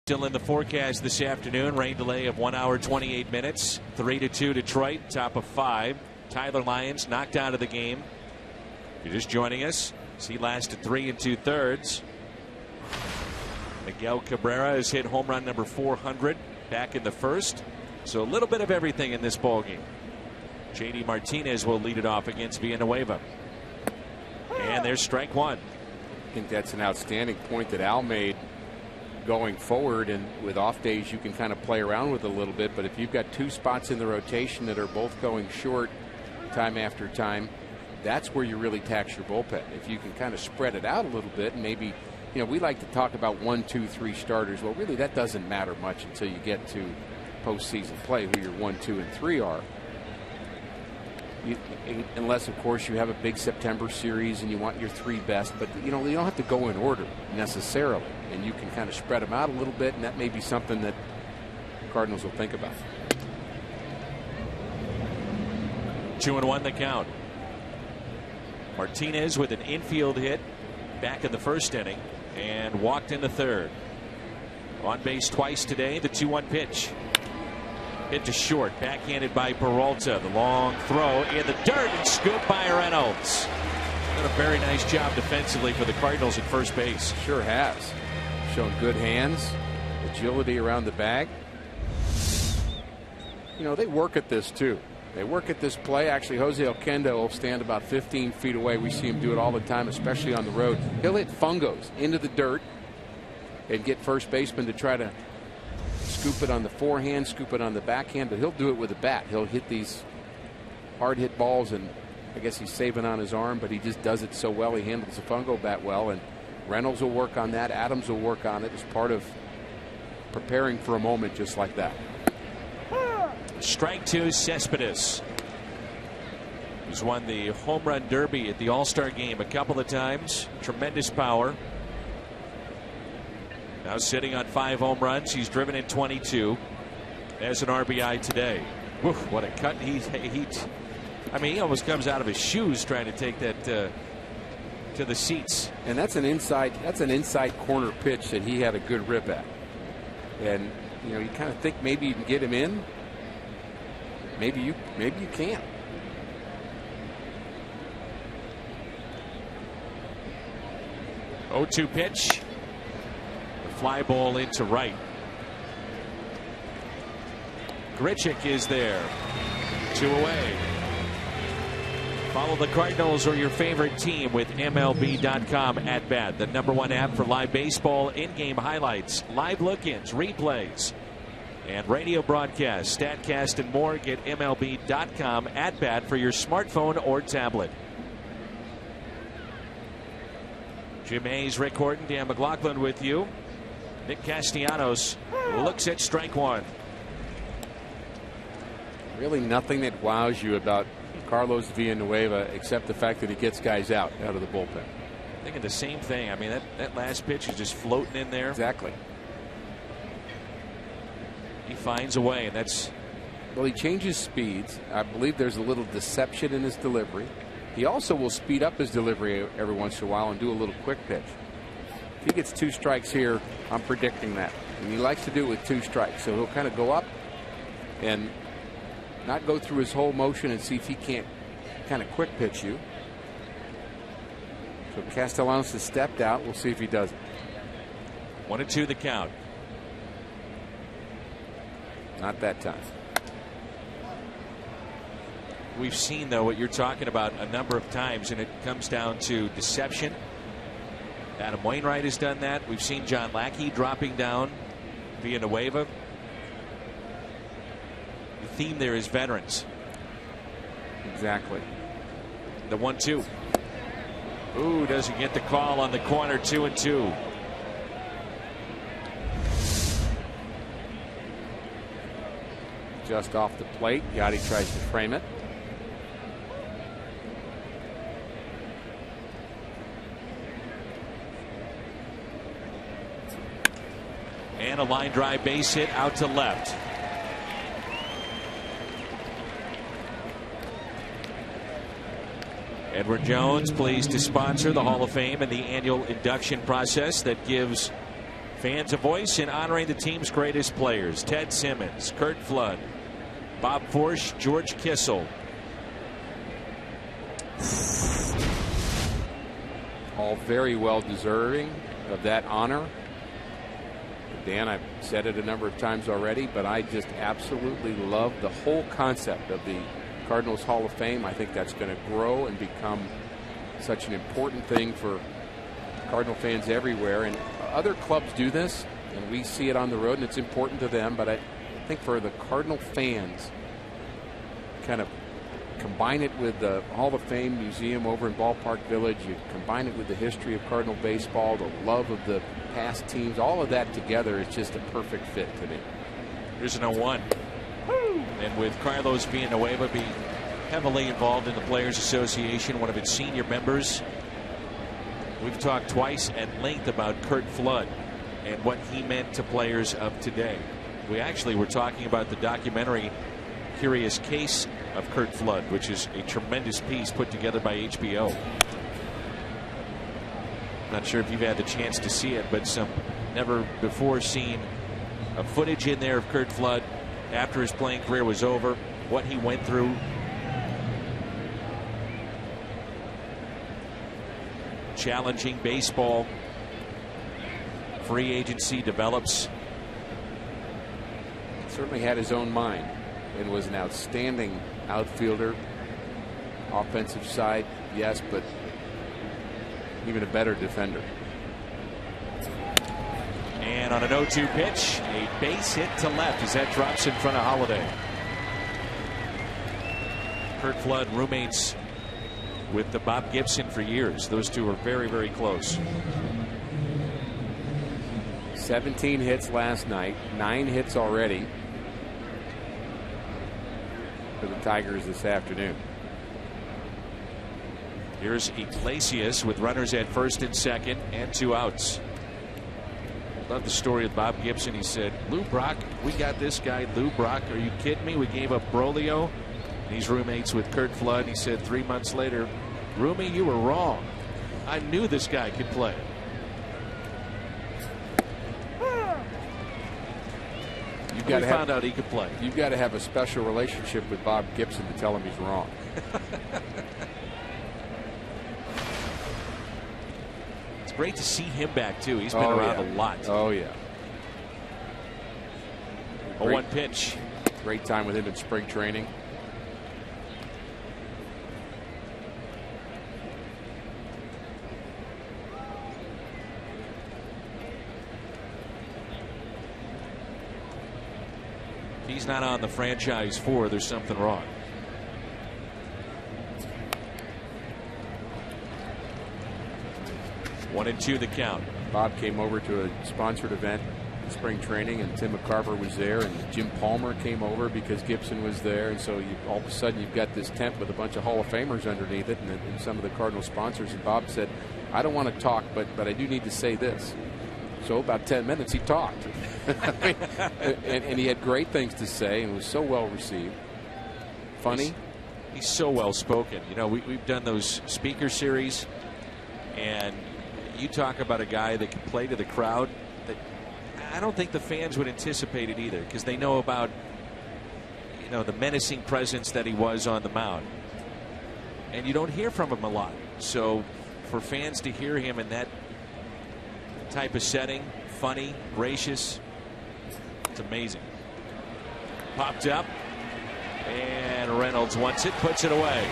Still in the forecast this afternoon. Rain delay of 1 hour 28 minutes. 3-2 Detroit, top of 5. Tyler Lyons knocked out of the game. If you're just joining us, he lasted 3 2/3. Miguel Cabrera has hit home run number 400 back in the first. So a little bit of everything in this ball game. JD Martinez will lead it off against Villanueva. And there's strike one. I think that's an outstanding point that Al made going forward, and with off days you can kind of play around with it a little bit, but if you've got 2 spots in the rotation that are both going short time after time, that's where you really tax your bullpen. If you can kind of spread it out a little bit, and maybe, you know, we like to talk about 1, 2, 3 starters. Well, really that doesn't matter much until you get to postseason play, who your 1, 2, and 3 are. Unless, of course, you have a big September series and you want your 3 best, but you know, you don't have to go in order necessarily, and you can kind of spread them out a little bit, and that may be something that the Cardinals will think about. 2-1 the count. Martinez with an infield hit back in the first inning and walked in the third. On base twice today. The 2-1 pitch. Hit to short, backhanded by Peralta. The long throw in the dirt and scooped by Reynolds. Done a very nice job defensively for the Cardinals at first base. Sure has. Shown good hands, agility around the bag. You know, they work at this too. They work at this play. Actually, Jose Oquendo will stand about 15 feet away. We see him do it all the time, especially on the road. He'll hit fungos into the dirt and get first baseman to try to scoop it on the forehand, scoop it on the backhand, but he'll do it with a bat. He'll hit these hard hit balls, and I guess he's saving on his arm, but he just does it so well. He handles the fungo bat well, and Reynolds will work on that. Adams will work on it as part of preparing for a moment just like that. Strike 2, Cespedes. He's won the home run derby at the All-Star game a couple of times. Tremendous power. Now sitting on 5 home runs. He's driven in 22 as an RBI today. Woof, what a cut. I mean, he almost comes out of his shoes trying to take that to the seats. And that's an inside corner pitch that he had a good rip at. And you know, you kind of think maybe you can get him in. Maybe you can't. Oh-2 pitch. The fly ball into right. Grichuk is there. 2 away. Follow the Cardinals or your favorite team with MLB.com at bat, the #1 app for live baseball, in-game highlights, live look-ins, replays, and radio broadcasts, StatCast, and more. Get MLB.com at bat for your smartphone or tablet. Jim Hayes, Rick Horton, Dan McLaughlin with you. Nick Castellanos looks at strike 1. Really nothing that wows you about Carlos Villanueva except the fact that he gets guys out of the bullpen. Thinking the same thing. I mean, that last pitch is just floating in there. Exactly. He finds a way, and that's... Well, he changes speeds. I believe there's a little deception in his delivery. He also will speed up his delivery every once in a while and do a little quick pitch. If he gets 2 strikes here, I'm predicting that. And he likes to do it with 2 strikes. So he'll kind of go up and not go through his whole motion and see if he can't kind of quick pitch you. So Castellanos has stepped out. We'll see if he does it. 1-2 the count. Not that time. We've seen, though, what you're talking about a number of times, and it comes down to deception. Adam Wainwright has done that. We've seen John Lackey dropping down Villanueva. The theme there is veterans. Exactly. The 1-2. Ooh, doesn't get the call on the corner. 2-2. Just off the plate. Yachty tries to frame it. And a line drive base hit out to left. Edward Jones pleased to sponsor the Hall of Fame and the annual induction process that gives Fans a voice in honoring the team's greatest players. Ted Simmons, Curt Flood, Bob Forsch, George Kissel. All very well deserving of that honor. Dan, I've said it a number of times already, but I just absolutely love the whole concept of the Cardinals Hall of Fame. I think that's going to grow and become such an important thing for Cardinal fans everywhere. And other clubs do this, and we see it on the road, and it's important to them. But I think for the Cardinal fans, kind of combine it with the Hall of Fame Museum over in Ballpark Village. You combine it with the history of Cardinal baseball, the love of the past teams. All of that together is just a perfect fit to me. Here's an 0-1. And with Carlos Villanueva being heavily involved in the Players Association, one of its senior members, we've talked twice at length about Curt Flood and what he meant to players of today. We actually were talking about the documentary Curious Case of Curt Flood, which is a tremendous piece put together by HBO. Not sure if you've had the chance to see it, but some never before seen footage in there of Curt Flood after his playing career was over, what he went through. Challenging baseball. Free agency develops. Certainly had his own mind and was an outstanding outfielder. Offensive side, yes, but even a better defender. And on an 0-2 pitch, a base hit to left as that drops in front of Holiday. Curt Flood, roommates with the Bob Gibson for years. Those two are very, very close. 17 hits last night, 9 hits already for the Tigers this afternoon. Here's Iglesias with runners at first and second and 2 outs. Love the story of Bob Gibson. He said, Lou Brock, we got this guy, Lou Brock. Are you kidding me? We gave up Brolio. He's roommates with Curt Flood. He said 3 months later, Roomie, you were wrong. I knew this guy could play. Found out he could play. You've got to have a special relationship with Bob Gibson to tell him he's wrong. It's great to see him back too. He's been around a lot. Oh yeah. 0-1 pitch. Great time with him in spring training. He's not on the franchise 4. There's something wrong. One and 2 the count. Bob came over to a sponsored event in spring training, and Tim McCarver was there, and Jim Palmer came over because Gibson was there, and so all of a sudden you've got this tent with a bunch of Hall of Famers underneath it, and some of the Cardinal sponsors. And Bob said, "I don't want to talk, but I do need to say this." So about 10 minutes he talked. and he had great things to say and was so well received. Funny. He's so well spoken. You know, we've done those speaker series, and you talk about a guy that can play to the crowd. That I don't think the fans would anticipate it either, because they know about, you know, the menacing presence that he was on the mound, and you don't hear from him a lot. So for fans to hear him in that type of setting, funny, gracious, it's amazing. Popped up, and Reynolds wants it, puts it away.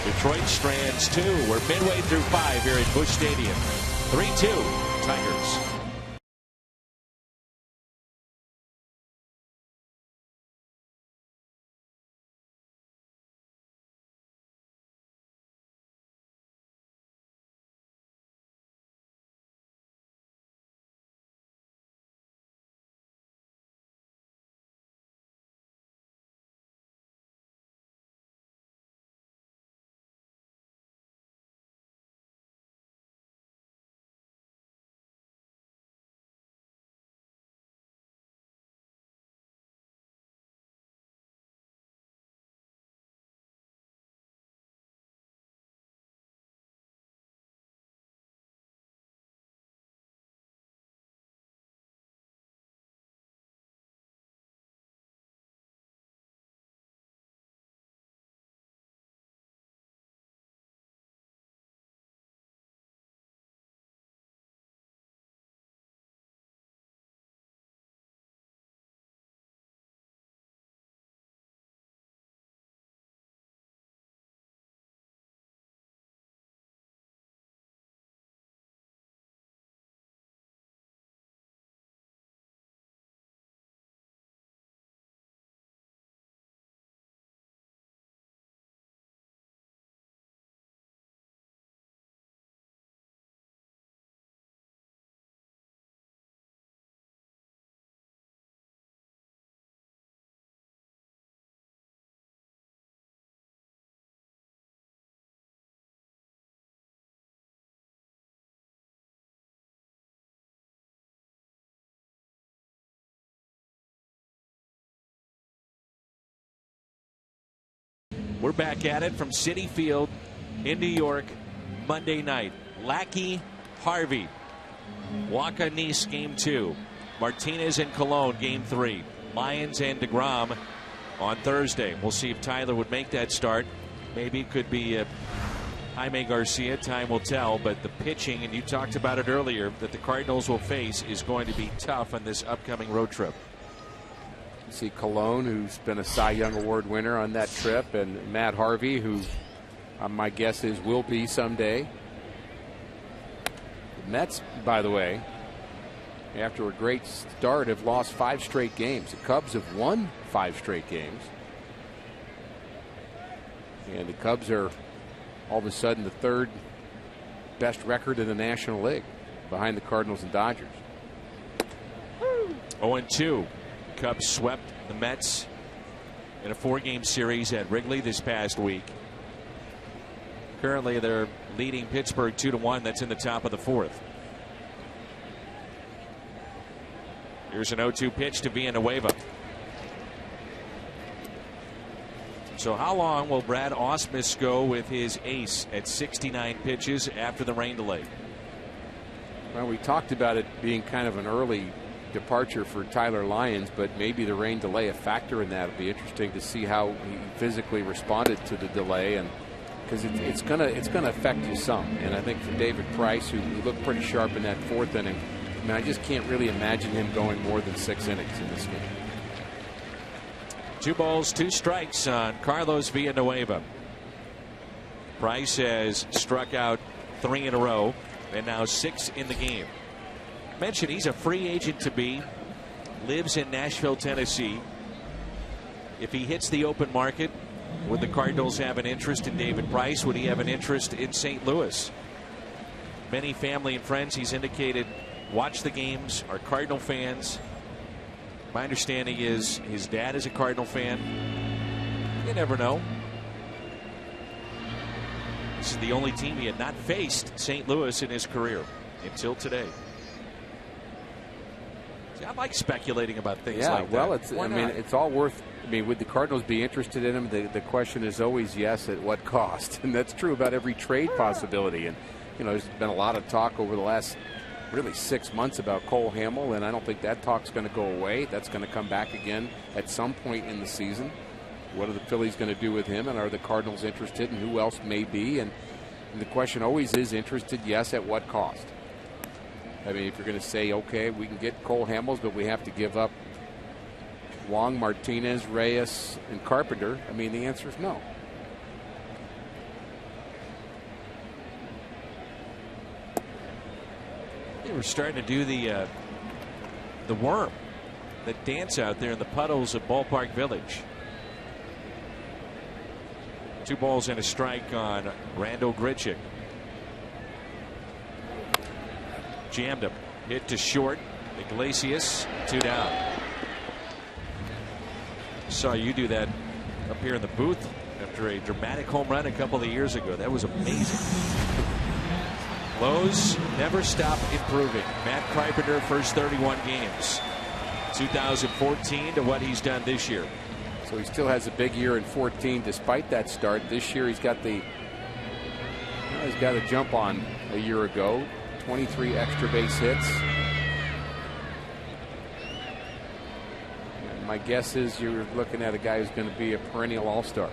Detroit strands 2. We're midway through 5 here at Busch Stadium. 3-2 Tigers. We're back at it from Citi Field in New York Monday night. Lackey, Harvey, Waka Nice game 2. Martinez and Colon game 3. Lyons and DeGrom on Thursday. We'll see if Tyler would make that start. Maybe it could be Jaime Garcia. Time will tell. But the pitching, and you talked about it earlier, that the Cardinals will face is going to be tough on this upcoming road trip. You see Colon, who's been a Cy Young Award winner on that trip, and Matt Harvey, who my guess is will be someday. The Mets, by the way, after a great start, have lost 5 straight games. The Cubs have won 5 straight games. And the Cubs are all of a sudden the 3rd best record in the National League, behind the Cardinals and Dodgers. 0-2. Cubs swept the Mets in a 4-game series at Wrigley this past week. Currently, they're leading Pittsburgh 2-1. That's in the top of the 4th. Here's an 0-2 pitch to Villanueva. So how long will Brad Ausmus go with his ace at 69 pitches after the rain delay? Well, we talked about it being kind of an early departure for Tyler Lyons, but maybe the rain delay a factor in that. It'll be interesting to see how he physically responded to the delay, and because it's gonna affect you some. And I think for David Price, who looked pretty sharp in that 4th inning, I mean, I just can't really imagine him going more than 6 innings in this game. 2 balls, 2 strikes on Carlos Villanueva. Price has struck out 3 in a row and now 6 in the game. Mentioned he's a free agent to be, lives in Nashville, Tennessee. If he hits the open market, would the Cardinals have an interest in David Price? Would he have an interest in St. Louis? Many family and friends, he's indicated, watch the games, are Cardinal fans. My understanding is his dad is a Cardinal fan. You never know. This is the only team he had not faced, St. Louis, in his career until today. See, I like speculating about things like that. Well, I mean, it's all worth. I mean, would the Cardinals be interested in him? The question is always yes, at what cost? And that's true about every trade possibility. And you know, there's been a lot of talk over the last really 6 months about Cole Hamel, and I don't think that talk's going to go away. That's going to come back again at some point in the season. What are the Phillies going to do with him, and are the Cardinals interested, and who else may be? And the question always is interested, yes, at what cost? I mean, if you're going to say, okay, we can get Cole Hamels, but we have to give up Wong, Martinez, Reyes, and Carpenter, I mean, the answer is no. We're starting to do the worm, the dance out there in the puddles of Ballpark Village. 2 balls and a strike on Randall Grichuk. Jammed him. Hit to short. Iglesias, 2 down. Saw you do that up here in the booth after a dramatic home run a couple of years ago. That was amazing. Lowe's never stop improving. Matt Carpenter, first 31 games. 2014 to what he's done this year. So he still has a big year in 14 despite that start. This year he's got a jump on a year ago. 23 extra base hits. And my guess is you're looking at a guy who's going to be a perennial all-star.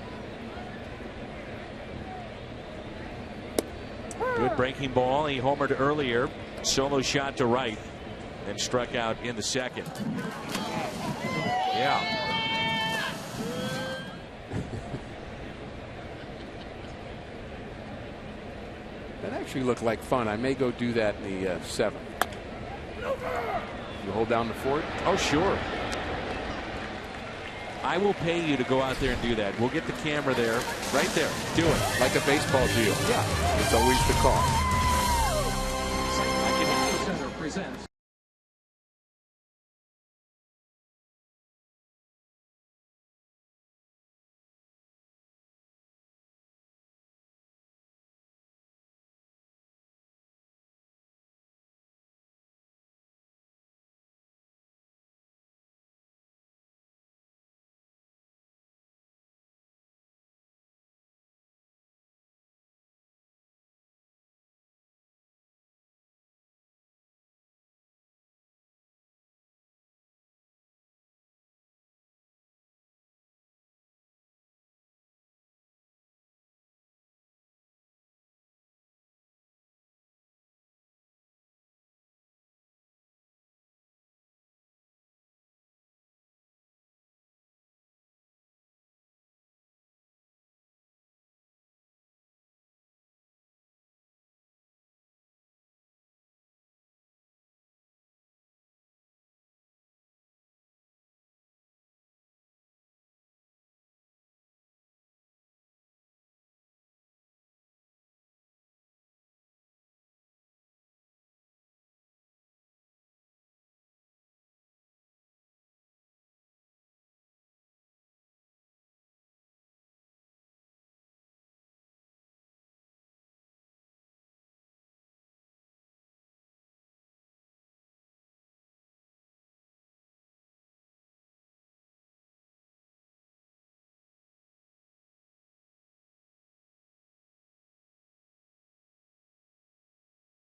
Good breaking ball. He homered earlier. Solo shot to right and struck out in the 2nd. Yeah. That actually looked like fun. I may go do that in the 7th. You hold down the fort? Oh, sure. I will pay you to go out there and do that. We'll get the camera there. Right there. Do it. Like a baseball deal. Yeah. It's always the call. Center presents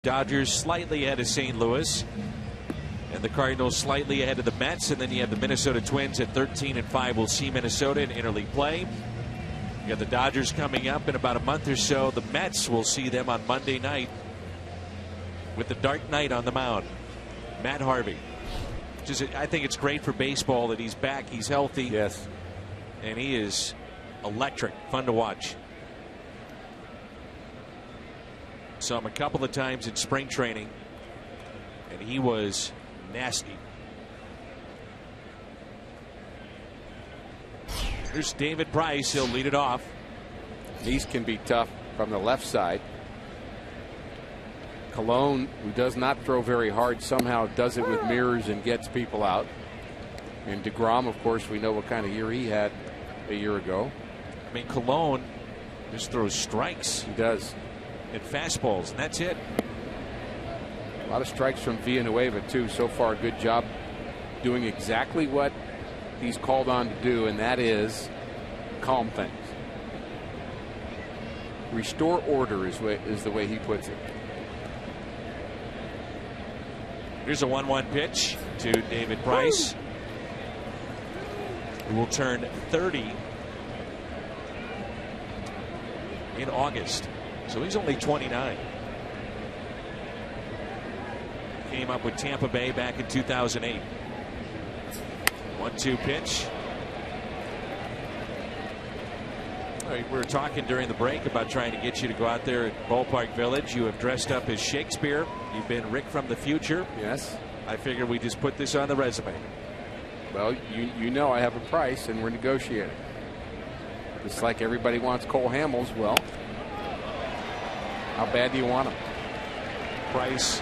Dodgers slightly ahead of St. Louis, and the Cardinals slightly ahead of the Mets, and then you have the Minnesota Twins at 13-5. We'll see Minnesota in interleague play. You got the Dodgers coming up in about a month or so. The Mets, will see them on Monday night with the Dark Knight on the mound, Matt Harvey. I think it's great for baseball that he's back. He's healthy. Yes. And he is electric, fun to watch. Saw him a couple of times in spring training, and he was nasty. Here's David Price. He'll lead it off. These can be tough from the left side. Cologne, who does not throw very hard, somehow does it with mirrors and gets people out. And DeGrom, of course, we know what kind of year he had a year ago. I mean, Cologne just throws strikes. He does. And fastballs, and that's it. A lot of strikes from Villanueva, too. So far, good job doing exactly what he's called on to do, and that is calm things. Restore order is the way he puts it. Here's a 1-1 pitch to David Price, who will turn 30 in August. So he's only 29. Came up with Tampa Bay back in 2008. 1-2 pitch. We were talking during the break about trying to get you to go out there at Ballpark Village. You have dressed up as Shakespeare. You've been Rick from the future. Yes. I figured we just put this on the resume. Well, you know I have a price, and we're negotiating. Just like everybody wants Cole Hamels. Well, how bad do you want him? Price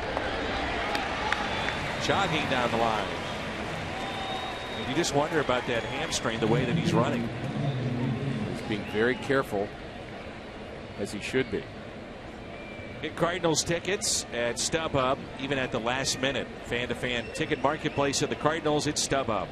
jogging down the line. And you just wonder about that hamstring, the way that he's running. He's being very careful, as he should be. Get Cardinals tickets at StubHub, even at the last minute. Fan-to-fan ticket marketplace of the Cardinals, it's StubHub.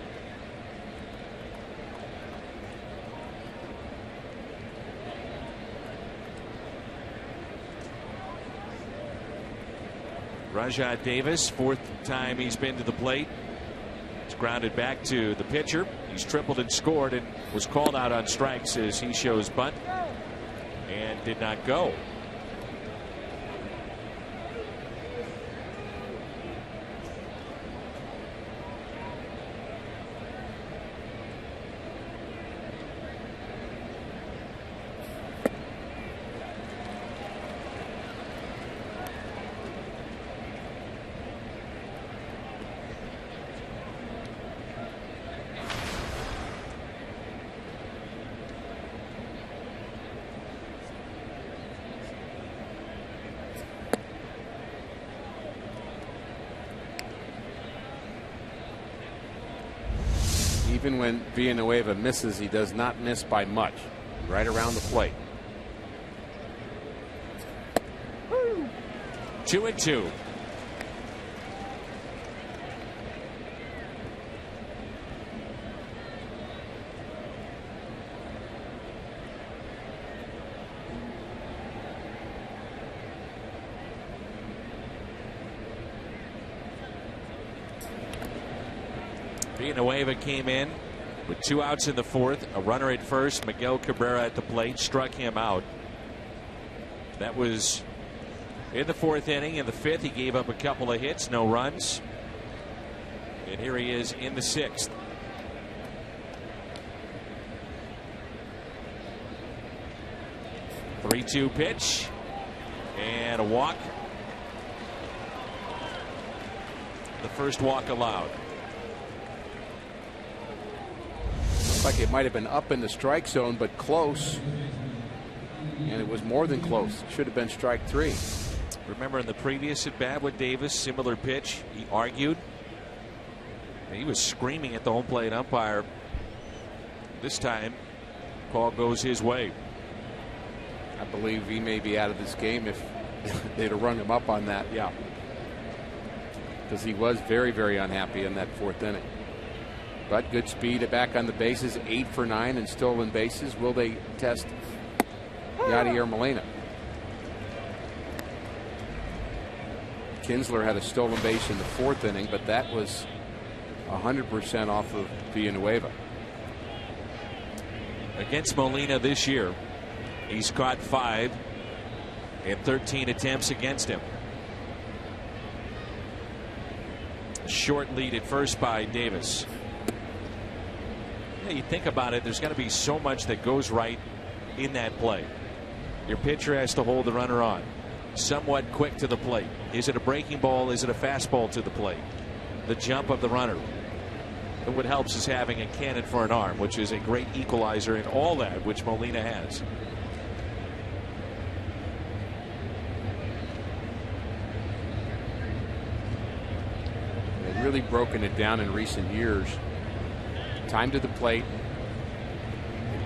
Rajat Davis, fourth time he's been to the plate. It's grounded back to the pitcher. He's tripled and scored and was called out on strikes as he shows bunt and did not go. Even when Villanueva misses, he does not miss by much. Right around the plate. 2-2. Villanueva came in with 2 outs in the fourth, a runner at first. Miguel Cabrera at the plate, struck him out. That was in the fourth inning. In the fifth, he gave up a couple of hits, no runs. And here he is in the sixth. Three-two pitch and a walk. The first walk allowed. Like it might have been up in the strike zone, but close. And it was more than close. It should have been strike 3. Remember in the previous at bat with Davis, similar pitch, he argued. He was screaming at the home plate umpire. This time, call goes his way. I believe he may be out of this game if they'd have rung him up on that. Yeah. Because he was very, very unhappy in that fourth inning. But good speed back on the bases, 8 for 9 and stolen bases. Will they test Yadier Molina? Kinsler had a stolen base in the 4th inning, but that was 100% off of Villanueva. Against Molina this year, he's caught 5 in 13 attempts against him. Short lead at first by Davis. Yeah, you think about it, there's got to be so much that goes right in that play. Your pitcher has to hold the runner on, somewhat quick to the plate. Is it a breaking ball? Is it a fastball to the plate? The jump of the runner. And what helps is having a cannon for an arm, which is a great equalizer in all that, which Molina has. They've really broken it down in recent years. Time to the plate,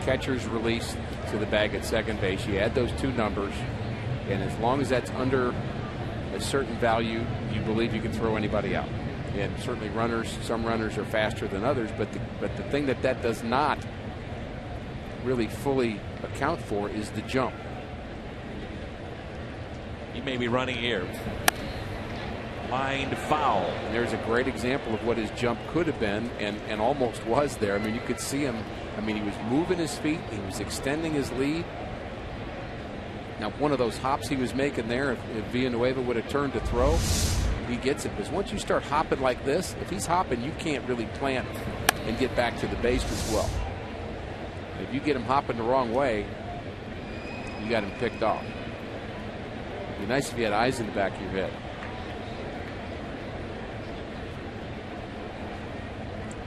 catcher's release to the bag at second base. You add those 2 numbers, and as long as that's under a certain value, you believe you can throw anybody out. And certainly some runners are faster than others, but the thing that does not really fully account for is the jump. He may be running here. Lined foul. And there's a great example of what his jump could have been and almost was there. I mean, you could see him. I mean, he was moving his feet. He was extending his lead. Now, one of those hops he was making there, if Villanueva would have turned to throw, he gets it. Because once you start hopping like this, if he's hopping, you can't really plant and get back to the base as well. If you get him hopping the wrong way, you got him picked off. It'd be nice if you had eyes in the back of your head.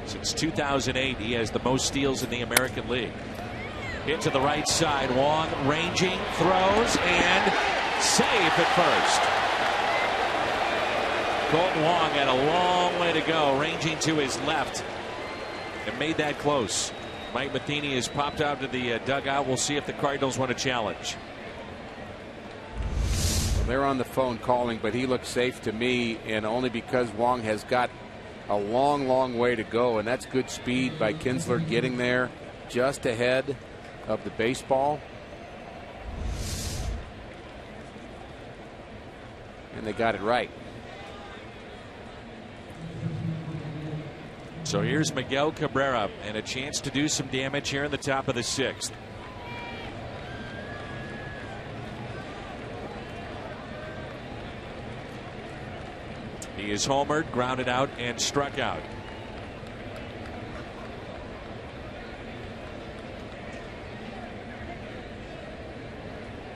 Since 2008, he has the most steals in the American League. Hit to the right side. Wong ranging, throws, and safe at first. Colton Wong had a long way to go, ranging to his left, and made that close. Mike Matheny has popped out to the dugout. We'll see if the Cardinals want to challenge. Well, they're on the phone calling, but he looks safe to me, and only because Wong has got a long way to go, and that's good speed by Kinsler getting there just ahead of the baseball. And they got it right. So here's Miguel Cabrera and a chance to do some damage here in the top of the 6th. He is homered, grounded out, and struck out.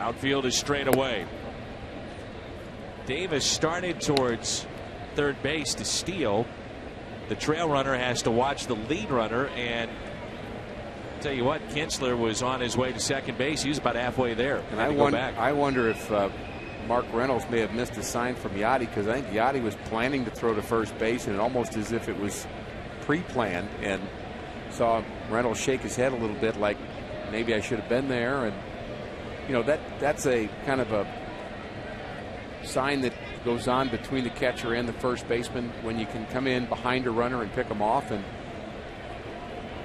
Outfield is straight away. Davis started towards third base to steal. The trail runner has to watch the lead runner, and I'll tell you what, Kinsler was on his way to second base. He was about halfway there. And I wonder if Mark Reynolds may have missed a sign from Yachty, because I think Yachty was planning to throw to first base, and almost as if it was pre-planned, and saw Reynolds shake his head a little bit like maybe I should have been there. And you know, that's a kind of a sign that goes on between the catcher and the first baseman when you can come in behind a runner and pick them off. And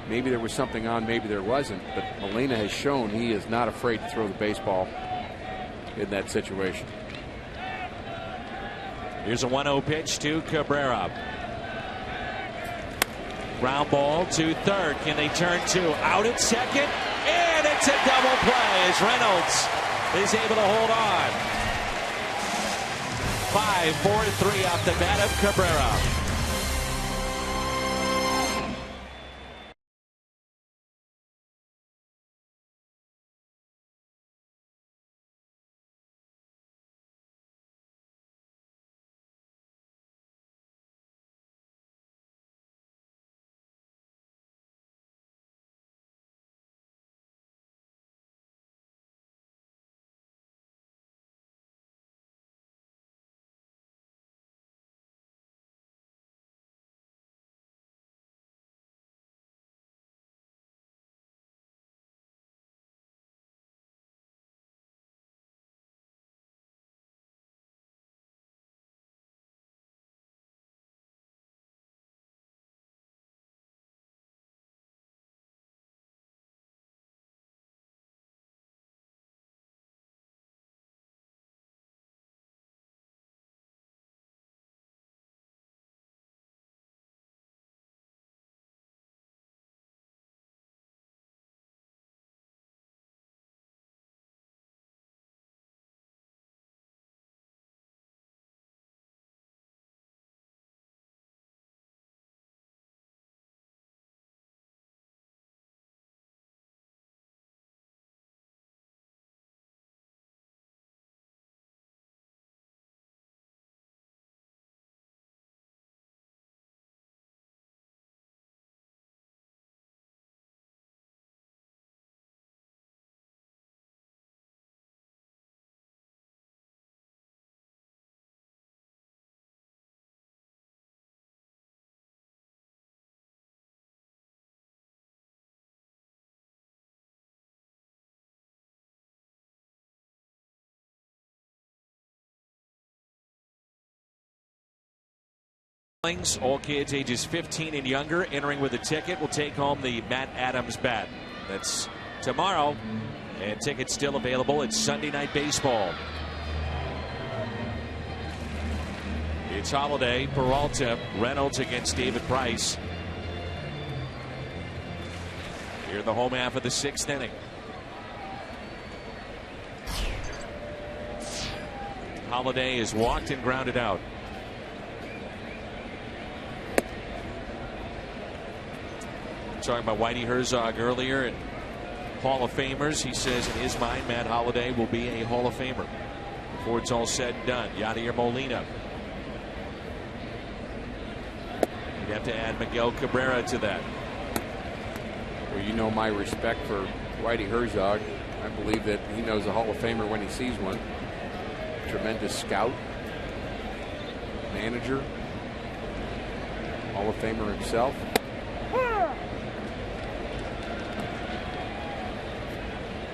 maybe there was something on, maybe there wasn't, but Molina has shown he is not afraid to throw the baseball in that situation. Here's a 1-0 pitch to Cabrera. Ground ball to third. Can they turn 2 out at second? And it's a double play as Reynolds is able to hold on. 5-4-3 off the bat of Cabrera. All kids ages 15 and younger entering with a ticket will take home the Matt Adams bat. That's tomorrow, and tickets still available. It's Sunday Night Baseball. It's Holiday, Peralta, Reynolds against David Price. Here in the home half of the 6th inning. Holiday is walked and grounded out. Talking about Whitey Herzog earlier and Hall of Famers. He says in his mind Matt Holliday will be a Hall of Famer before it's all said and done. Yadier Molina. You'd have to add Miguel Cabrera to that. Well, you know my respect for Whitey Herzog. I believe that he knows a Hall of Famer when he sees one. Tremendous scout, manager, Hall of Famer himself.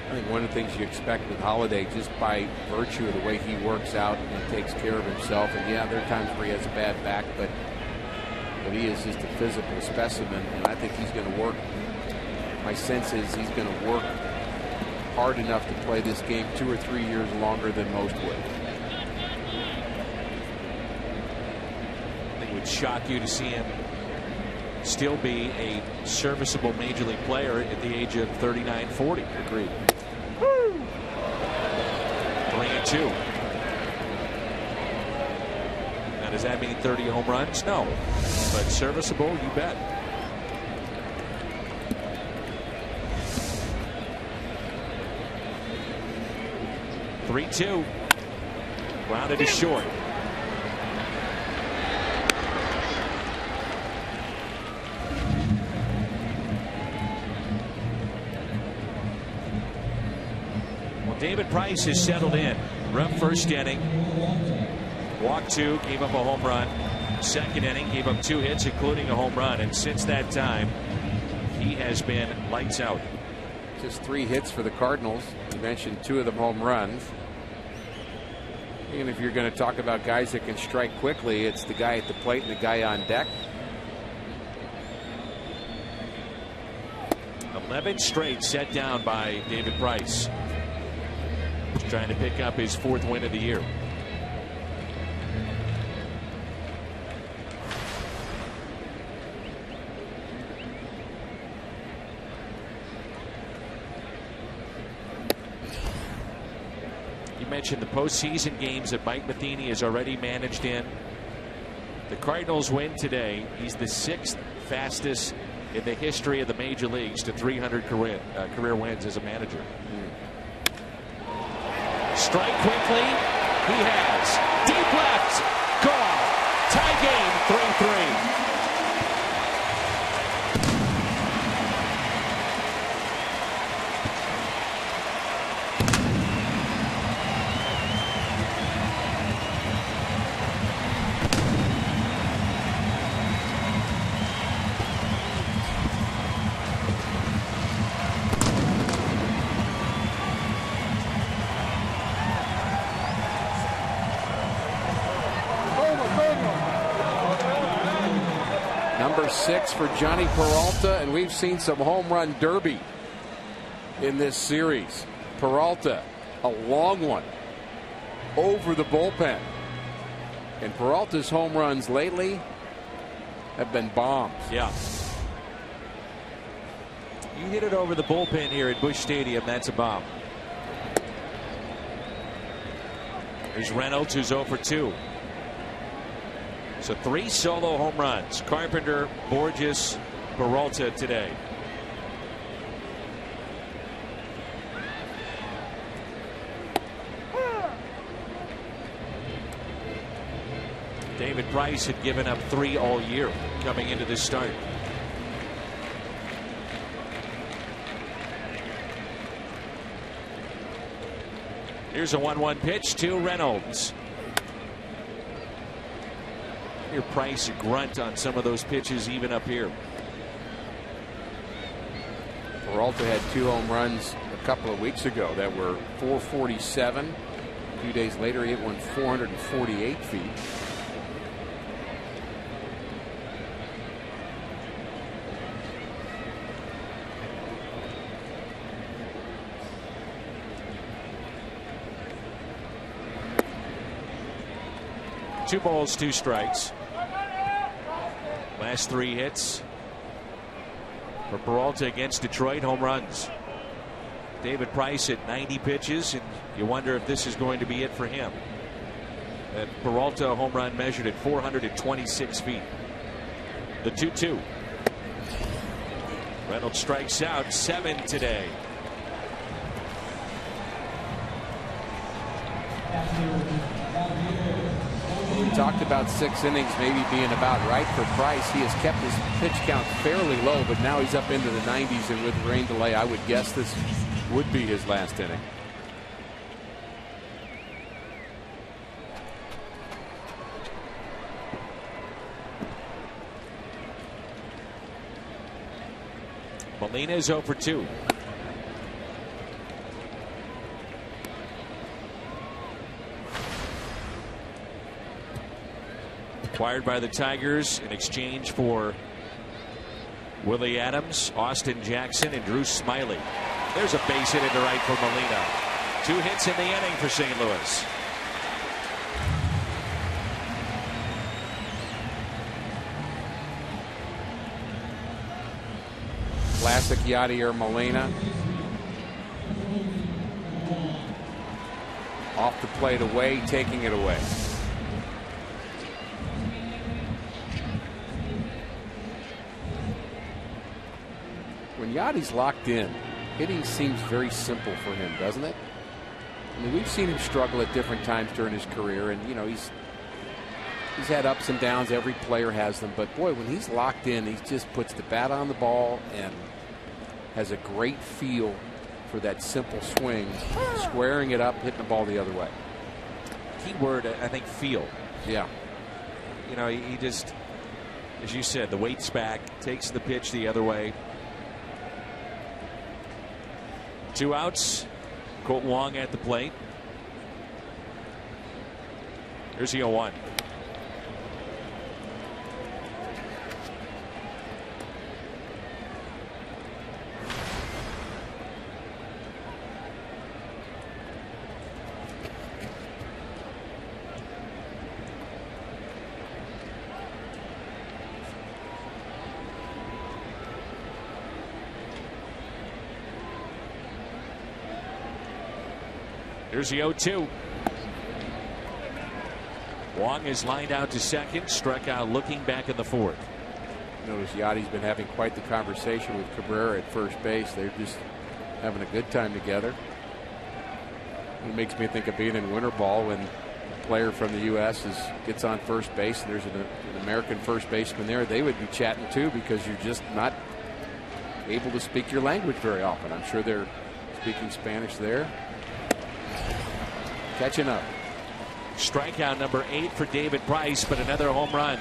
I think one of the things you expect with Holiday, just by virtue of the way he works out and takes care of himself, and yeah, there are times where he has a bad back, but he is just a physical specimen, and I think he's going to work. My sense is he's going to work hard enough to play this game 2 or 3 years longer than most would. I think it would shock you to see him still be a serviceable major league player at the age of 39, 40. Agreed. 3-2. Now, does that mean 30 home runs? No. But serviceable, you bet. (3-2). Grounded to short. David Price is settled in. Rough first inning. Walked 2, gave up a home run. Second inning, gave up 2 hits, including a home run. And since that time, he has been lights out. Just 3 hits for the Cardinals. You mentioned 2 of them home runs. And if you're going to talk about guys that can strike quickly, it's the guy at the plate and the guy on deck. 11 straight set down by David Price. Trying to pick up his 4th win of the year. You mentioned the postseason games that Mike Matheny has already managed in. The Cardinals win today. He's the 6th fastest in the history of the major leagues to 300 career wins as a manager. Strike quickly. He has. Deep left. Gone. Tie game. 3-3. Number 6 for Johnny Peralta, and we've seen some home run derby in this series. Peralta, a long one over the bullpen. And Peralta's home runs lately have been bombs. Yeah. You hit it over the bullpen here at Busch Stadium, that's a bomb. There's Reynolds, who's 0 for 2. So 3 solo home runs. Carpenter, Borges, Peralta today. David Price had given up 3 all year coming into this start. Here's a 1-1 pitch to Reynolds. Your Price grunt on some of those pitches even up here. Peralta had 2 home runs a couple of weeks ago that were 447. A few days later he hit one 448 feet. 2 balls, 2 strikes. Last 3 hits for Peralta against Detroit, home runs. David Price at 90 pitches, and you wonder if this is going to be it for him. That Peralta home run measured at 426 feet. The 2-2. Reynolds strikes out 7 today. We talked about 6 innings maybe being about right for Price. He has kept his pitch count fairly low, but now he's up into the 90s, and with rain delay, I would guess this would be his last inning. Molina is 0 for 2. Acquired by the Tigers in exchange for Willie Adams, Austin Jackson, and Drew Smiley. There's a base hit into right for Molina. 2 hits in the inning for St. Louis. Classic Yadier Molina. Off the plate away, taking it away. When Yadi's locked in, hitting seems very simple for him, doesn't it? I mean, we've seen him struggle at different times during his career, and you know he's had ups and downs. Every player has them, but boy, when he's locked in, he just puts the bat on the ball and has a great feel for that simple swing, squaring it up, hitting the ball the other way. Key word, I think, feel. Yeah. You know, he just, as you said, the weight's back, takes the pitch the other way. 2 outs. Colt Wong at the plate. Here's the 0-1. Here's the 0-2. Wong is lined out to second, struck out looking back in the 4th. Notice Yadi's been having quite the conversation with Cabrera at first base. They're just having a good time together. It makes me think of being in winter ball when a player from the U.S. gets on first base and there's an American first baseman there. They would be chatting too because you're just not able to speak your language very often. I'm sure they're speaking Spanish there. Catching up. Strikeout number 8 for David Price, but another home run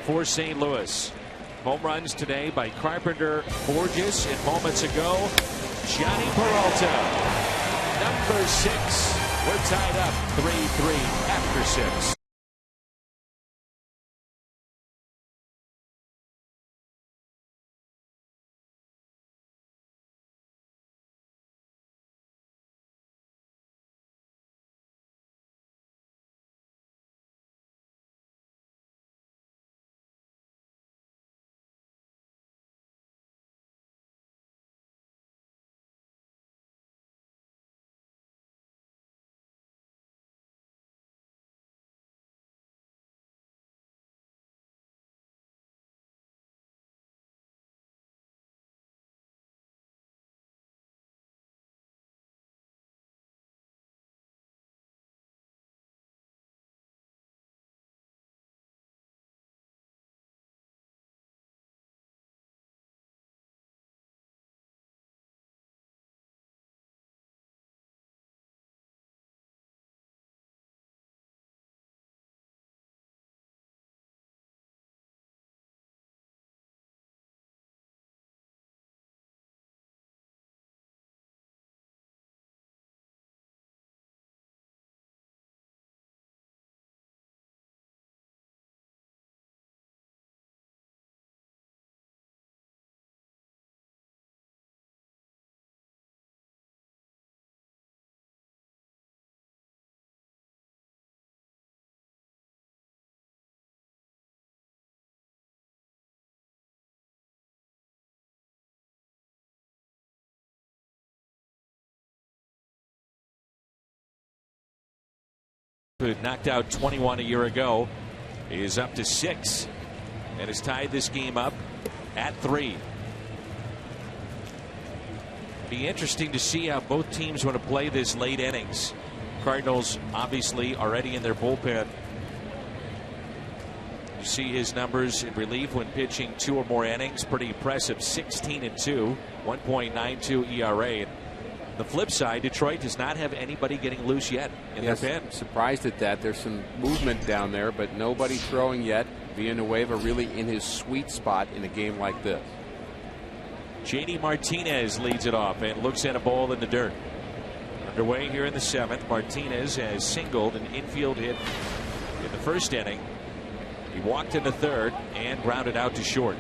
for St. Louis. Home runs today by Carpenter, Borges, and moments ago, Johnny Peralta. Number 6. We're tied up 3-3 after 6. who knocked out 21 a year ago, is up to 6 and has tied this game up at 3. Be interesting to see how both teams want to play this late innings. Cardinals obviously already in their bullpen. You see his numbers in relief when pitching 2 or more innings. Pretty impressive. 16-2, 1.92 ERA. The flip side, Detroit does not have anybody getting loose yet in their pen. Surprised at that. There's some movement down there, but nobody throwing yet. Villanueva really in his sweet spot in a game like this. JD Martinez leads it off and looks at a ball in the dirt. Underway here in the 7th. Martinez has singled an infield hit in the first inning. He walked in the 3rd and grounded out to short.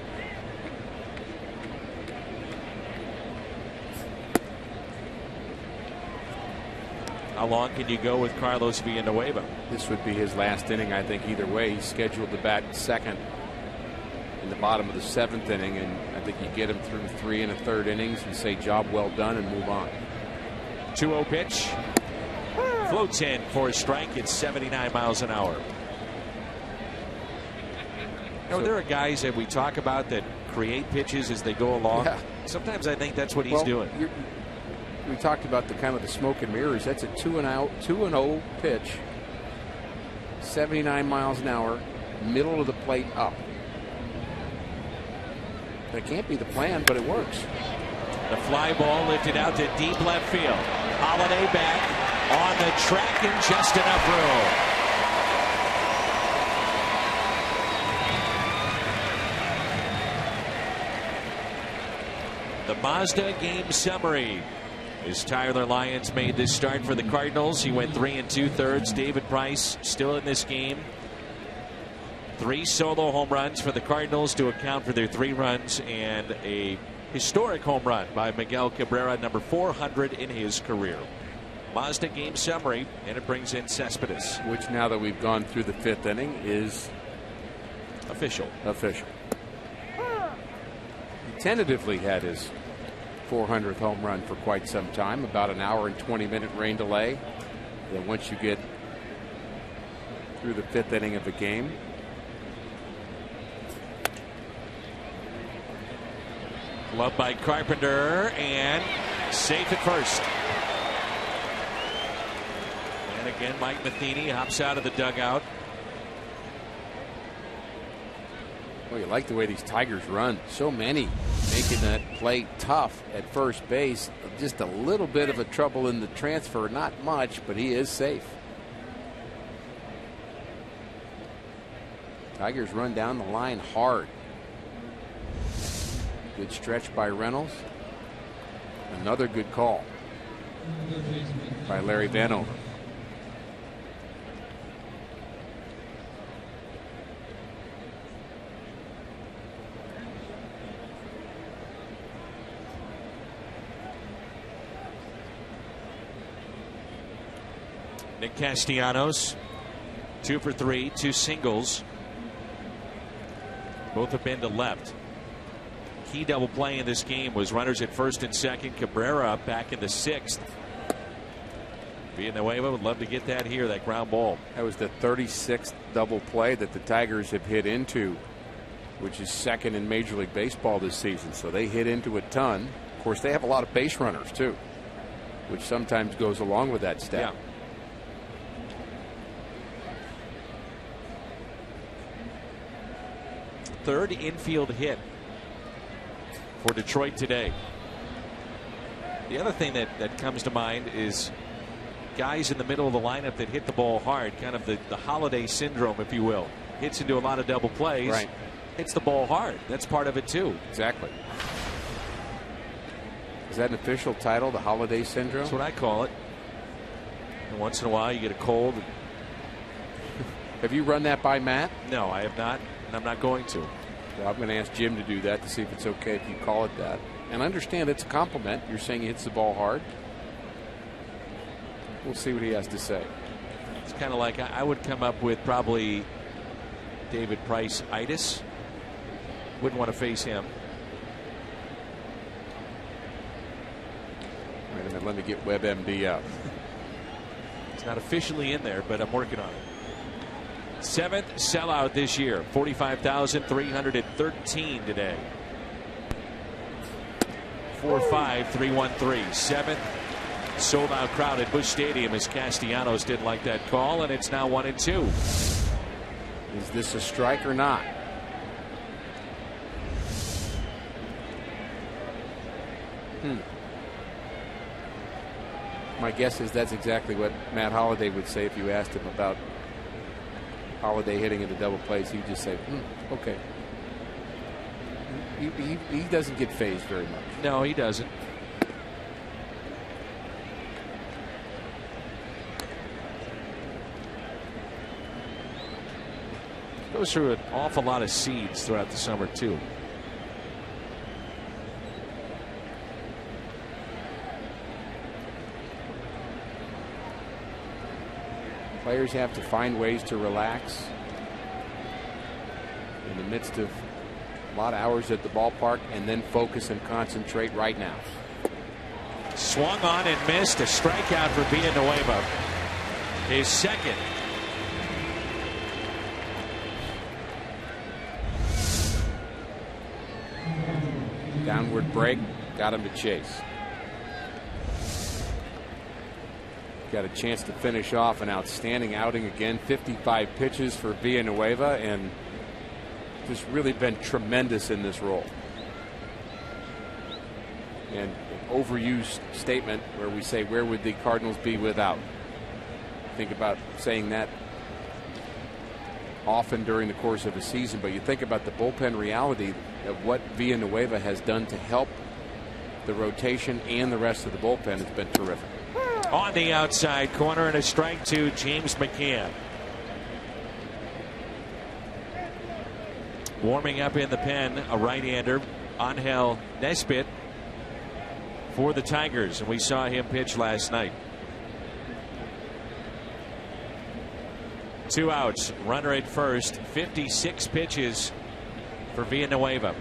How long can you go with Carlos Villanueva? This would be his last inning, I think, either way. He's scheduled to bat second in the bottom of the 7th inning, and I think you get him through 3 1/3 innings and say job well done and move on. 2-0 pitch. Floats in for a strike at 79 miles an hour. You know, there are guys that we talk about that create pitches as they go along. Yeah. Sometimes I think that's what he's doing. We talked about the kind of the smoke and mirrors. That's a 2-0 pitch. 79 miles an hour, middle of the plate up. That can't be the plan, but it works. The fly ball lifted out to deep left field. Holiday back on the track and just enough room. The Mazda game summary. As Tyler Lyons made this start for the Cardinals, he went 3 2/3. David Price still in this game. 3 solo home runs for the Cardinals to account for their 3 runs and a historic home run by Miguel Cabrera, number 400 in his career. Mazda game summary, and it brings in Cespedes. Which, now that we've gone through the 5th inning, is official. He tentatively had his 400th home run for quite some time, about an hour and 20-minute rain delay. Then once you get through the 5th inning of the game, Glove by Carpenter and safe at first. And again, Mike Matheny hops out of the dugout. Well, you like the way these Tigers run. So many making that play tough at first base. Just a little bit of a trouble in the transfer. Not much, but he is safe. Tigers run down the line hard. Good stretch by Reynolds. Another good call by Larry Vanover. Nick Castellanos, 2 for 3, 2 singles. Both have been to left. Key double play in this game was runners at first and second. Cabrera back in the 6th. Villanueva would love to get that here, that ground ball. That was the 36th double play that the Tigers have hit into, which is 2nd in Major League Baseball this season. So they hit into a ton. Of course, they have a lot of base runners too, which sometimes goes along with that stat. Yeah. Third infield hit for Detroit today. The other thing that comes to mind is guys in the middle of the lineup that hit the ball hard, kind of the Holiday syndrome, if you will. Hits into a lot of double plays. Right. Hits the ball hard. That's part of it too. Exactly. Is that an official title, the Holiday syndrome? That's what I call it. And once in a while you get a cold. Have you run that by Matt? No, I have not, and I'm not going to. Well, I'm going to ask Jim to do that to see if it's okay if you call it that. And understand it's a compliment. You're saying he hits the ball hard. We'll see what he has to say. It's kind of like I would come up with probably David Price-itis. Wouldn't want to face him. Wait a minute, let me get WebMD up. It's not officially in there, but I'm working on it. 7th sellout this year. 45,313 today. 4-5-3-1-3. 7th sold out crowd at Busch Stadium as Castellanos didn't like that call, and it's now 1-2. Is this a strike or not? My guess is that's exactly what Matt Holliday would say if you asked him about Holliday hitting into double plays. He'd just say, okay. He doesn't get phased very much. No, he doesn't. Goes through an awful lot of seeds throughout the summer, too. Players have to find ways to relax in the midst of a lot of hours at the ballpark and then focus and concentrate right now. Swung on and missed. A strikeout for Villanueva. His second. Downward break, got him to chase. Got a chance to finish off an outstanding outing again. 55 pitches for Villanueva, and just really been tremendous in this role. And an overused statement where we say, where would the Cardinals be without? Think about saying that often during the course of a season, but you think about the bullpen reality of what Villanueva has done to help the rotation and the rest of the bullpen. It's been terrific. On the outside corner, and a strike to James McCann. Warming up in the pen, a right-hander, Angel Nesbitt, for the Tigers, and we saw him pitch last night. 2 outs, runner at first, 56 pitches for Villanueva.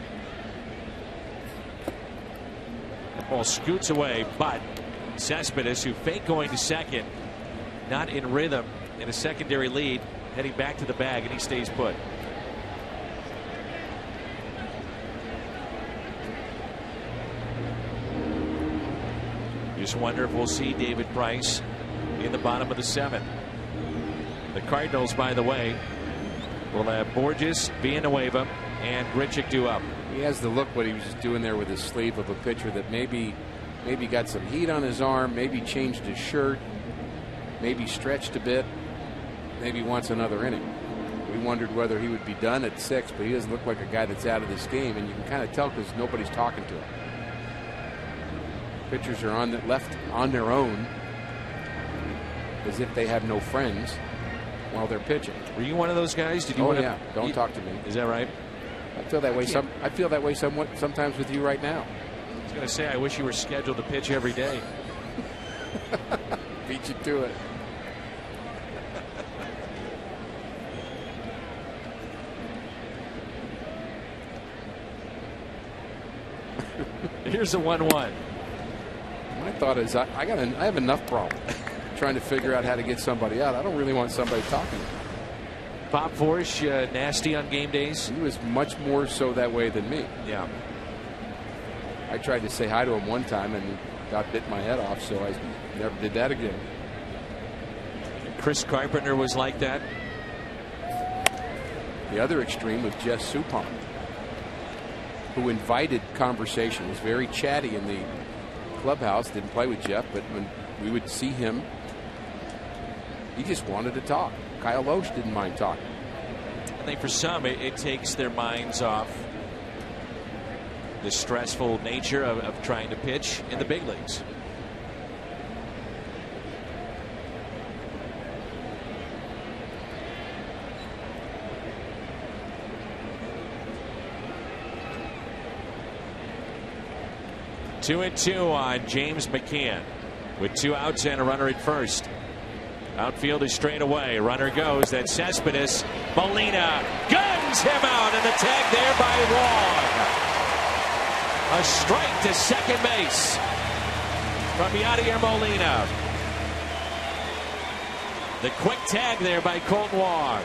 The ball scoots away, but Cespedes, who faked going to second, not in rhythm in a secondary lead, heading back to the bag, and he stays put. Just wonder if we'll see David Price in the bottom of the 7th. The Cardinals, by the way, will have Borges, Villanueva, and Grichuk due up. He has the look what he was just doing there with his sleeve of a pitcher that maybe got some heat on his arm, maybe changed his shirt, maybe stretched a bit, maybe wants another inning. We wondered whether he would be done at 6, but he doesn't look like a guy that's out of this game, and you can kind of tell because nobody's talking to him. Pitchers are left on their own as if they have no friends while they're pitching. Were you one of those guys? Did you? Yeah. Don't talk to me. Is that right? I feel that way. I feel that way sometimes with you right now. I was going to say, I wish you were scheduled to pitch every day. Beat you to it. Here's a 1-1. My thought is I have enough problems trying to figure out how to get somebody out. I don't really want somebody talking to me. Bob Forsch, nasty on game days? He was much more so that way than me. Yeah. I tried to say hi to him one time and got bit my head off, so I never did that again. Chris Carpenter was like that. The other extreme was Jess Suppan, who invited conversation, was very chatty in the clubhouse, didn't play with Jeff, but when we would see him, he just wanted to talk. Kyle Loesch didn't mind talking. I think for some it takes their minds off the stressful nature of trying to pitch in the big leagues. Two and two on James McCann with 2 outs and a runner at first. Outfield is straight away. Runner goes. That's Cespedes. Molina guns him out, and the tag there by Wong. A strike to second base from Yadier Molina. The quick tag there by Colton Wong.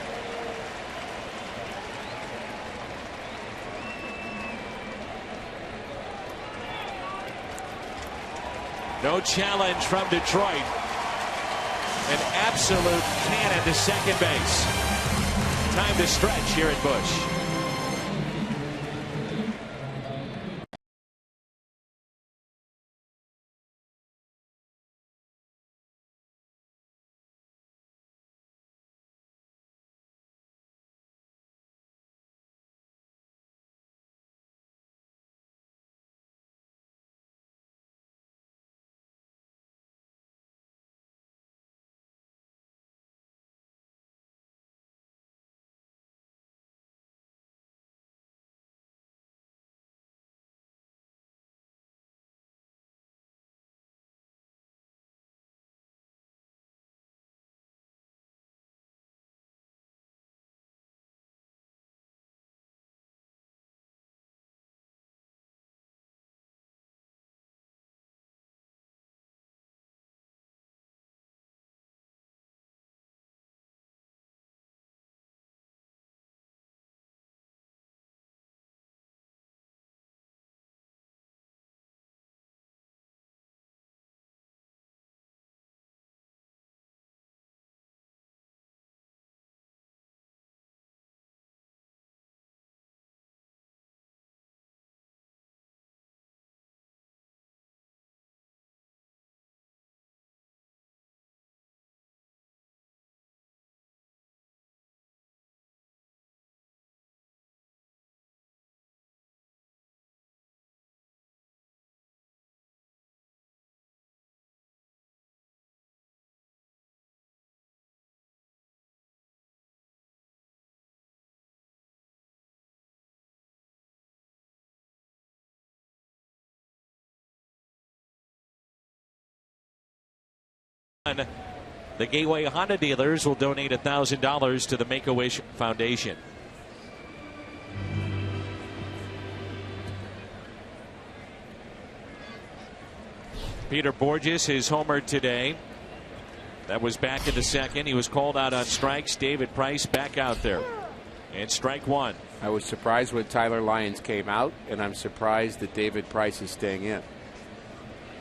No challenge from Detroit. An absolute cannon to second base. Time to stretch here at Busch. The Gateway Honda dealers will donate $1,000 to the Make-A-Wish Foundation. Peter Borges is homered today. That was back in the second. He was called out on strikes. David Price back out there. And strike one. I was surprised when Tyler Lyons came out, and I'm surprised that David Price is staying in.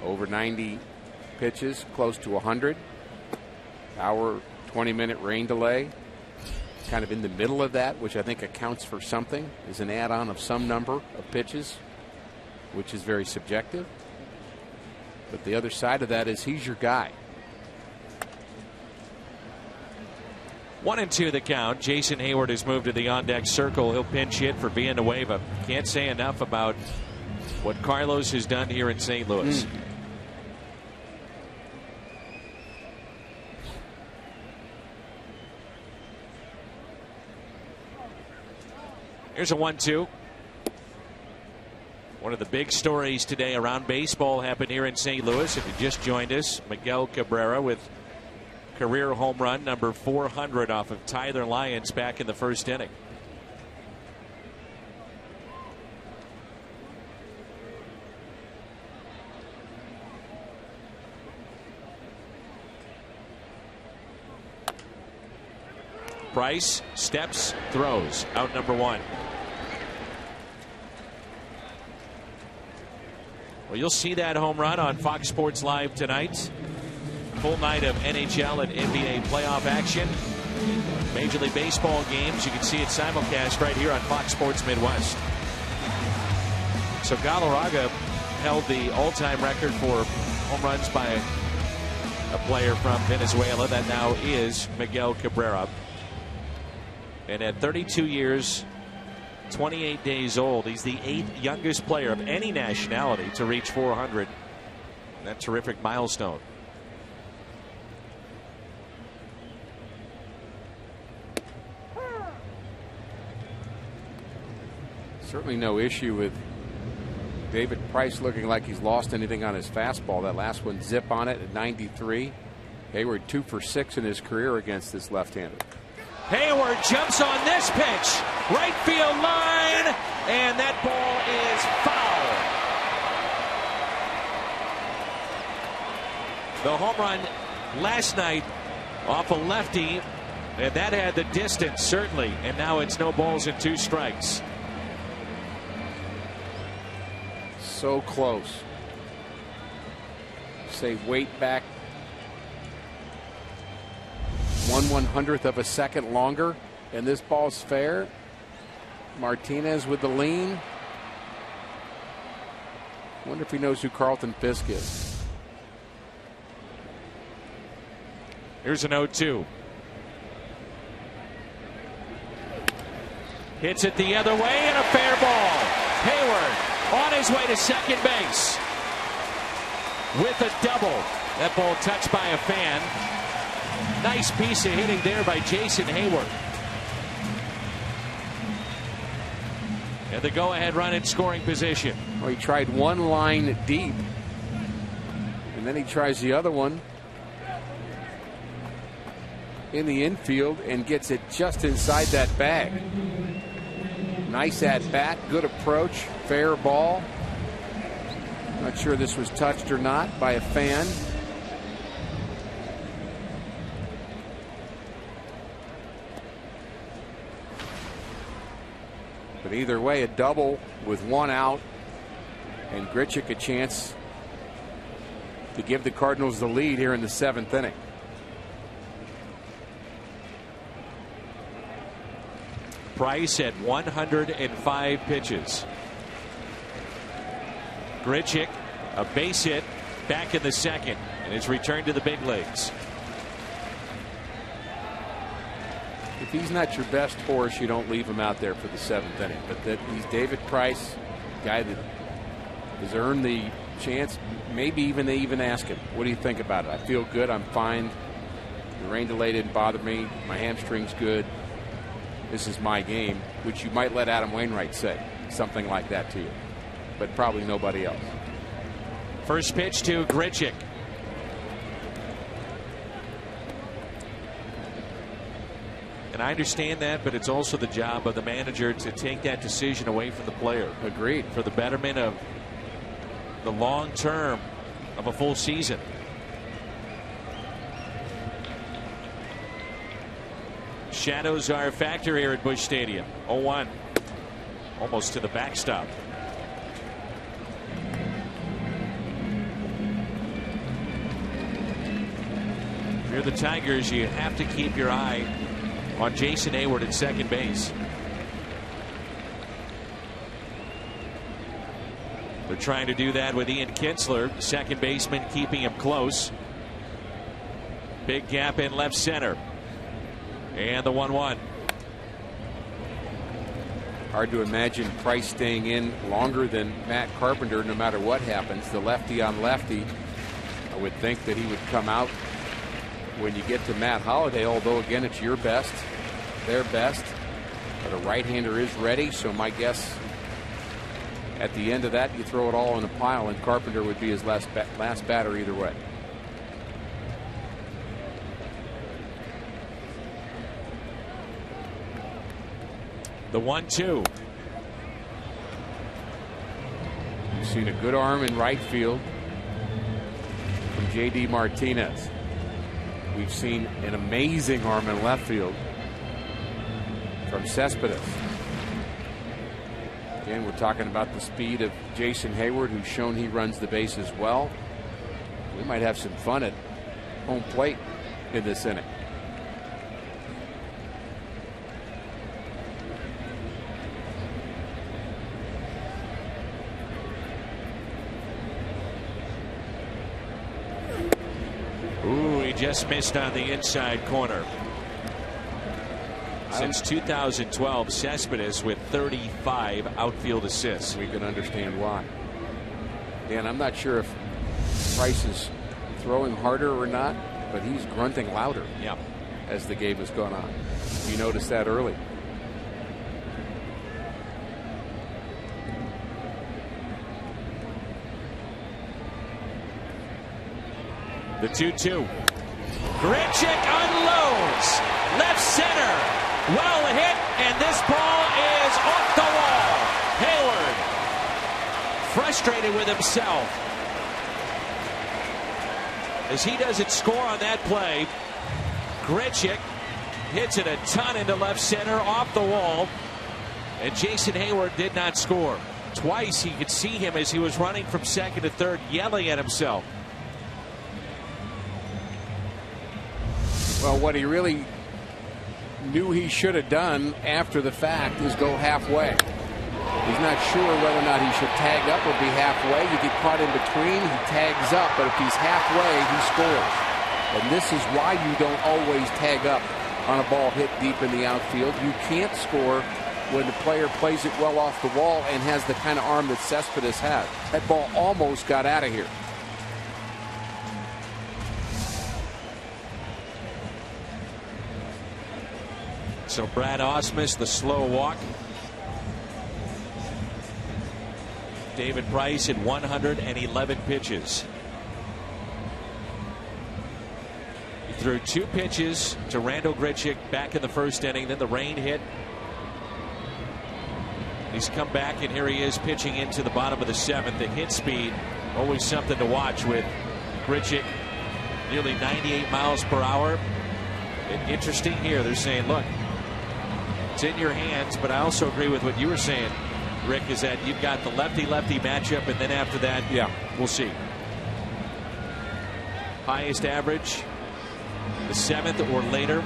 Over 90 pitches, close to 100. Hour, 20-minute rain delay. Kind of in the middle of that, which I think accounts for something, is an add-on of some number of pitches, which is very subjective. But the other side of that is he's your guy. 1-2 the count. Jason Hayward has moved to the on-deck circle. He'll pinch hit for Villanueva. Can't say enough about what Carlos has done here in St. Louis. Here's a 1-2. One of the big stories today around baseball happened here in St. Louis. If you just joined us, Miguel Cabrera with career home run number 400 off of Tyler Lyons back in the first inning. Price steps, throws, out number one. Well, you'll see that home run on Fox Sports Live tonight. Full night of NHL and NBA playoff action. Major League Baseball games. You can see it simulcast right here on Fox Sports Midwest. So Galarraga held the all-time record for home runs by a player from Venezuela. That now is Miguel Cabrera. And at 32 years, 28 days old, he's the 8th youngest player of any nationality to reach 400. That terrific milestone. Certainly no issue with David Price looking like he's lost anything on his fastball. That last one, zip on it at 93. Hayward 2 for 6 in his career against this left-hander. Hayward jumps on this pitch. Right field line. And that ball is foul. The home run last night off a lefty, and that had the distance certainly, and now it's no balls and 2 strikes. So close. Say weight back 1/100th of a second longer, and this ball's fair. Martinez with the lean. Wonder if he knows who Carlton Fisk is. Here's an 0-2. Hits it the other way, and a fair ball. Hayward on his way to second base with a double. That ball touched by a fan. Nice piece of hitting there by Jason Hayward. And the go-ahead run in scoring position. Well, he tried one line deep, and then he tries the other one in the infield and gets it just inside that bag. Nice at bat, good approach, fair ball. Not sure this was touched or not by a fan. But either way, a double with 1 out, and Grichuk a chance to give the Cardinals the lead here in the 7th inning. Price at 105 pitches. Grichuk, a base hit back in the 2nd, and it's returned to the big leagues. If he's not your best horse, you don't leave him out there for the 7th inning. But that he's David Price, guy that has earned the chance. Maybe even they even ask him, what do you think about it? I feel good. I'm fine. The rain delay didn't bother me. My hamstring's good. This is my game, which you might let Adam Wainwright say something like that to you, but probably nobody else. First pitch to Grichuk. And I understand that, but it's also the job of the manager to take that decision away from the player. Agreed. For the betterment of the long term of a full season. Shadows are a factor here at Busch Stadium. 0-1. Almost to the backstop. If you're the Tigers, you have to keep your eye on Jason Hayward at second base. They're trying to do that with Ian Kinsler, second baseman, keeping him close. Big gap in left center. And the 1-1. Hard to imagine Price staying in longer than Matt Carpenter no matter what happens. The lefty on lefty, I would think that he would come out when you get to Matt Holliday, although again it's your best, their best. But a right-hander is ready, so my guess at the end of that you throw it all in a pile and Carpenter would be his last batter either way. The 1-2. We've seen a good arm in right field from J.D. Martinez. We've seen an amazing arm in left field from Cespedes. Again, we're talking about the speed of Jason Hayward, who's shown he runs the bases well. We might have some fun at home plate in this inning. Just missed on the inside corner. Since 2012, Cespedes with 35 outfield assists. We can understand why. Dan, I'm not sure if Price is throwing harder or not, but he's grunting louder as the game has gone on. You noticed that early. The 2-2. Grichuk unloads. Left center. Well hit, and this ball is off the wall. Hayward frustrated with himself as he doesn't score on that play. Grichuk hits it a ton into left center off the wall. And Jason Hayward did not score. Twice you could see him as he was running from second to third yelling at himself. Well, what he really knew he should have done after the fact is go halfway. He's not sure whether or not he should tag up or be halfway. You get caught in between, he tags up, but if he's halfway, he scores. And this is why you don't always tag up on a ball hit deep in the outfield. You can't score when the player plays it well off the wall and has the kind of arm that Cespedes has. That ball almost got out of here. So Brad Ausmus, the slow walk. David Price in 111 pitches. He threw 2 pitches to Randal Grichuk back in the first inning. Then the rain hit. He's come back, and here he is pitching into the bottom of the 7th. The hit speed, always something to watch with Grichuk, nearly 98 miles per hour. And interesting here, they're saying, look, it's in your hands, but I also agree with what you were saying, Rick, is that you've got the lefty-lefty matchup, and then after that, yeah, we'll see. Highest average, the 7th or later,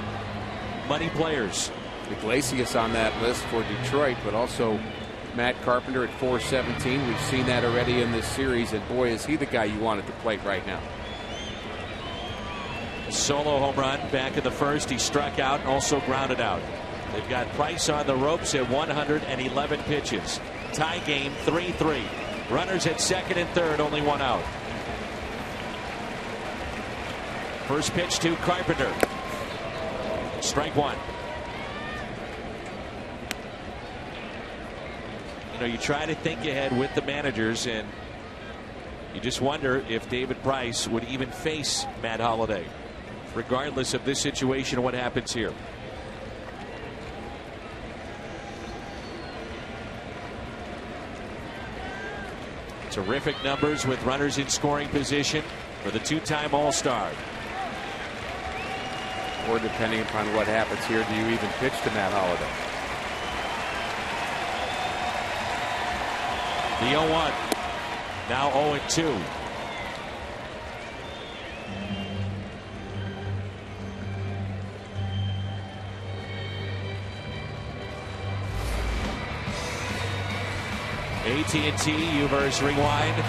money players. Iglesias on that list for Detroit, but also Matt Carpenter at 417. We've seen that already in this series, and boy, is he the guy you want at the plate right now. A solo home run back in the first. He struck out and also grounded out. They've got Price on the ropes at 111 pitches. Tie game 3-3. Runners at second and third, only 1 out. First pitch to Carpenter. Strike 1. You know, you try to think ahead with the managers, and you just wonder if David Price would even face Matt Holliday, regardless of this situation and what happens here. Terrific numbers with runners in scoring position for the 2-time All-Star. Or depending upon what happens here, do you even pitch to Matt Holliday? The 0-1. Now 0-2. AT&T Uverse Rewind.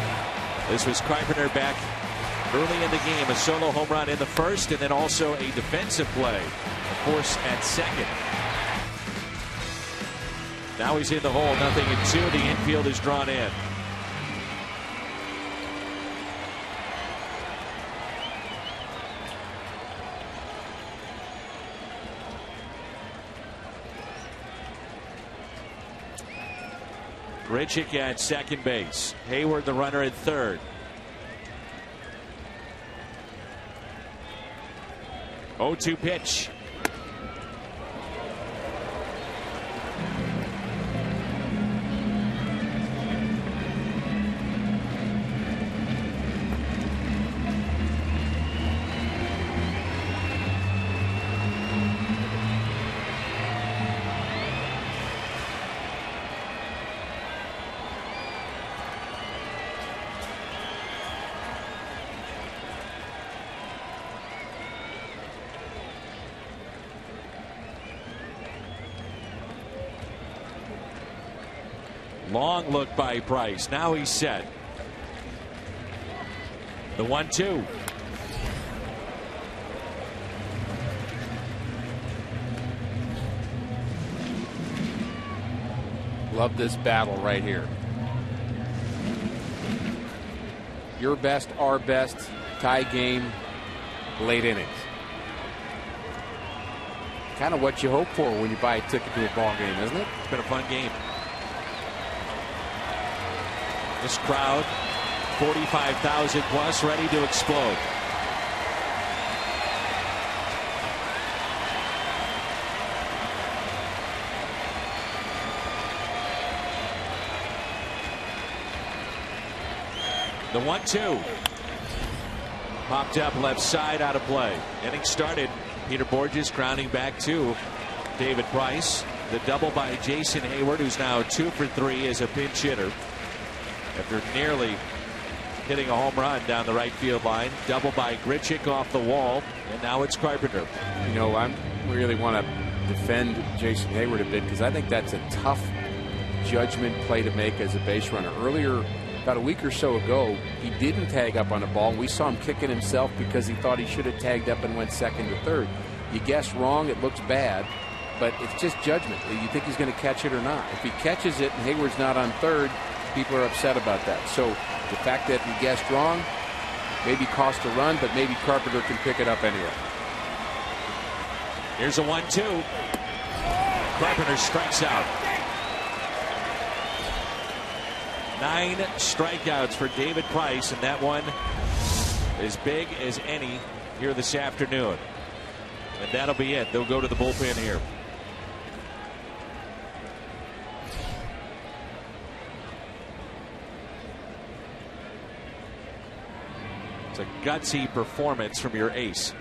This was Carpenter back early in the game. A solo home run in the first, and then also a defensive play, of course, at second. Now he's in the hole, 0-2. The infield is drawn in. Grichuk at second base. Hayward the runner at third. 0-2 pitch. Long look by Price. Now he's set. The 1-2. Love this battle right here. Your best, our best, tie game, late innings. Kind of what you hope for when you buy a ticket to a ball game, isn't it? It's been a fun game. This crowd, 45,000 plus, ready to explode. The 1-2. Popped up left side, out of play. Inning started Peter Borges grounding back to David Price. The double by Jason Hayward, who's now 2 for 3 as a pinch hitter after nearly hitting a home run down the right field line. Double by Grichuk off the wall, and now it's Carpenter. You know, I really want to defend Jason Hayward a bit because I think that's a tough judgment play to make as a base runner. Earlier, about a week or so ago, he didn't tag up on a ball. We saw him kicking himself because he thought he should have tagged up and went second or third. You guess wrong, it looks bad, but it's just judgment. You think he's going to catch it or not. If he catches it and Hayward's not on third, people are upset about that. So the fact that he guessed wrong maybe cost a run, but maybe Carpenter can pick it up anyway. Here's a 1-2. Carpenter strikes out. 9 strikeouts for David Price, and that one as big as any here this afternoon. And that'll be it. They'll go to the bullpen here. It's a gutsy performance from your ace.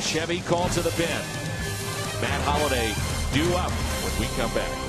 Chevy called to the pen. Matt Holliday due up when we come back.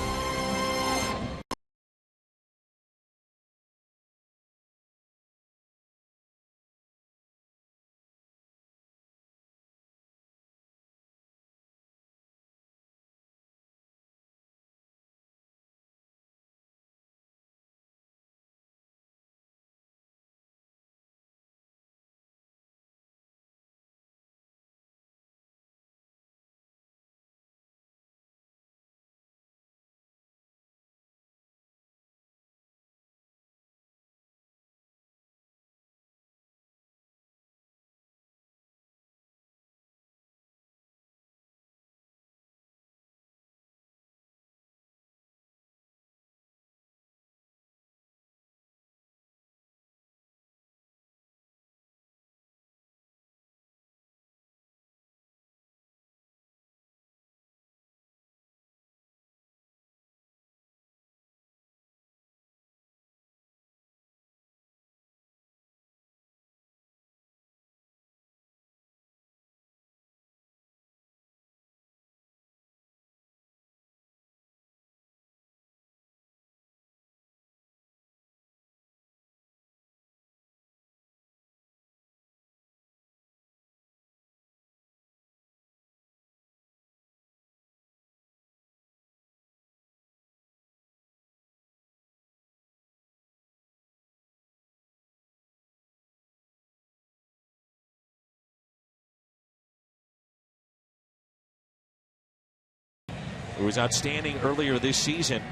Who was outstanding earlier this season,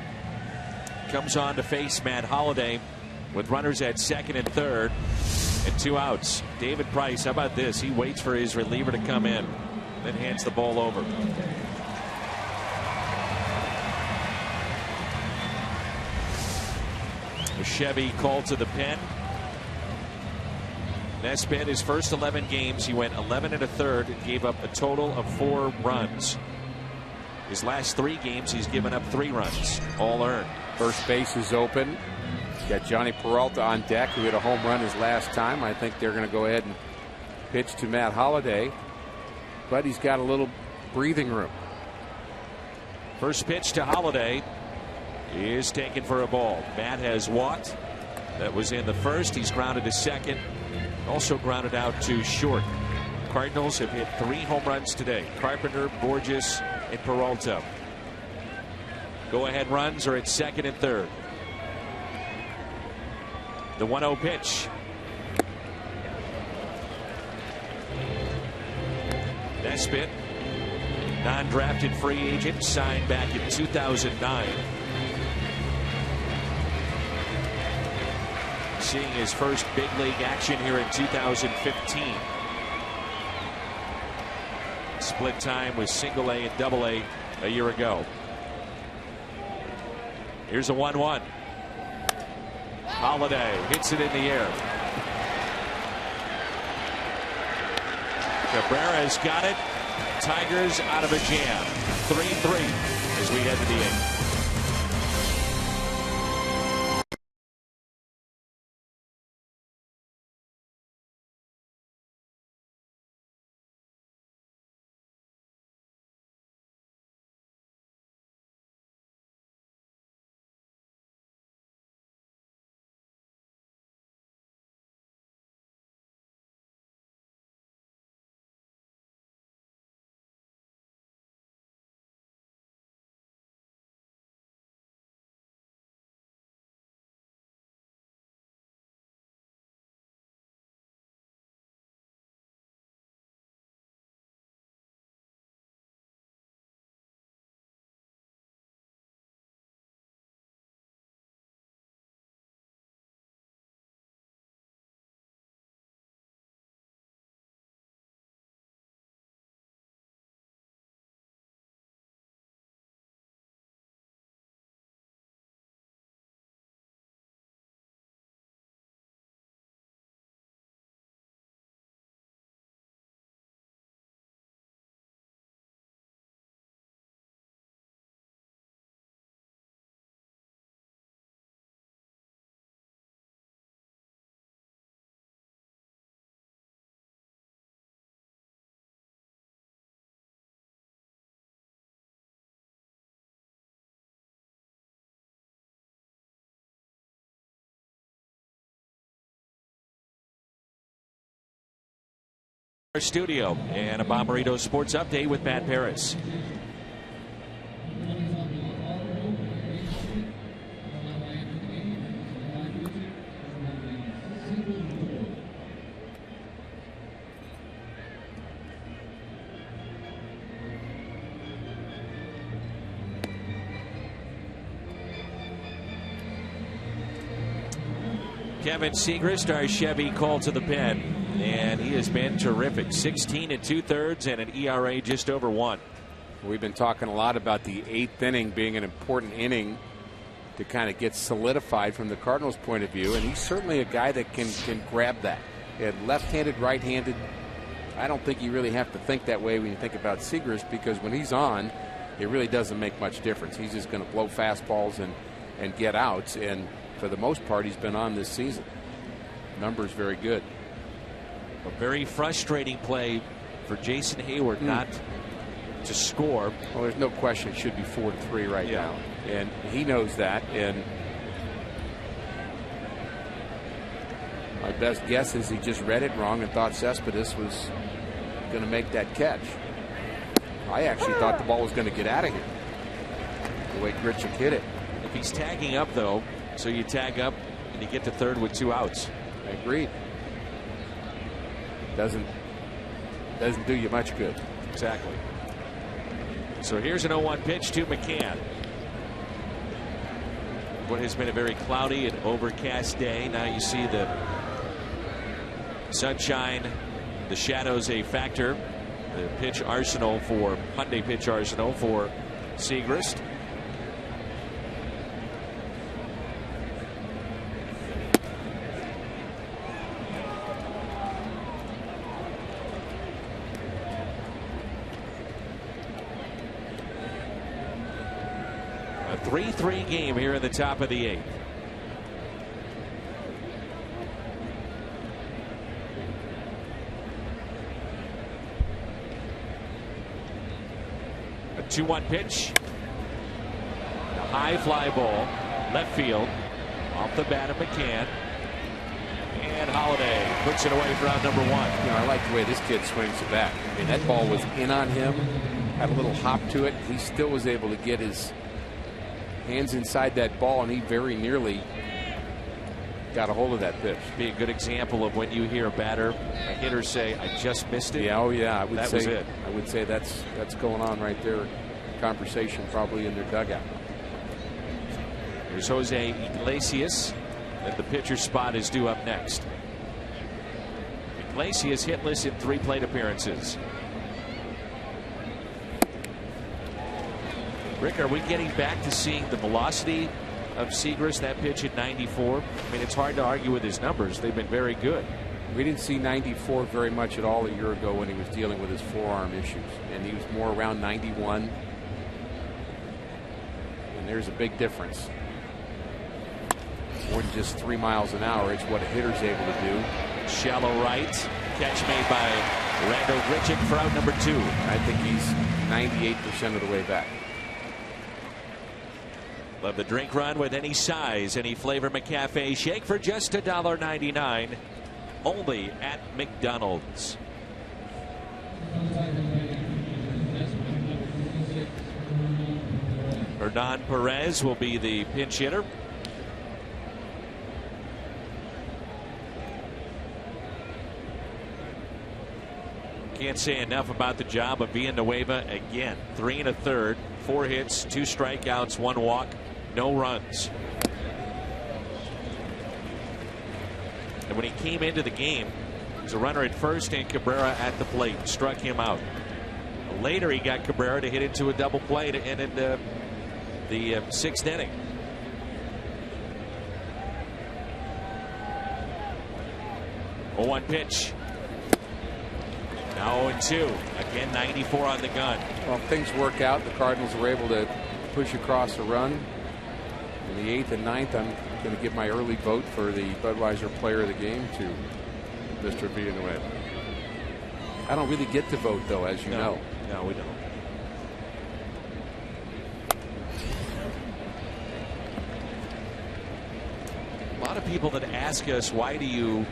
comes on to face Matt Holliday with runners at second and third and 2 outs. David Price, how about this? He waits for his reliever to come in, then hands the ball over. Chevy called to the pen. Nesbitt, his first 11 games, he went 11 1/3 and gave up a total of 4 runs. His last 3 games, he's given up 3 runs, all earned. First base is open. Got Johnny Peralta on deck, who hit a home run his last time. I think they're going to go ahead and pitch to Matt Holliday, but he's got a little breathing room. First pitch to Holliday is taken for a ball. Matt has walked. That was in the first. He's grounded to second. Also grounded out to short. Cardinals have hit 3 home runs today. Carpenter, Borges, and Peralta. Go-ahead runs are at second and third. The 1-0 pitch. Nesbitt, non-drafted free agent, signed back in 2009. Seeing his first big league action here in 2015. Split time with single A and double A a year ago. Here's a 1-1. Holliday hits it in the air. Cabrera's got it, Tigers out of a jam. 3-3 as we head to the 8th. Our studio and a Bomberito Sports Update with Matt Paris. Kevin Siegrist, our Chevy call to the pen, and he has been terrific. 16 2/3 and an ERA just over 1. We've been talking a lot about the 8th inning being an important inning to kind of get solidified from the Cardinals' point of view, and he's certainly a guy that can grab that. And left-handed, right-handed, I don't think you really have to think that way when you think about Siegrist, because when he's on, it really doesn't make much difference. He's just going to blow fastballs and get outs, and for the most part, he's been on this season. Numbers very good. A very frustrating play for Jason Hayward not to score. Well, there's no question it should be 4-3 right now, and he knows that. And my best guess is he just read it wrong and thought Cespedes was going to make that catch. I actually thought the ball was going to get out of here, the way Grichuk hit it. If he's tagging up, though, so you tag up and you get to third with 2 outs. I agreed. Doesn't do you much good. Exactly. So here's an 0-1 pitch to McCann. What has been a very cloudy and overcast day. Now you see the sunshine, the shadows a factor. The pitch arsenal for Hyundai pitch arsenal for Siegrist. A 3-3 game here in the top of the 8th. A 2-1 pitch. A high fly ball, left field, off the bat of McCann. And Holiday puts it away for out number 1. You know, I like the way this kid swings the bat. I mean, that ball was in on him, had a little hop to it. He still was able to get his hands inside that ball, and he very nearly got a hold of that pitch. Be a good example of when you hear a batter, a hitter say, "I just missed it." Yeah, oh yeah, I would that say was it. I would say that's going on right there. Conversation probably in their dugout. Here's Jose Iglesias, and the pitcher spot is due up next. Iglesias hitless in 3 plate appearances. Rick, are we getting back to seeing the velocity of Siegrist, that pitch at 94? I mean, it's hard to argue with his numbers. They've been very good. We didn't see 94 very much at all a year ago when he was dealing with his forearm issues, and he was more around 91. And there's a big difference. More than just 3 miles an hour. It's what a hitter's able to do. Shallow right. Catch made by Randall Grichuk for out number 2. I think he's 98% of the way back. Love the drink run with any size, any flavor McCafe shake for just $1.99. Only at McDonald's. Hernan Perez will be the pinch hitter. Can't say enough about the job of Villanueva again. 3 1/3, 4 hits, 2 strikeouts, 1 walk, no runs. And when he came into the game, there was a runner at first and Cabrera at the plate, struck him out. Later, he got Cabrera to hit into a double play to end the 6th inning. A 1 pitch. Now 0-2. Again, 94 on the gun. Well, if things work out, the Cardinals were able to push across a run. In the 8th and 9th, I'm going to give my early vote for the Budweiser Player of the Game to Mr. Villanueva. I don't really get to vote, though, as you know. No, we don't. A lot of people that ask us, why do you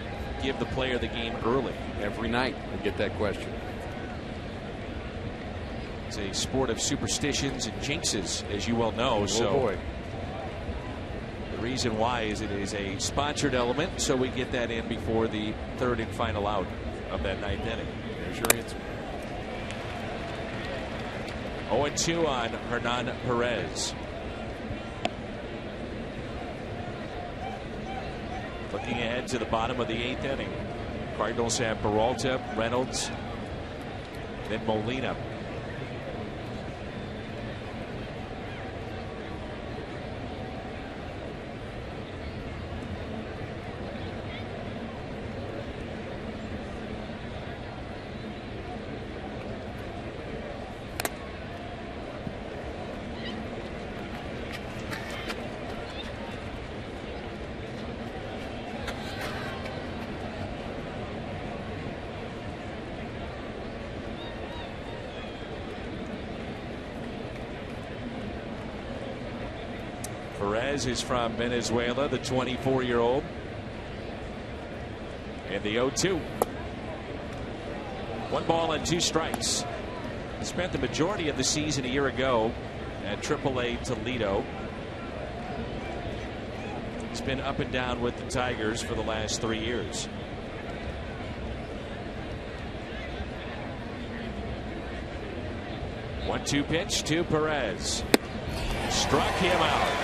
give the Player of the Game early? Every night I get that question. It's a sport of superstitions and jinxes, as you well know. Oh boy. The reason why is it is a sponsored element, so we get that in before the 3rd and final out of that 9th inning. There's your answer. 0-2 on Hernan Perez. Looking ahead to the bottom of the 8th inning. Cardinals have Peralta, Reynolds, then Molina. Perez is from Venezuela, the 24-year-old. And the 0-2. 1 ball and 2 strikes. He spent the majority of the season a year ago at AAA Toledo. He's been up and down with the Tigers for the last 3 years. One-two pitch to Perez. Struck him out.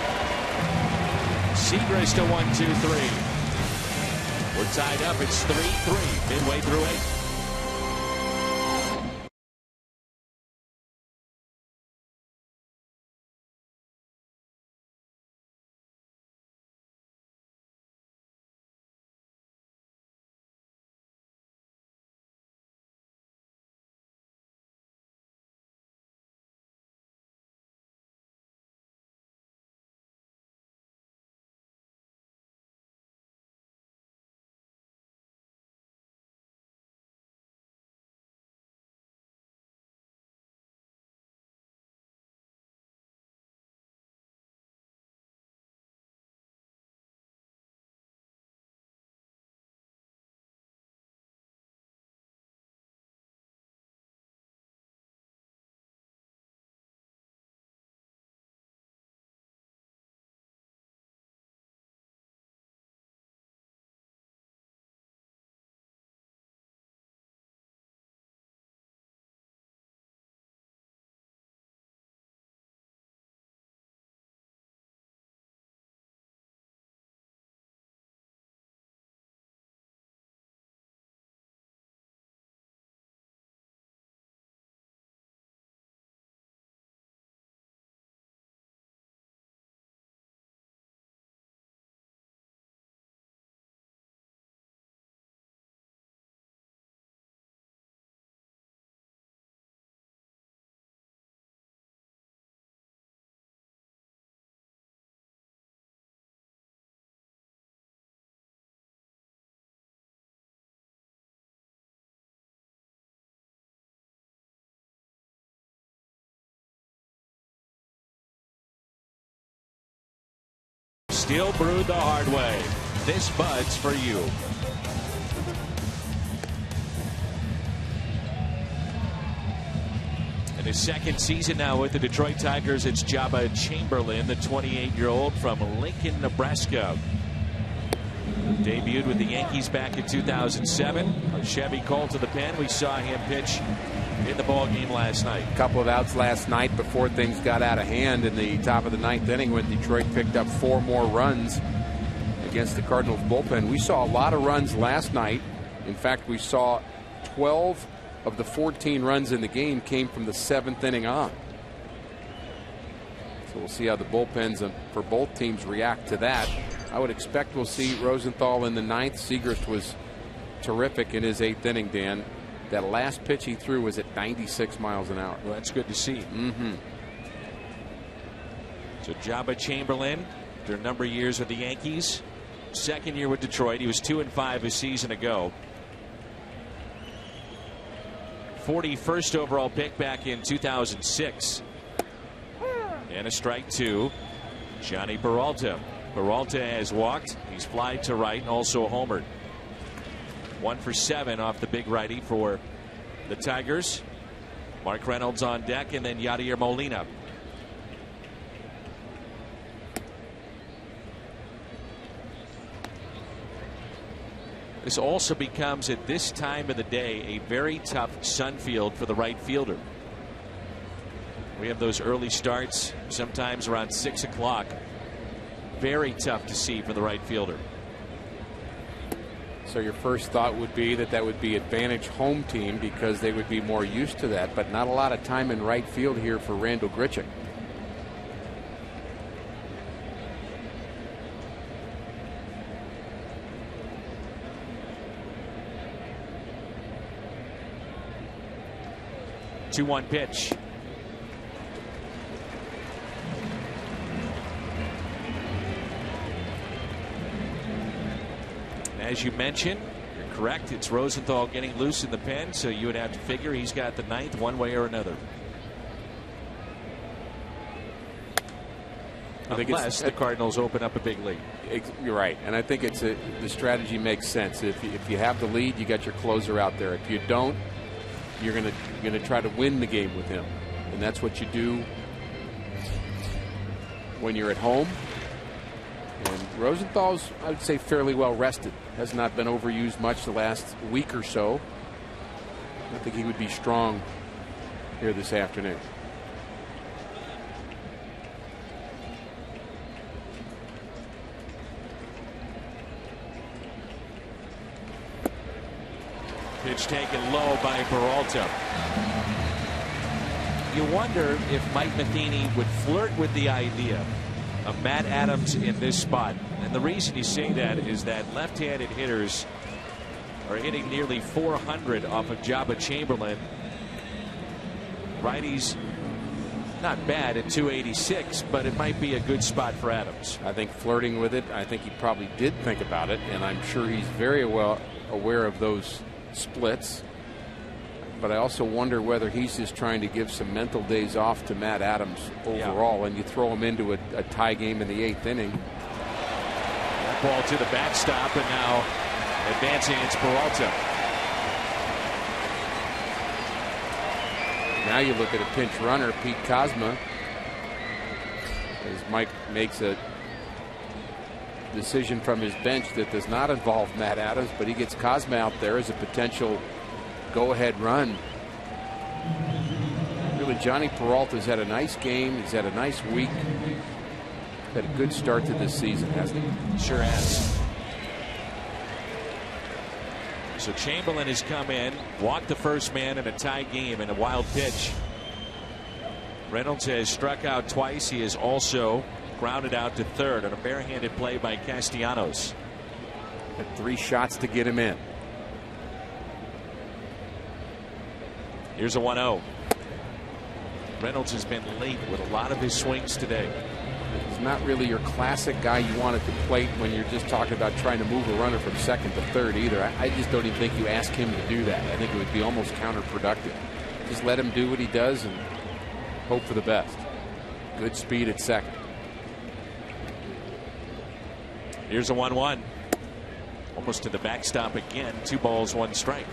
Seagrace to 1-2-3. We're tied up. It's 3-3 midway through 8th. Still brewed the hard way. This Bud's for you. In his second season now with the Detroit Tigers, it's Jabba Chamberlain, the 28-year-old from Lincoln, Nebraska. Debuted with the Yankees back in 2007. A Chevy Colt to the pen. We saw him pitch in the ball game last night. A couple of outs last night before things got out of hand in the top of the ninth inning when Detroit picked up 4 more runs against the Cardinals bullpen. We saw a lot of runs last night. In fact, we saw 12 of the 14 runs in the game came from the 7th inning on. So we'll see how the bullpens for both teams react to that. I would expect we'll see Rosenthal in the 9th. Segrist was terrific in his 8th inning, Dan. That last pitch he threw was at 96 miles an hour. Well, that's good to see. So Jabba Chamberlain, after a number of years with the Yankees, second year with Detroit. He was 2-5 a season ago. 41st overall pick back in 2006. And a strike 2. Johnny Peralta. Peralta has walked. He's flied to right and also homered. 1 for 7 off the big righty for the Tigers. Mark Reynolds on deck, and then Yadier Molina. This also becomes, at this time of the day, a very tough sun field for the right fielder. We have those early starts, sometimes around 6 o'clock. Very tough to see for the right fielder. So your first thought would be that would be advantage home team because they would be more used to that, but not a lot of time in right field here for Randal Grichuk. Two-one pitch. As you mentioned, you're correct. It's Rosenthal getting loose in the pen, so you would have to figure he's got the 9th one way or another. Unless the Cardinals open up a big lead. You're right, and I think the strategy makes sense. If you have the lead, you got your closer out there. If you don't, you're gonna try to win the game with him, and that's what you do when you're at home. And Rosenthal's, I would say, fairly well rested. Has not been overused much the last week or so. I think he would be strong here this afternoon. Pitch taken low by Peralta. You wonder if Mike Matheny would flirt with the idea of Matt Adams in this spot. And the reason he's saying that is that left-handed hitters are hitting nearly 400 off of Jabba Chamberlain. Righties not bad at 286, but it might be a good spot for Adams. I think flirting with it, I think he probably did think about it, and I'm sure he's very well aware of those splits. But I also wonder whether he's just trying to give some mental days off to Matt Adams overall, and you throw him into a tie game in the 8th inning. That ball to the backstop, and now advancing, it's Peralta. Now you look at a pinch runner, Pete Kozma, as Mike makes a decision from his bench that does not involve Matt Adams, but he gets Kozma out there as a potential go-ahead run. Really, Johnny Peralta's had a nice game. He's had a nice week. Had a good start to this season, hasn't he? Sure has. So Chamberlain has come in, walked the first man in a tie game in a wild pitch. Reynolds has struck out twice. He has also grounded out to third on a barehanded play by Castellanos. Had 3 shots to get him in. Here's a 1-0. Reynolds has been late with a lot of his swings today. He's not really your classic guy you want at the plate when you're just talking about trying to move a runner from second to third either. I just don't even think you ask him to do that. I think it would be almost counterproductive. Just let him do what he does and hope for the best. Good speed at second. Here's a 1-1. Almost to the backstop again. 2 balls, 1 strike.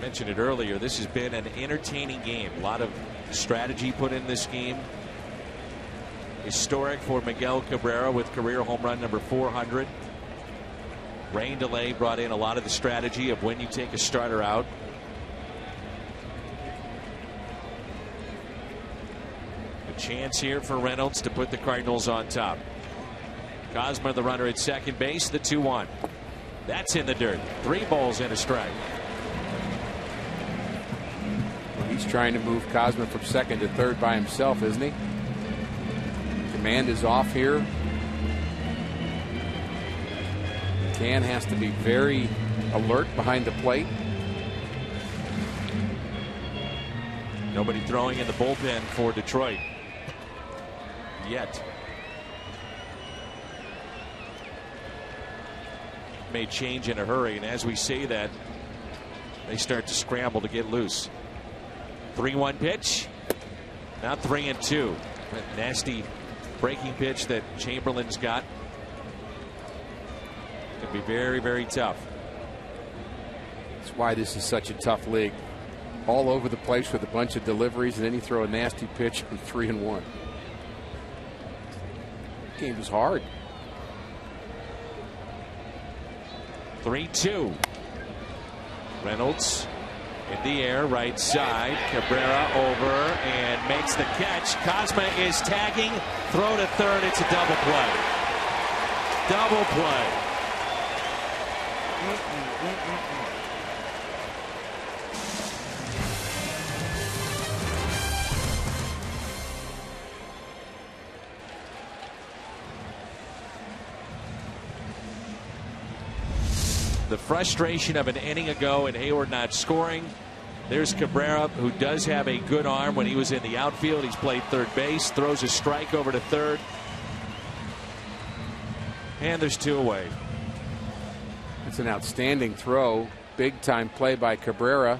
Mentioned it earlier. This has been an entertaining game. A lot of strategy put in this game. Historic for Miguel Cabrera with career home run number 400. Rain delay brought in a lot of the strategy of when you take a starter out. A chance here for Reynolds to put the Cardinals on top. Cosma, the runner at second base, the 2-1. That's in the dirt. 3 balls and a strike. Well, he's trying to move Cosma from second to third by himself, isn't he? Command is off here. McCann has to be very alert behind the plate. Nobody throwing in the bullpen for Detroit yet. May change in a hurry, and as we say that, they start to scramble to get loose. 3-1 pitch. Now 3-2. That nasty breaking pitch that Chamberlain's got. Could be very, very tough. That's why this is such a tough league. All over the place with a bunch of deliveries, and then you throw a nasty pitch on 3-1. Game was hard. 3-2. Reynolds in the air, right side. Cabrera over and makes the catch. Cosma is tagging. Throw to third. It's a double play. Double play. The frustration of an inning ago and Hayward not scoring. There's Cabrera, who does have a good arm. When he was in the outfield, he's played third base, throws a strike over to third. And there's 2 away. It's an outstanding throw. Big time play by Cabrera.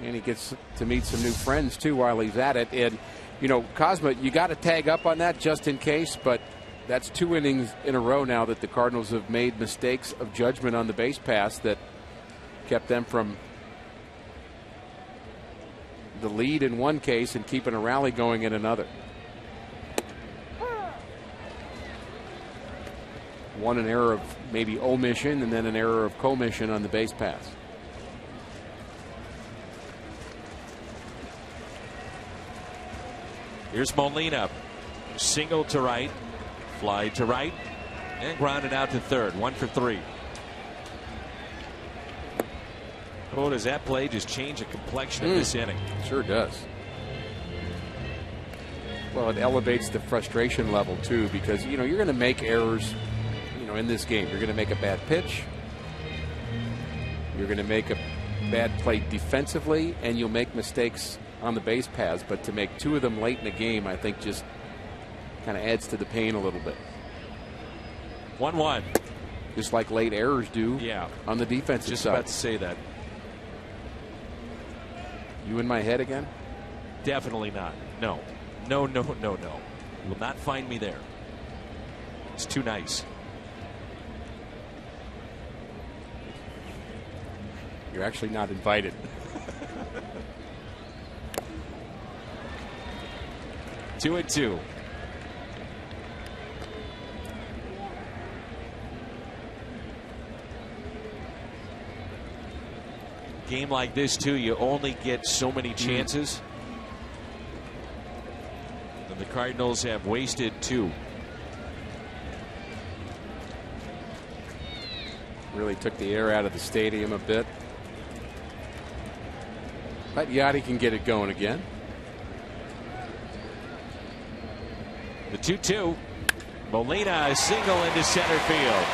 And he gets to meet some new friends too while he's at it. And you know, Cosma, you got to tag up on that just in case, but that's 2 innings in a row now that the Cardinals have made mistakes of judgment on the base pass that kept them from the lead in one case and keeping a rally going in another. One an error of maybe omission and then an error of commission on the base pass. Here's Molina. Single to right. Fly to right and grounded out to third. 1 for 3. Oh, does that play just change the complexion of this inning? Sure does. Well, it elevates the frustration level too, because you know you're going to make errors. You know, in this game, you're going to make a bad pitch. You're going to make a bad play defensively, and you'll make mistakes on the base paths. But to make 2 of them late in the game, I think just kind of adds to the pain a little bit. 1-1. Just like late errors do on the defensive just side. About to say that. You in my head again? Definitely not. No. No, no, no, no. You will not find me there. It's too nice. You're actually not invited. 2-2. Game like this too, you only get so many chances. And the Cardinals have wasted 2. Really took the air out of the stadium a bit. But Yachty can get it going again. The 2-2. Molina, a single into center field.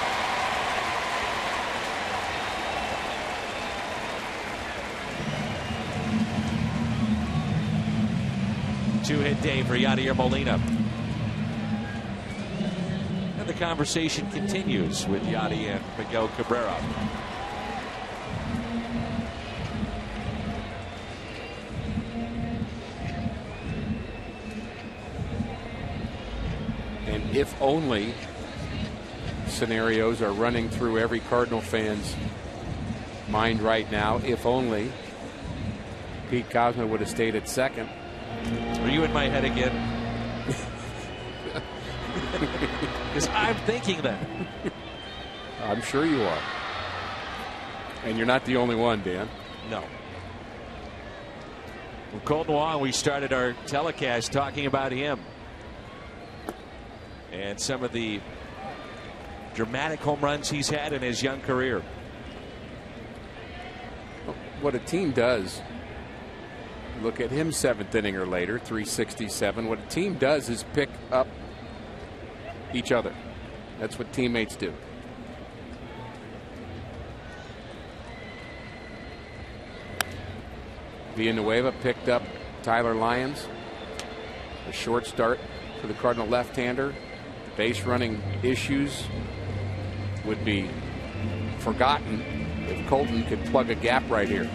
Two-hit day for Yadier Molina. And the conversation continues with Yadi and Miguel Cabrera. if only scenarios are running through every Cardinal fan's mind right now. If only Pete Kozma would have stayed at second. Are you in my head again? Because I'm thinking that. I'm sure you are. And you're not the only one, Dan. No. Well, Colton Wong, we started our telecast talking about him and some of the dramatic home runs he's had in his young career. What a team does, look at him, 7th inning or later, 367. What a team does is pick up each other. That's what teammates do. Villanueva picked up Tyler Lyons. A short start for the Cardinal left-hander. Base running issues would be forgotten if Colton could plug a gap right here.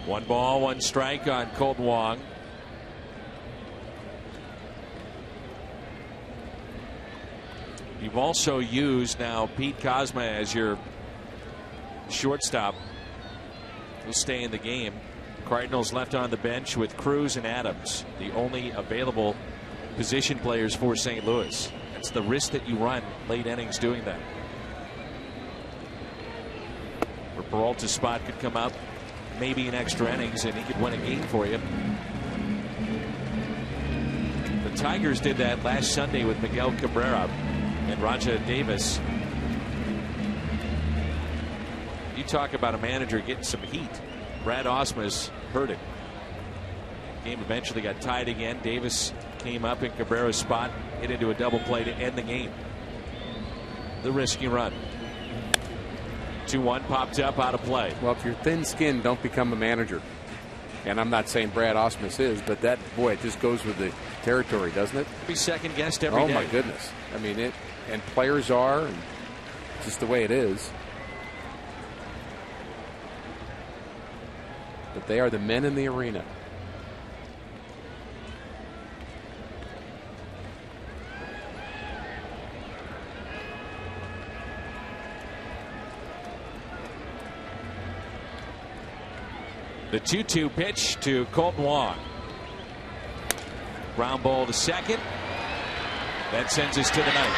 One ball, one strike on Colton Wong. You've also used now Pete Kozma as your shortstop. He'll stay in the game. Cardinals left on the bench with Cruz and Adams, the only available position players for St. Louis. That's the risk that you run late innings doing that. Or Peralta's spot could come up maybe in extra innings and he could win a game for you. The Tigers did that last Sunday with Miguel Cabrera and Raja Davis. You talk about a manager getting some heat. Brad Ausmus heard it. Game eventually got tied again. Davis came up in Cabrera's spot, hit into a double play to end the game. The risky run. 2-1 popped up, out of play. Well, if you're thin-skinned, don't become a manager. And I'm not saying Brad Ausmus is, but that, boy, it just goes with the territory, doesn't it? Be second guessed every day. Oh, my goodness. I mean, it, and players are, and just the way it is. But they are the men in the arena. The 2-2 pitch to Colton Wong. Ground ball to second. That sends us to the ninth.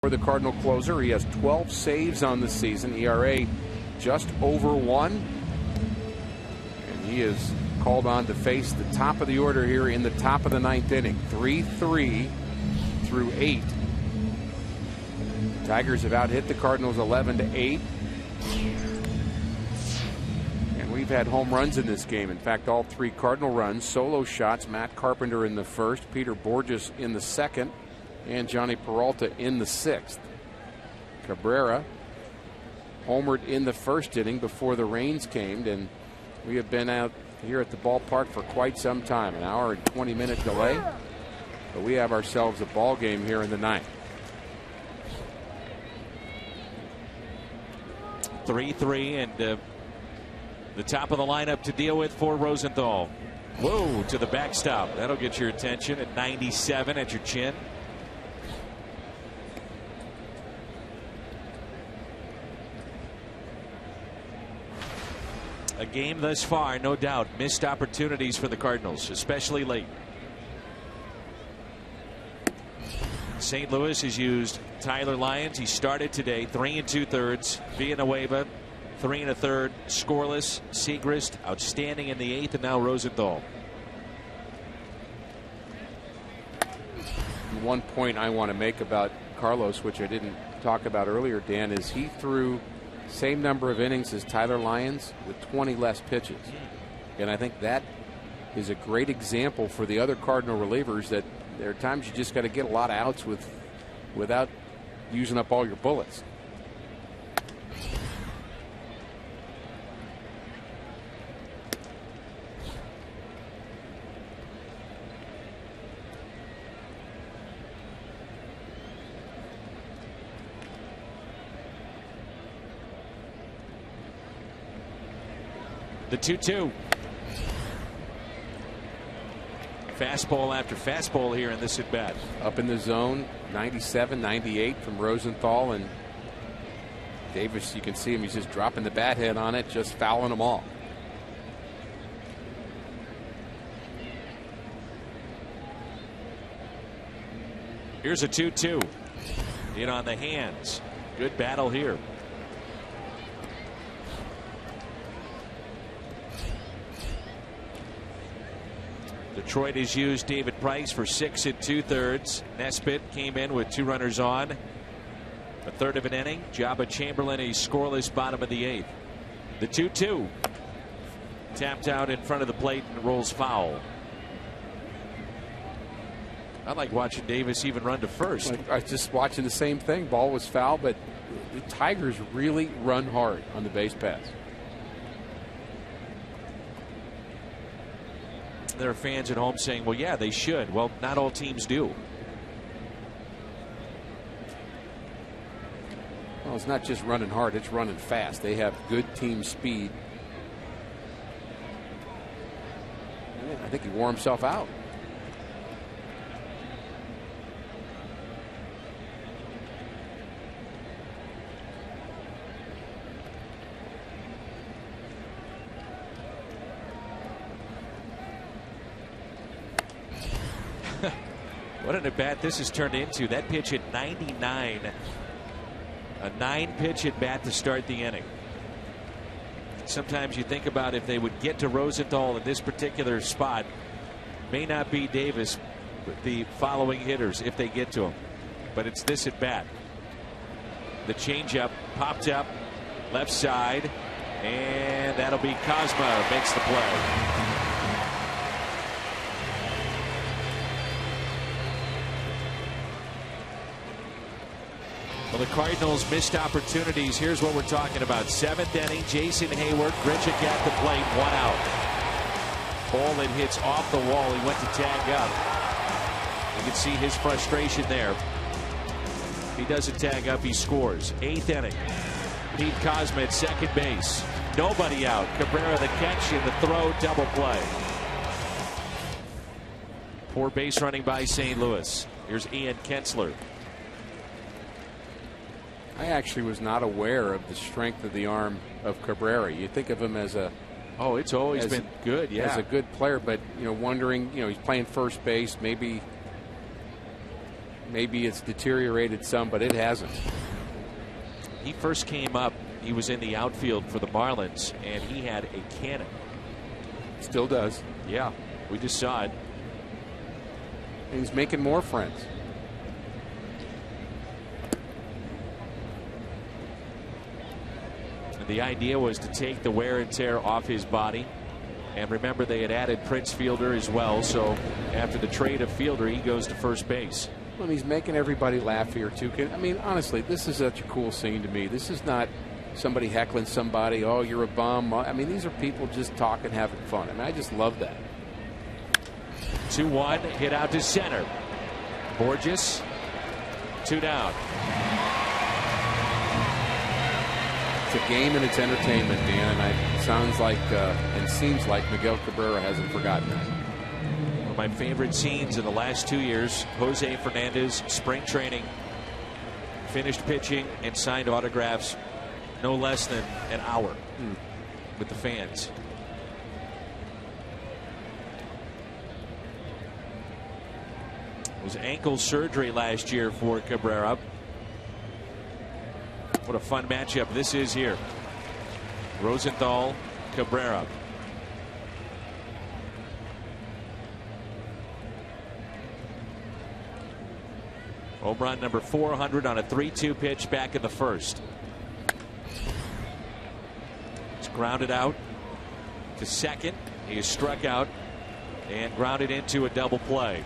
For the Cardinal closer, he has 12 saves on the season, ERA just over 1. And he is called on to face the top of the order here in the top of the 9th inning. 3-3 through 8. Tigers have out-hit the Cardinals 11-8. And we've had home runs in this game. In fact, all 3 Cardinal runs, solo shots, Matt Carpenter in the first, Peter Borges in the second, and Johnny Peralta in the 6th. Cabrera homered in the first inning before the rains came, and we have been out here at the ballpark for quite some time, an hour and 20-minute delay, but we have ourselves a ball game here in the 9th. 3-3, and the top of the lineup to deal with for Rosenthal. Whoa, to the backstop. That'll get your attention at 97 at your chin. A game thus far, no doubt, missed opportunities for the Cardinals, especially late. St. Louis has used Tyler Lyons. He started today, 3 2/3. Villanueva, 3 1/3. Scoreless. Segrist, outstanding in the 8th, and now Rosenthal. One point I want to make about Carlos, which I didn't talk about earlier, Dan, is he threw same number of innings as Tyler Lyons with 20 less pitches. And I think that is a great example for the other Cardinal relievers that there are times you just got to get a lot of outs without using up all your bullets. The 2-2. Fastball after fastball here in this at bat. Up in the zone, 97, 98 from Rosenthal, and Davis, you can see him, he's just dropping the bat head on it, just fouling them all. Here's a 2-2. In on the hands. Good battle here. Detroit has used David Price for 6 2/3. Nesbitt came in with 2 runners on. A third of an inning. Jabba Chamberlain, a scoreless bottom of the 8th. The 2-2. Tapped out in front of the plate and rolls foul. I like watching Davis even run to first. I was just watching the same thing. Ball was foul, but the Tigers really run hard on the base pass. There are fans at home saying, well, yeah, they should. Well, not all teams do. Well, it's not just running hard, it's running fast. They have good team speed. I think he wore himself out. What an at-bat this has turned into. That pitch at 99. A 9-pitch at-bat to start the inning. Sometimes you think about if they would get to Rosenthal in this particular spot. May not be Davis, but the following hitters if they get to him. But it's this at-bat. The changeup popped up left side. And that'll be Kozma makes the play. Well, the Cardinals missed opportunities. Here's what we're talking about. 7th inning, Jason Hayward, Grichuk at the plate, 1 out. Ball that hits off the wall. He went to tag up. You can see his frustration there. If he doesn't tag up, he scores. 8th inning, Pete Kozma at second base. Nobody out. Cabrera the catch and the throw, double play. Poor base running by St. Louis. Here's Ian Kinsler. I actually was not aware of the strength of the arm of Cabrera. You think of him as a it's always been good, as a good player, but wondering, he's playing first base, maybe maybe it's deteriorated some, but it hasn't. He first came up, he was in the outfield for the Marlins, and he had a cannon. Still does. Yeah, we just saw it. And he's making more friends. And the idea was to take the wear and tear off his body. And remember, they had added Prince Fielder as well. So after the trade of Fielder, he goes to first base. Well, he's making everybody laugh here, too. I mean, honestly, this is such a cool scene to me. This is not somebody heckling somebody. Oh, you're a bum. I mean, these are people just talking, having fun. I mean, I just love that. 2-1, hit out to center. Borges, 2 down. It's a game and it's entertainment, Dan, and it sounds like and seems like Miguel Cabrera hasn't forgotten that. One of my favorite scenes in the last 2 years, Jose Fernandez, spring training, finished pitching and signed autographs no less than an hour with the fans. It was ankle surgery last year for Cabrera. What a fun matchup this is here. Rosenthal, Cabrera. Home run number 400 on a 3-2 pitch back in the first. It's grounded out to second. He is struck out and grounded into a double play.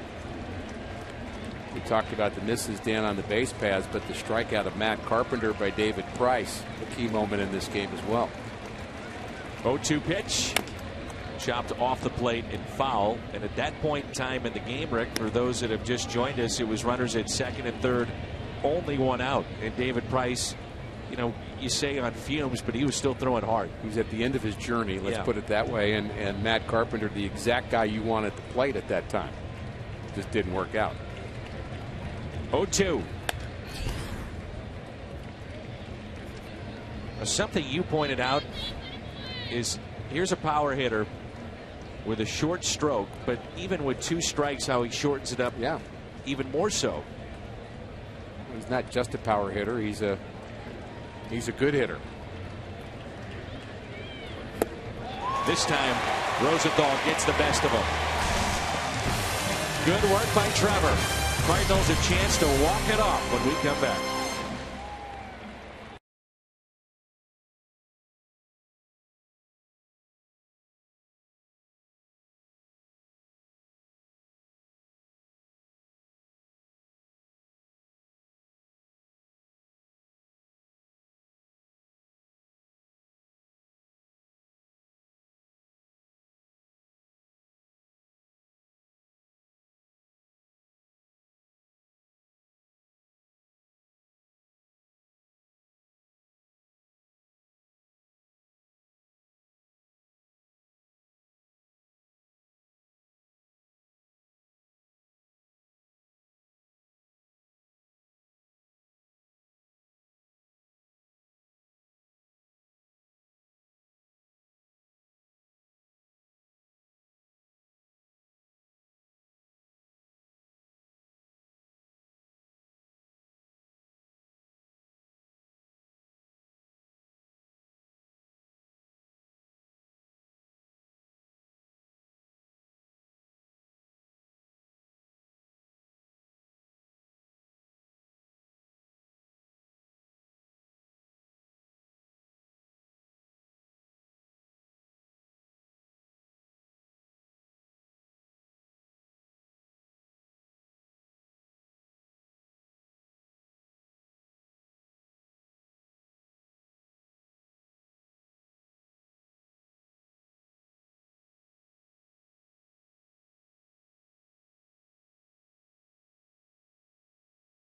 We talked about the misses, Dan, on the base paths, but the strikeout of Matt Carpenter by David Price, a key moment in this game as well. 0-2 pitch. Chopped off the plate and foul. And at that point in time in the game, Rick, for those that have just joined us, it was runners at second and third, only one out. And David Price, you know, you say on fumes, but he was still throwing hard. He's at the end of his journey, let's put it that way. And Matt Carpenter, the exact guy you want at the plate at that time. Just didn't work out. 0-2. Something you pointed out is here's a power hitter with a short stroke, but even with 2 strikes, how he shortens it up even more so. He's not just a power hitter, he's a good hitter. This time Rosenthal gets the best of him. Good work by Trevor. Cardinals a chance to walk it off when we come back.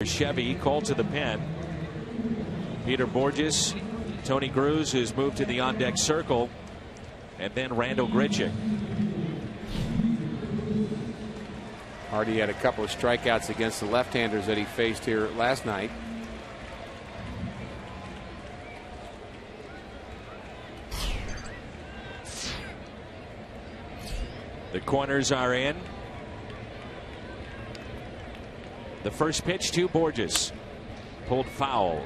Chevy called to the pen. Peter Borges, Tony Cruz, who's moved to the on-deck circle, and then Randall Grichuk. Hardy had a couple of strikeouts against the left-handers that he faced here last night. The corners are in. The first pitch to Borges. Pulled foul.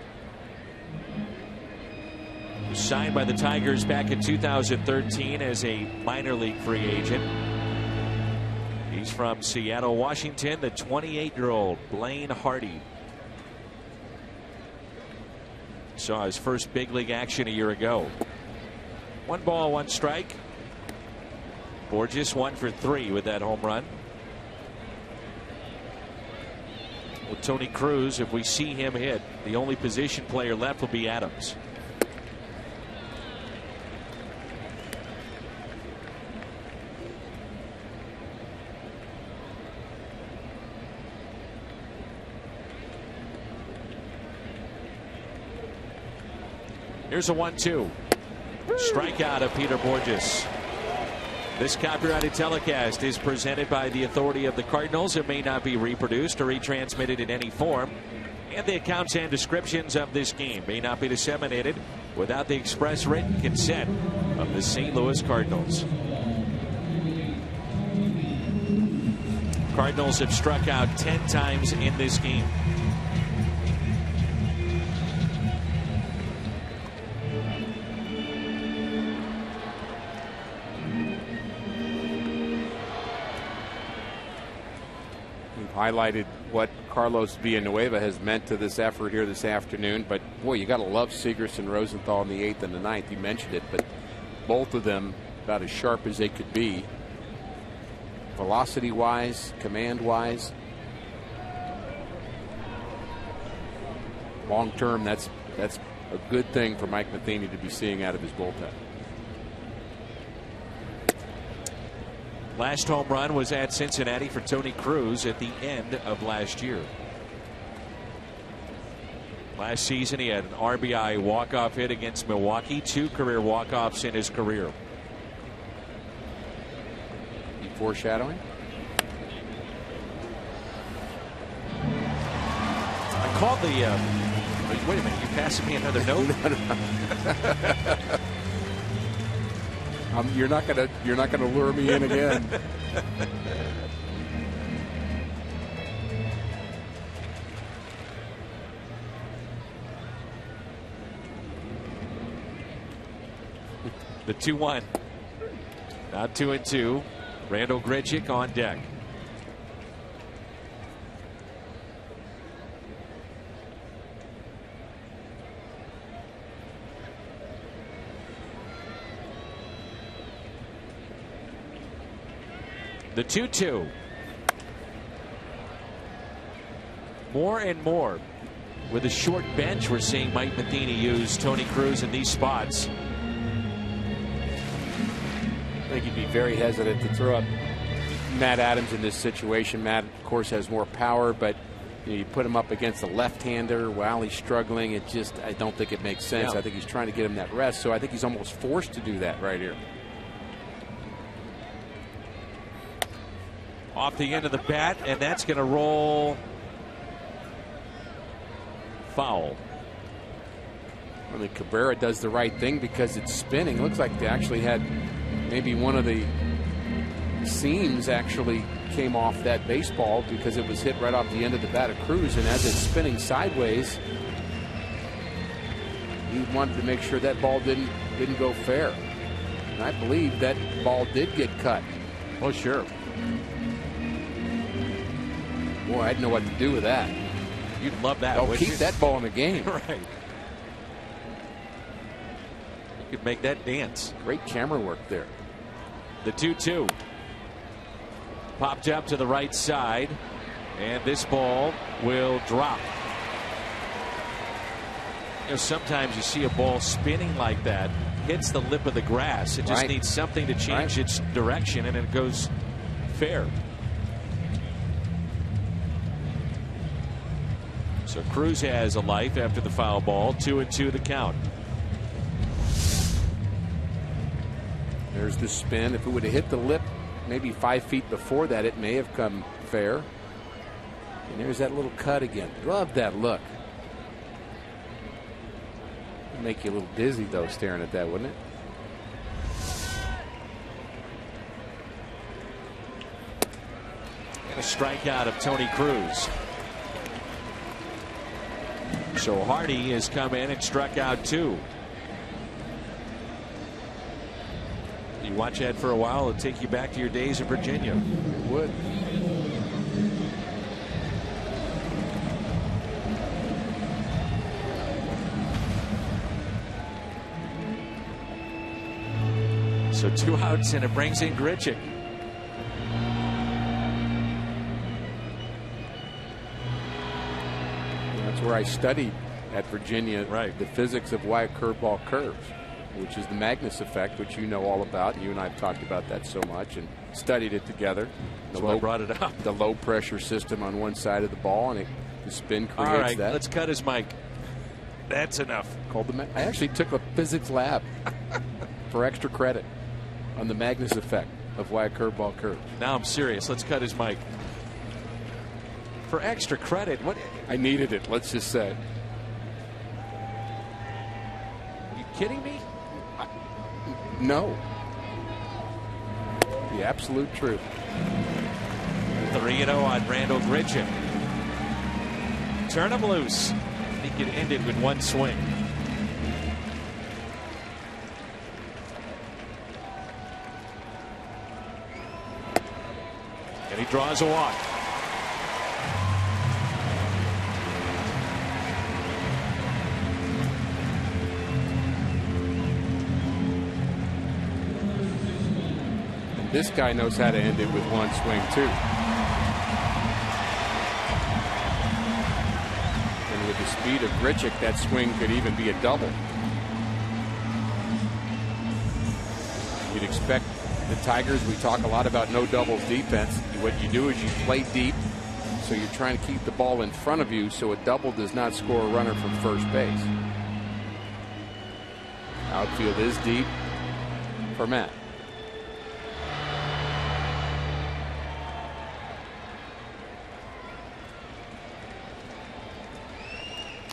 He was signed by the Tigers back in 2013 as a minor league free agent. He's from Seattle, Washington, the 28-year-old Blaine Hardy. Saw his first big league action a year ago. 1 ball, 1 strike. Borges 1 for 3 with that home run. Well, Tony Cruz, if we see him hit, the only position player left will be Adams. Here's a 1-2. Strikeout of Peter Borges. This copyrighted telecast is presented by the authority of the Cardinals. It may not be reproduced or retransmitted in any form. And the accounts and descriptions of this game may not be disseminated without the express written consent of the St. Louis Cardinals. Cardinals have struck out 10 times in this game. Highlighted what Carlos Villanueva has meant to this effort here this afternoon. But boy, you got to love Segrist and Rosenthal in the 8th and the 9th. You mentioned it, but both of them about as sharp as they could be, velocity wise, command wise. Long term, that's a good thing for Mike Matheny to be seeing out of his bullpen. Last home run was at Cincinnati for Tony Cruz at the end of last year. Last season he had an RBI walk-off hit against Milwaukee, 2 career walk-offs in his career. You foreshadowing? I called the wait a minute, you passing me another note? You're not gonna lure me in again. The 2-1. Now 2-2. Randall Grichuk on deck. The 2-2. More and more with a short bench, we're seeing Mike Matheny use Tony Cruz in these spots. I think he'd be very hesitant to throw up Matt Adams in this situation. Matt, of course, has more power, but you put him up against a left-hander while he's struggling. I don't think it makes sense. Yeah. I think he's trying to get him that rest, so I think he's almost forced to do that right here. Off the end of the bat, and that's going to roll foul. I mean, Cabrera does the right thing because it's spinning. Looks like they actually had maybe one of the seams actually came off that baseball because it was hit right off the end of the bat of Cruz, and as it's spinning sideways, he wanted to make sure that ball didn't go fair. And I believe that ball did get cut. Oh, sure. Boy, I didn't know what to do with that. You'd love that. Oh, keep that ball in the game. Right. You could make that dance. Great camera work there. The 2-2. Popped up to the right side, and this ball will drop. You know, sometimes you see a ball spinning like that, hits the lip of the grass. It just needs something to change its direction, and it goes fair. So Cruz has a life after the foul ball. 2-2 the count. There's the spin. If it would have hit the lip maybe 5 feet before that, it may have come fair. And there's that little cut again. Love that look. It'd make you a little dizzy though staring at that, wouldn't it? And a strikeout of Tony Cruz. So Hardy has come in and struck out 2. You watch that for a while, it'll take you back to your days in Virginia. It would. So 2 outs, and it brings in Grichuk. That's where I studied at Virginia, right, the physics of why a curveball curves, which is the Magnus effect, which you know all about. You and I have talked about that so much and studied it together. That's why I brought it up. The low pressure system on one side of the ball, and the spin creates all right, that. Let's cut his mic. That's enough. I actually took a physics lab for extra credit on the Magnus effect of why a curveball curves. Now I'm serious. Let's cut his mic. For extra credit, what? I needed it, let's just say. You kidding me? No. The absolute truth. 3-0 on Randall Grichuk. Turn him loose. He can end it with 1 swing. And he draws a walk. And this guy knows how to end it with 1 swing, too. And with the speed of Grichuk, that swing could even be a double. You'd expect the Tigers, we talk a lot about no doubles defense. What you do is you play deep, so you're trying to keep the ball in front of you so a double does not score a runner from first base. Outfield is deep for Matt.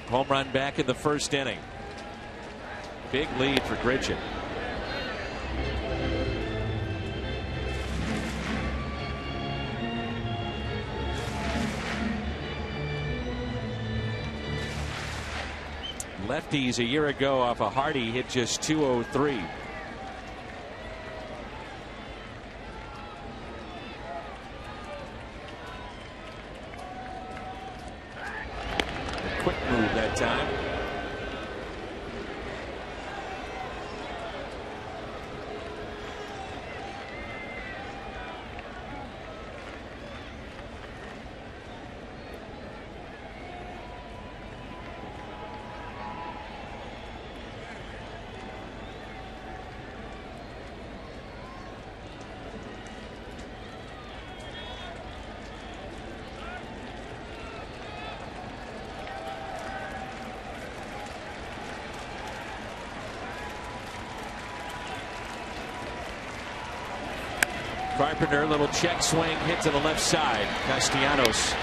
Home run back in the 1st inning. Big lead for Grichuk. Lefties a year ago off a Hardy hit just .203. Quick move that time. Carpenter, little check swing, hit to the left side. Castellanos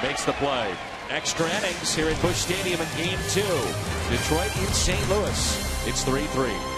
makes the play. Extra innings here at Busch Stadium in Game 2. Detroit in St. Louis. It's 3-3.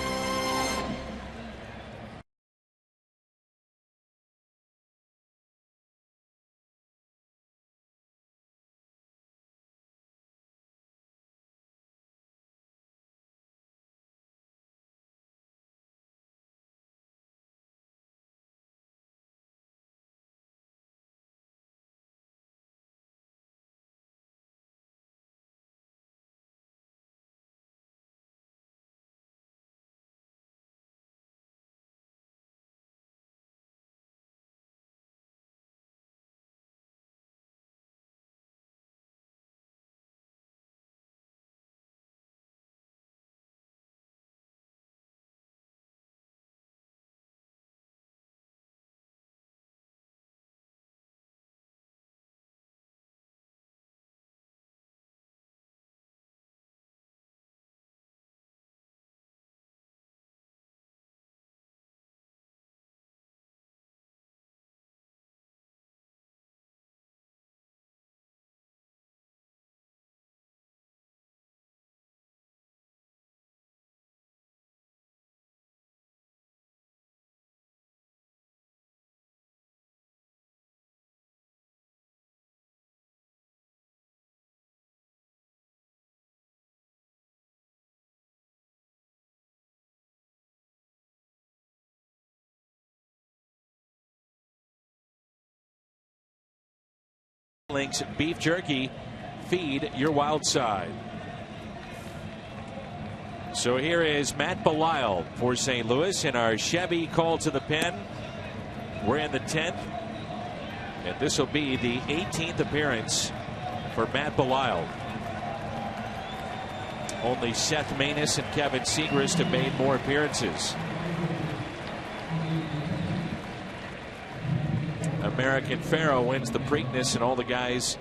Link's beef jerky. Feed your wild side. So here is Matt Belisle for St. Louis in our Chevy call to the pen. We're in the 10th, and this will be the 18th appearance for Matt Belisle. Only Seth Maness and Kevin Segrist have made more appearances. American Pharaoh wins the Preakness, and all the guys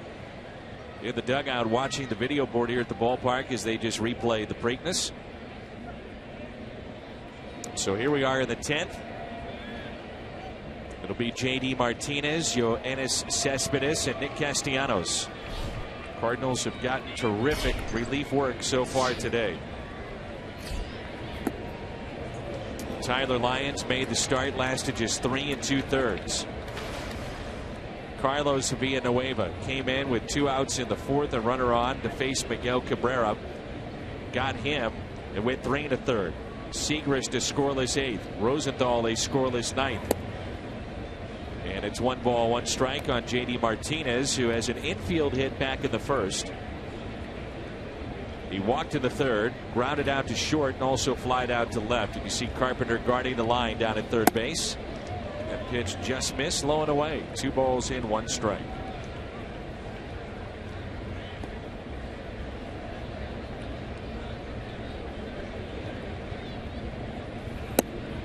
in the dugout watching the video board here at the ballpark as they just replay the Preakness. So here we are in the 10th. It'll be J.D. Martinez, Yoenis Cespedes, and Nick Castellanos. Cardinals have gotten terrific relief work so far today. Tyler Lyons made the start, lasted just 3 2/3. Carlos Villanueva came in with 2 outs in the 4th, a runner on to face Miguel Cabrera. Got him and went 3 1/3. Segrist a scoreless 8th. Rosenthal a scoreless 9th. And it's 1 ball, 1 strike on J.D. Martinez, who has an infield hit back in the 1st. He walked in the 3rd, grounded out to short, and also flied out to left. And you see Carpenter guarding the line down at third base. That pitch just missed, low and away. 2 balls in, 1 strike.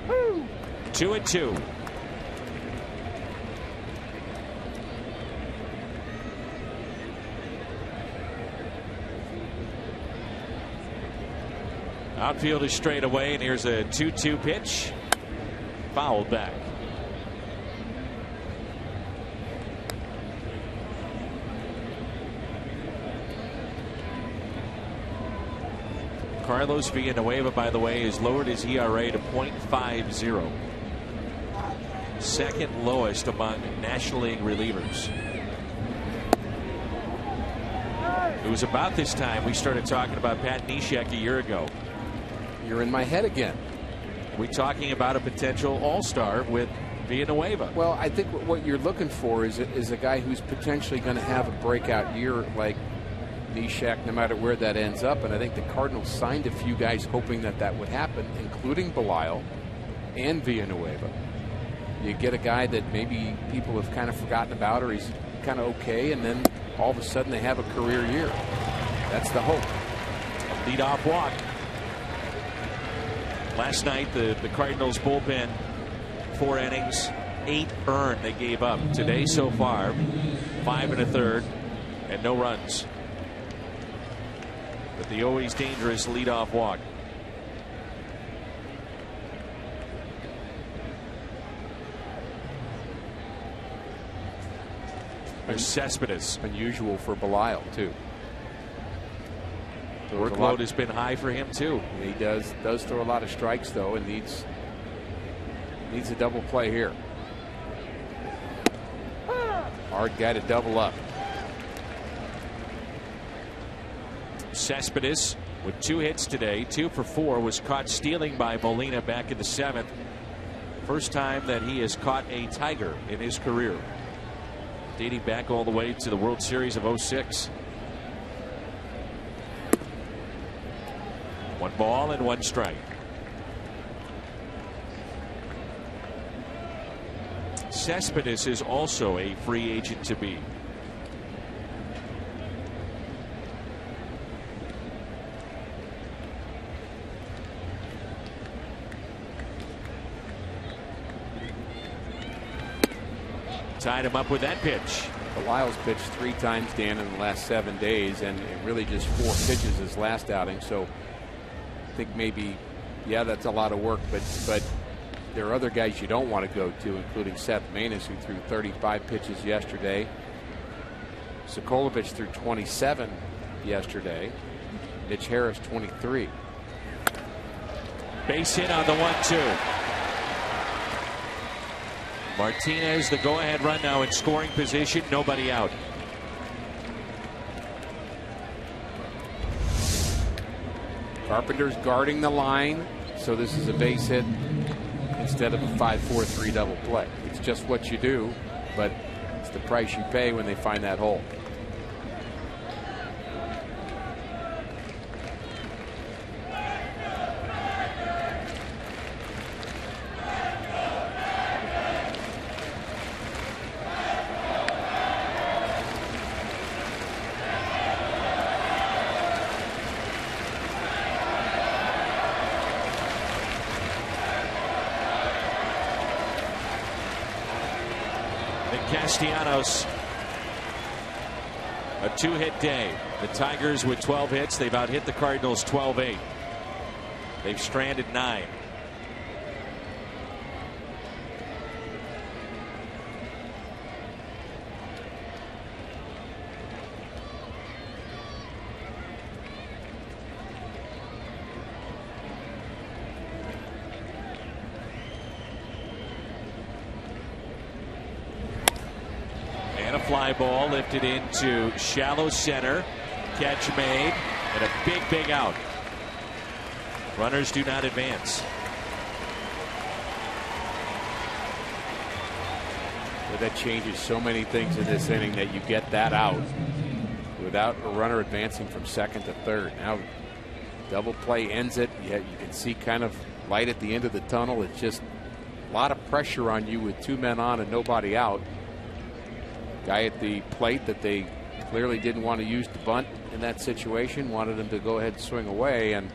Woo. 2-2. Outfield is straight away, and here's a 2-2 pitch. Fouled back. Carlos Villanueva, by the way, has lowered his ERA to .50. Second lowest among National League relievers. It was about this time we started talking about Pat Neshek a year ago. You're in my head again. We're talking about a potential all-star with Villanueva. Well, I think what you're looking for is a guy who's potentially going to have a breakout year like Neshek, no matter where that ends up. And I think the Cardinals signed a few guys hoping that would happen, including Belisle and Villanueva. You get a guy that maybe people have kind of forgotten about, or he's kind of okay, and then all of a sudden they have a career year. That's the hope. Leadoff walk. Last night, the Cardinals bullpen, 4 innings, 8 earned they gave up. Today so far, 5 1/3, and no runs. But the always dangerous leadoff walk. There's Cespedes. Unusual for Belisle, too. Workload has been high for him, too. He does throw a lot of strikes, though, and needs a double play here. Hard guy to double up. Cespedes with 2 hits today, 2 for 4, was caught stealing by Molina back in the 7th. First time that he has caught a Tiger in his career, dating back all the way to the World Series of '06. 1 ball and 1 strike. Cespedes is also a free agent to be. Tied him up with that pitch. Belisle's pitched 3 times, Dan, in the last 7 days, and really just 4 pitches his last outing. So I think maybe, yeah, that's a lot of work, but there are other guys you don't want to go to, including Seth Maness, who threw 35 pitches yesterday. Sokolovich threw 27 yesterday. Mitch Harris 23. Base hit on the 1-2. Martinez, the go-ahead run now in scoring position. Nobody out. Carpenter's guarding the line, so this is a base hit instead of a 5-4-3 double play. It's just what you do, but it's the price you pay when they find that hole. Castellanos, a 2-hit day. The Tigers with 12 hits. They've out-hit the Cardinals 12-8. They've stranded 9. Fly ball lifted into shallow center. Catch made and a big out. Runners do not advance. Well, that changes so many things in this inning that you get that out without a runner advancing from second to third. Now double play ends it. You can see kind of light at the end of the tunnel. It's just a lot of pressure on you with 2 men on and nobody out. Guy at the plate that they clearly didn't want to use the bunt in that situation, wanted him to go ahead and swing away. And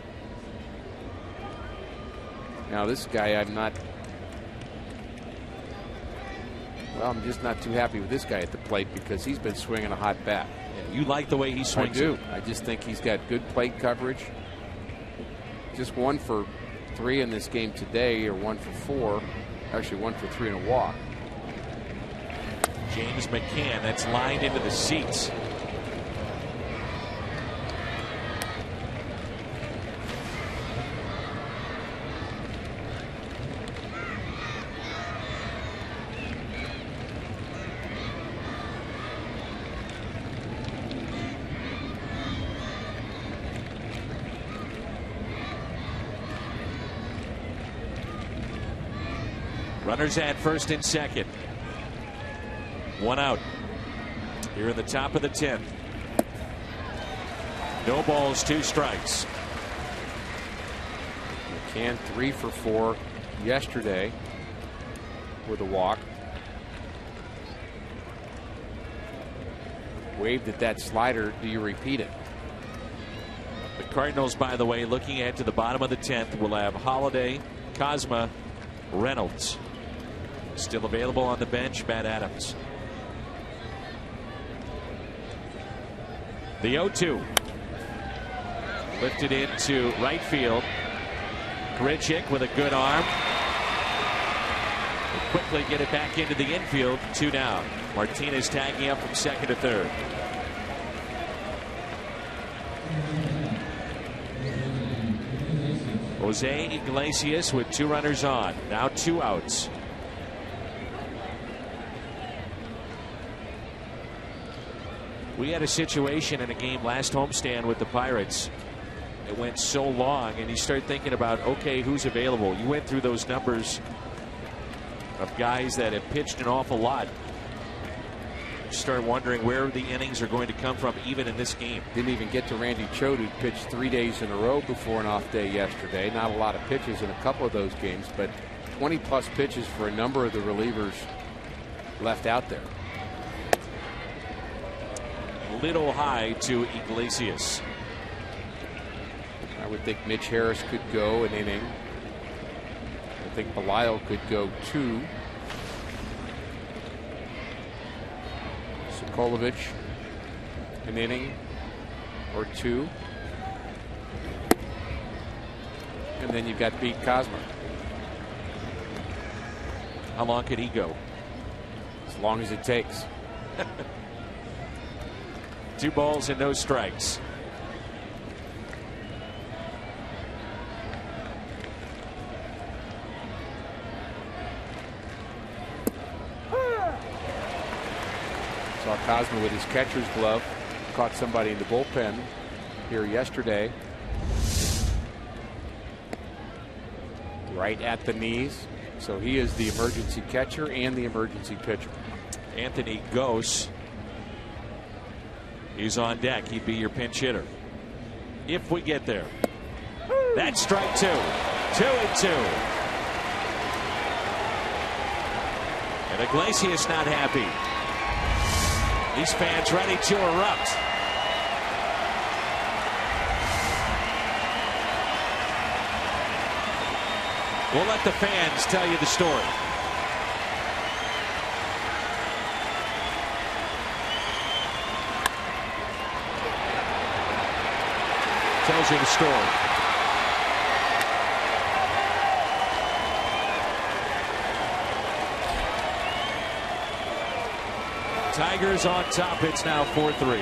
now this guy, I'm just not too happy with this guy at the plate because he's been swinging a hot bat. Yeah, you like the way he swings? I do. I just think he's got good plate coverage. Just 1 for 3 in this game today, or 1 for 4. Actually 1 for 3 and a walk. James McCann, that's lined into the seats. Runners at first and second. 1 out here in the top of the 10th. No balls, 2 strikes. McCann 3 for 4 yesterday with a walk. Waved at that slider. Do you repeat it? The Cardinals, by the way, looking ahead to the bottom of the 10th, will have Holiday, Cosma, Reynolds. Still available on the bench, Matt Adams. The 0-2. Lifted into right field. Grichuk with a good arm. Will quickly get it back into the infield. 2 down. Martinez tagging up from second to third. Jose Iglesias with 2 runners on. Now 2 outs. We had a situation in a game last homestand with the Pirates. It went so long, and you start thinking about, okay, who's available? You went through those numbers of guys that have pitched an awful lot. You start wondering where the innings are going to come from, even in this game. Didn't even get to Randy Choate, who pitched 3 days in a row before an off day yesterday. Not a lot of pitches in a couple of those games, but 20-plus pitches for a number of the relievers left out there. Little high to Iglesias. I would think Mitch Harris could go an inning. I think Belial could go 2. Sokolovich an inning or 2. And then you've got Pete Cosma. How long could he go? As long as it takes. 2 balls and no strikes. Saw Cosma with his catcher's glove. Caught somebody in the bullpen here yesterday. Right at the knees. So he is the emergency catcher and the emergency pitcher. Anthony Gose is on deck. He'd be your pinch hitter if we get there. That's strike 2. 2-2. And Iglesias not happy. These fans ready to erupt. We'll let the fans tell you the story. Tells you the story. Tigers on top. It's now 4-3.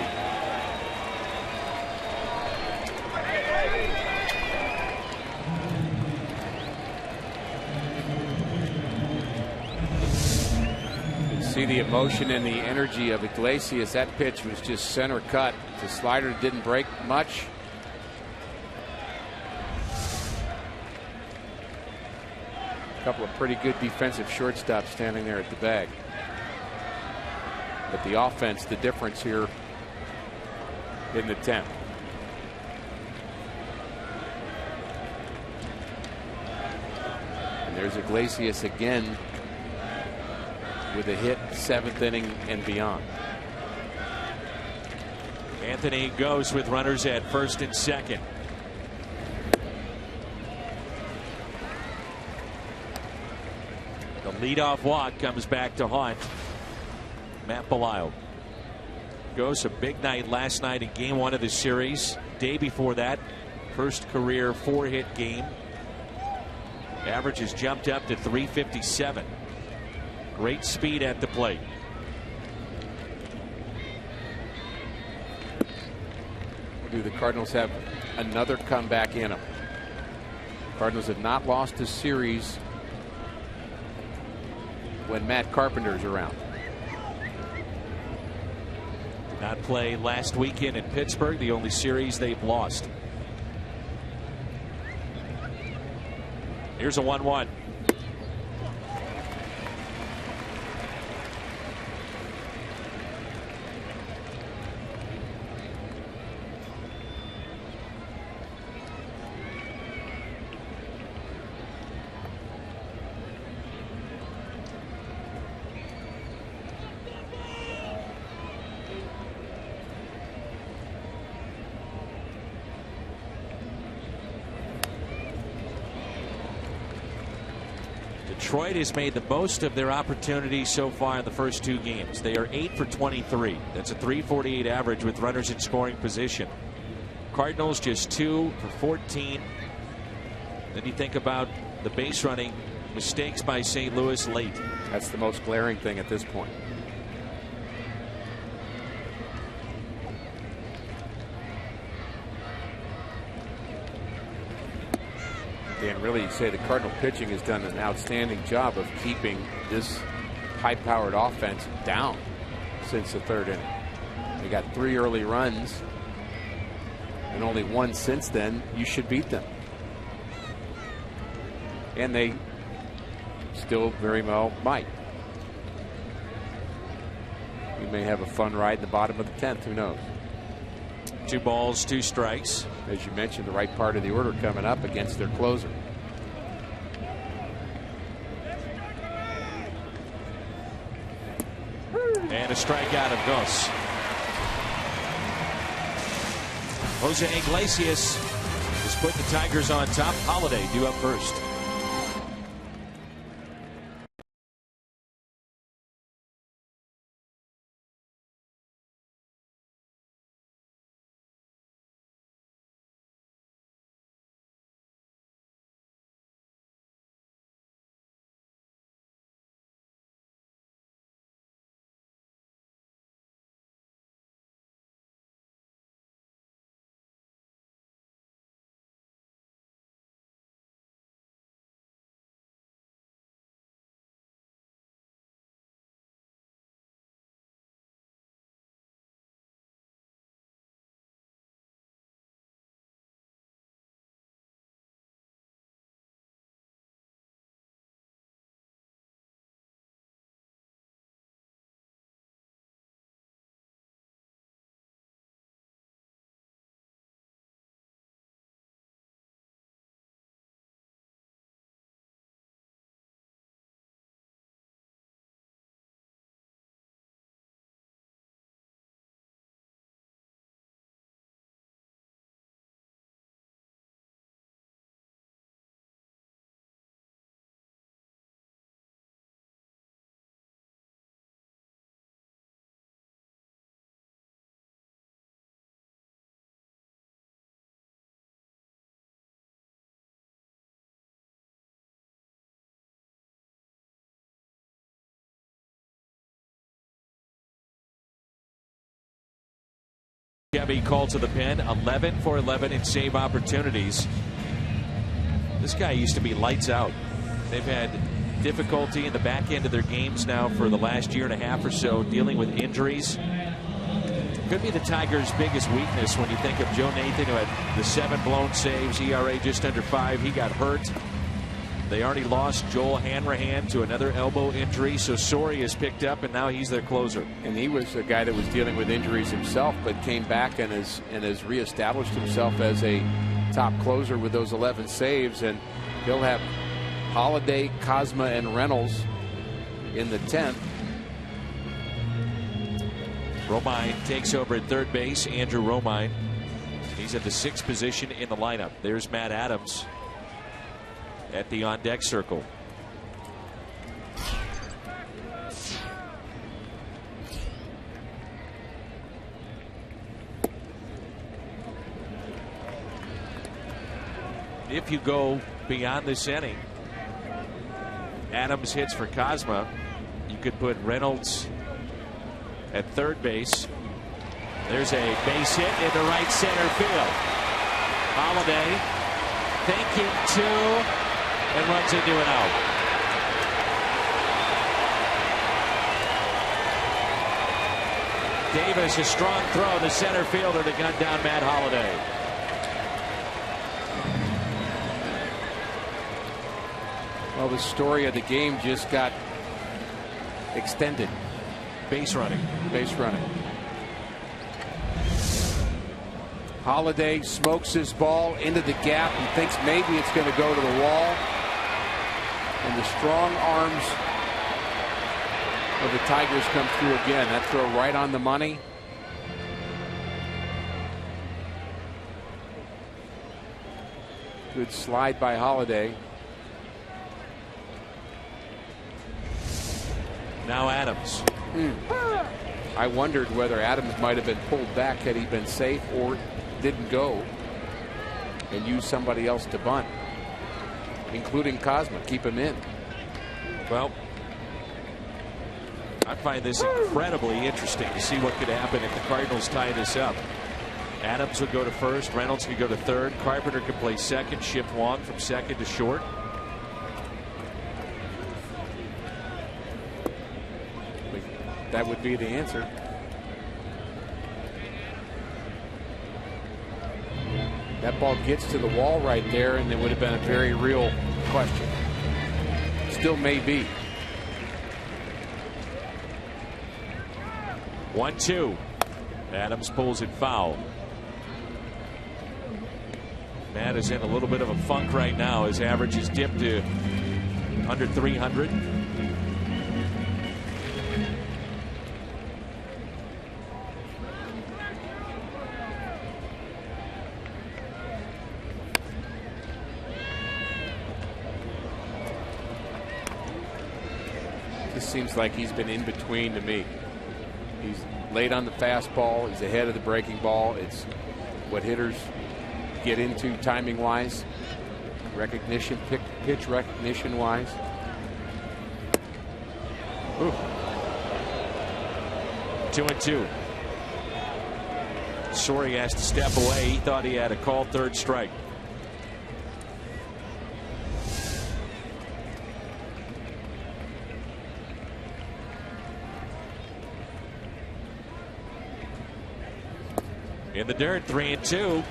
You can see the emotion and the energy of Iglesias. That pitch was just center cut. The slider didn't break much. A couple of pretty good defensive shortstops standing there at the bag. But the offense, the difference here in the 10th. And there's Iglesias again with a hit, 7th inning and beyond. Anthony Gose with runners at first and second. The leadoff walk comes back to haunt Matt Belisle. Gose, a big night last night in game 1 of the series. Day before that, first career 4-hit game. Average has jumped up to 357. Great speed at the plate. Do the Cardinals have another comeback in them? Cardinals have not lost a series when Matt Carpenter's around. Did not play last weekend in Pittsburgh, the only series they've lost. Here's a 1-1. Detroit has made the most of their opportunities so far in the first 2 games. They are 8 for 23. That's a .348 average with runners in scoring position. Cardinals just 2 for 14. Then you think about the base running mistakes by St. Louis late. That's the most glaring thing at this point. And really, you say the Cardinal pitching has done an outstanding job of keeping this high-powered offense down since the 3rd inning. They got 3 early runs and only 1 since then. You should beat them. And they still very well might. We may have a fun ride in the bottom of the 10th. Who knows? 2 balls, 2 strikes. As you mentioned, the right part of the order coming up against their closer. And a strikeout of Gose. Jose Iglesias has put the Tigers on top. Holiday due up first. Chevy called to the pen, 11 for 11 in save opportunities. This guy used to be lights out. They've had difficulty in the back end of their games now for the last year and a half or so, dealing with injuries. Could be the Tigers' biggest weakness when you think of Joe Nathan, who had the 7 blown saves, ERA just under 5. He got hurt. They already lost Joel Hanrahan to another elbow injury, so Sori has picked up, and now he's their closer. And he was a guy that was dealing with injuries himself, but came back and has reestablished himself as a top closer with those 11 saves. And he'll have Holiday, Cosma, and Reynolds in the 10th. Romine takes over at third base. Andrew Romine. He's at the 6th position in the lineup. There's Matt Adams at the on-deck circle. If you go beyond this inning, Adams hits for Cosma. You could put Reynolds at third base. There's a base hit into right center field. Holiday thinking 2 and runs into an out. Davis, a strong throw. The center fielder to gun down Matt Holiday. Well, the story of the game just got extended. Base running. Base running. Holiday smokes his ball into the gap and thinks maybe it's going to go to the wall. And the strong arms of the Tigers come through again. That throw right on the money. Good slide by Holiday. Now Adams. I wondered whether Adams might have been pulled back had he been safe or didn't go and use somebody else to bunt, including Cosma. Keep him in. Well, I find this incredibly interesting to see what could happen if the Cardinals tie this up. Adams would go to first. Reynolds could go to third. Carpenter could play second. Shift Wong from second to short. That would be the answer. That ball gets to the wall right there, and it would have been a very real question. Still may be. 1-2. Adams pulls it foul. Matt is in a little bit of a funk right now. His average is dipped to under 300. Seems like he's been in between to me. He's late on the fastball. He's ahead of the breaking ball. It's what hitters get into timing wise, recognition, pitch recognition wise. 2-2. Sori has to step away. He thought he had a called third strike. In the dirt, 3-2.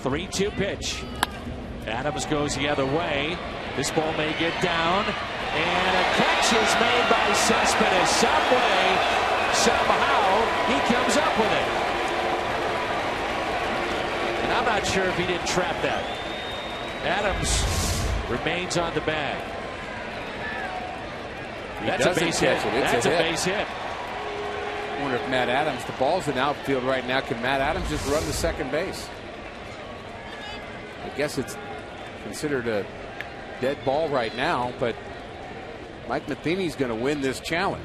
Three-two pitch. Adams goes the other way. This ball may get down, and a catch is made by Cespedes. Some way, somehow, he comes up with it. And I'm not sure if he didn't trap that. Adams remains on the bag. That's a base hit. That's a base hit. I wonder if Matt Adams, the ball's in outfield right now, can Matt Adams just run to second base? I guess it's considered a dead ball right now, but Mike Matheny's going to win this challenge.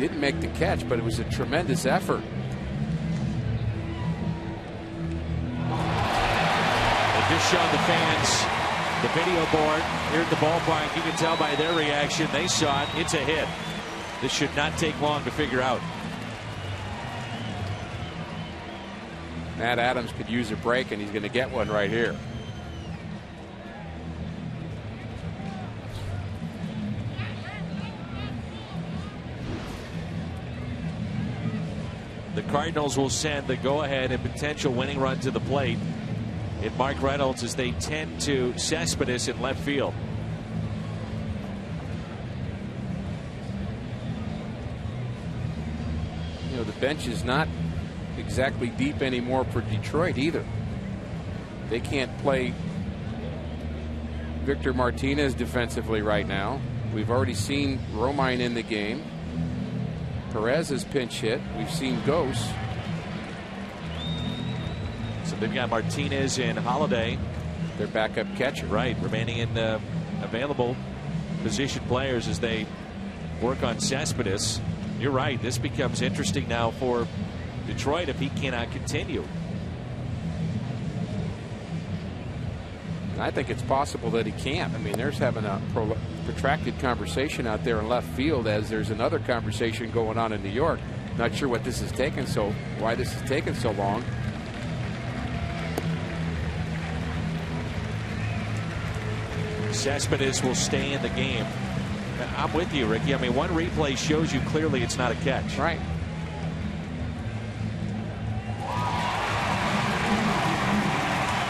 didn't make the catch, but it was a tremendous effort. They just showed the fans the video board here at the ballpark. You can tell by their reaction. They saw it. It's a hit. This should not take long to figure out. Matt Adams could use a break, and he's going to get one right here. The Cardinals will send the go-ahead and potential winning run to the plate in Mark Reynolds as they tend to Cespedes in left field. You know, the bench is not exactly deep anymore for Detroit either. They can't play Victor Martinez defensively right now. We've already seen Romine in the game. Perez is pinch hit. We've seen Ghost. So they've got Martinez and Holiday, their backup catcher. Right, remaining in available position players as they work on Cespedes. You're right. This becomes interesting now for Detroit if he cannot continue. I think it's possible that he can't. I mean, there's having a protracted conversation out there in left field as there's another conversation going on in New York. Not sure what this is taking why this is taking so long. Cespedes will stay in the game. I'm with you, Ricky. I mean, one replay shows you clearly it's not a catch. Right.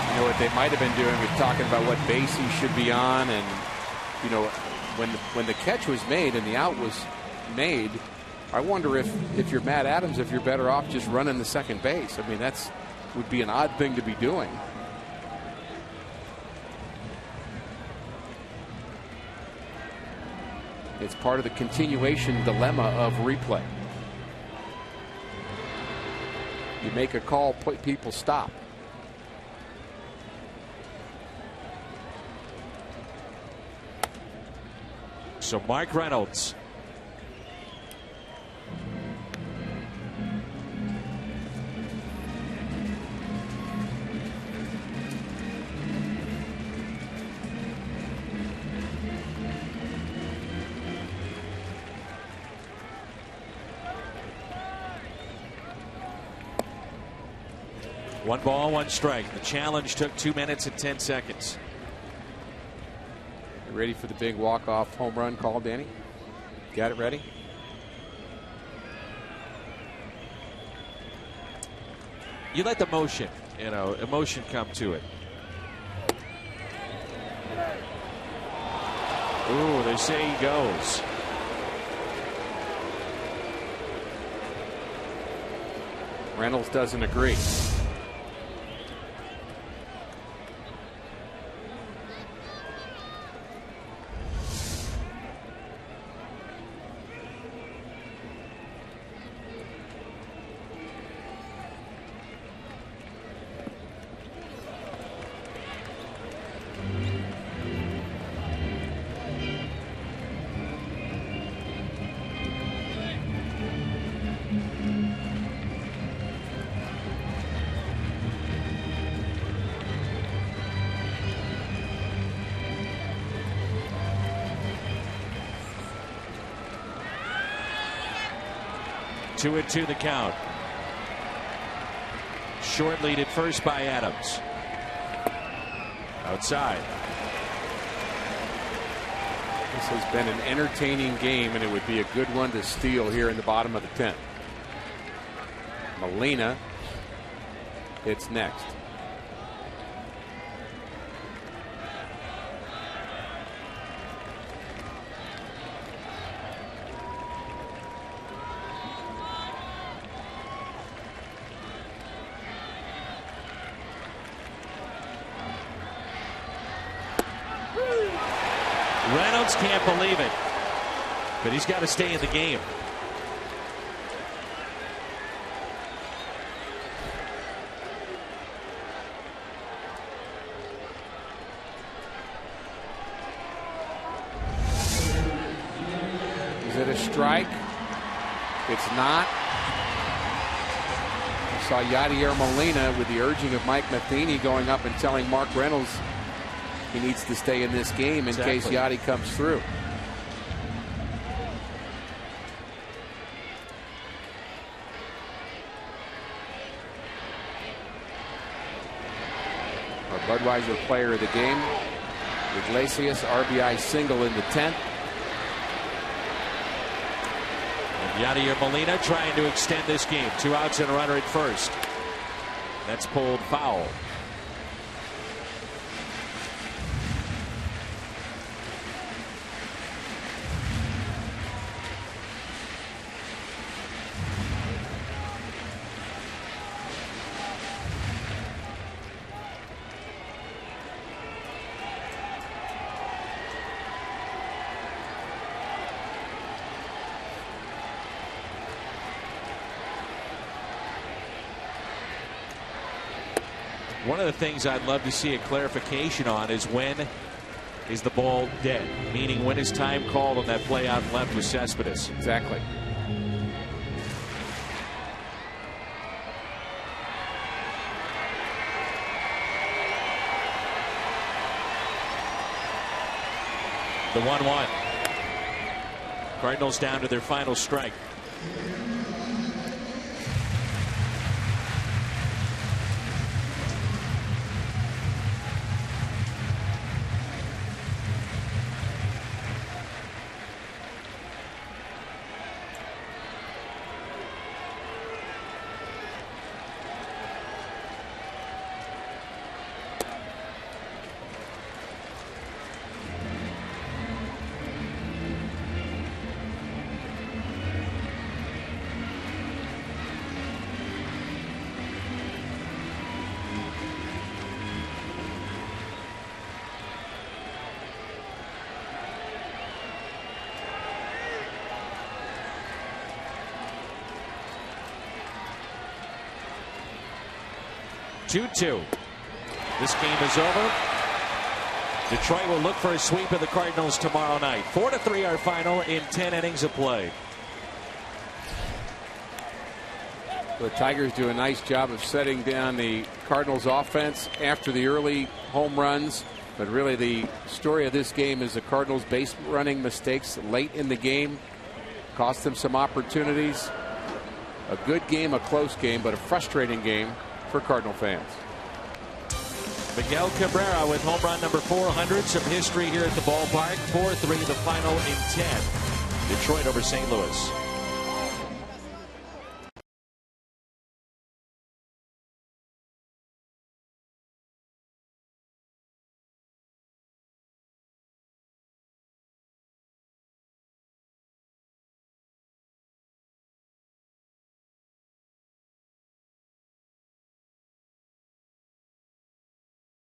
You know what they might have been doing was talking about what base he should be on, and you know, when the catch was made and the out was made, I wonder if you're Matt Adams, if you're better off just running the second base. I mean, would be an odd thing to be doing. It's part of the continuation dilemma of replay. You make a call, people stop. So Mark Reynolds. One ball, one strike. The challenge took 2 minutes and 10 seconds. You ready for the big walk-off home run call, Danny? Got it ready? You let the emotion come to it. Ooh, they say he goes. Reynolds doesn't agree. Two and two the count. Short lead at first by Adams. Outside. This has been an entertaining game, and it would be a good one to steal here in the bottom of the 10th. Molina hits next. Reynolds can't believe it, but he's got to stay in the game. Is it a strike? It's not. I saw Yadier Molina with the urging of Mike Matheny going up and telling Mark Reynolds he needs to stay in this game in case Yadi comes through. Our Budweiser player of the game, Iglesias, RBI single in the 10th. Yadier Molina trying to extend this game. 2 outs and a runner at first. That's pulled foul. One of the things I'd love to see a clarification on is when is the ball dead? Meaning when is time called on that play out left with Cespedes? Exactly. The 1-1. Cardinals down to their final strike. Two. This game is over. Detroit will look for a sweep of the Cardinals tomorrow night. 4-3 our final in 10 innings of play. The Tigers do a nice job of setting down the Cardinals offense after the early home runs. But really the story of this game is the Cardinals base running mistakes late in the game. Cost them some opportunities. A good game, a close game, but a frustrating game for Cardinal fans. Miguel Cabrera with home run number 400. Some history here at the ballpark. 4-3 the final in 10. Detroit over St. Louis.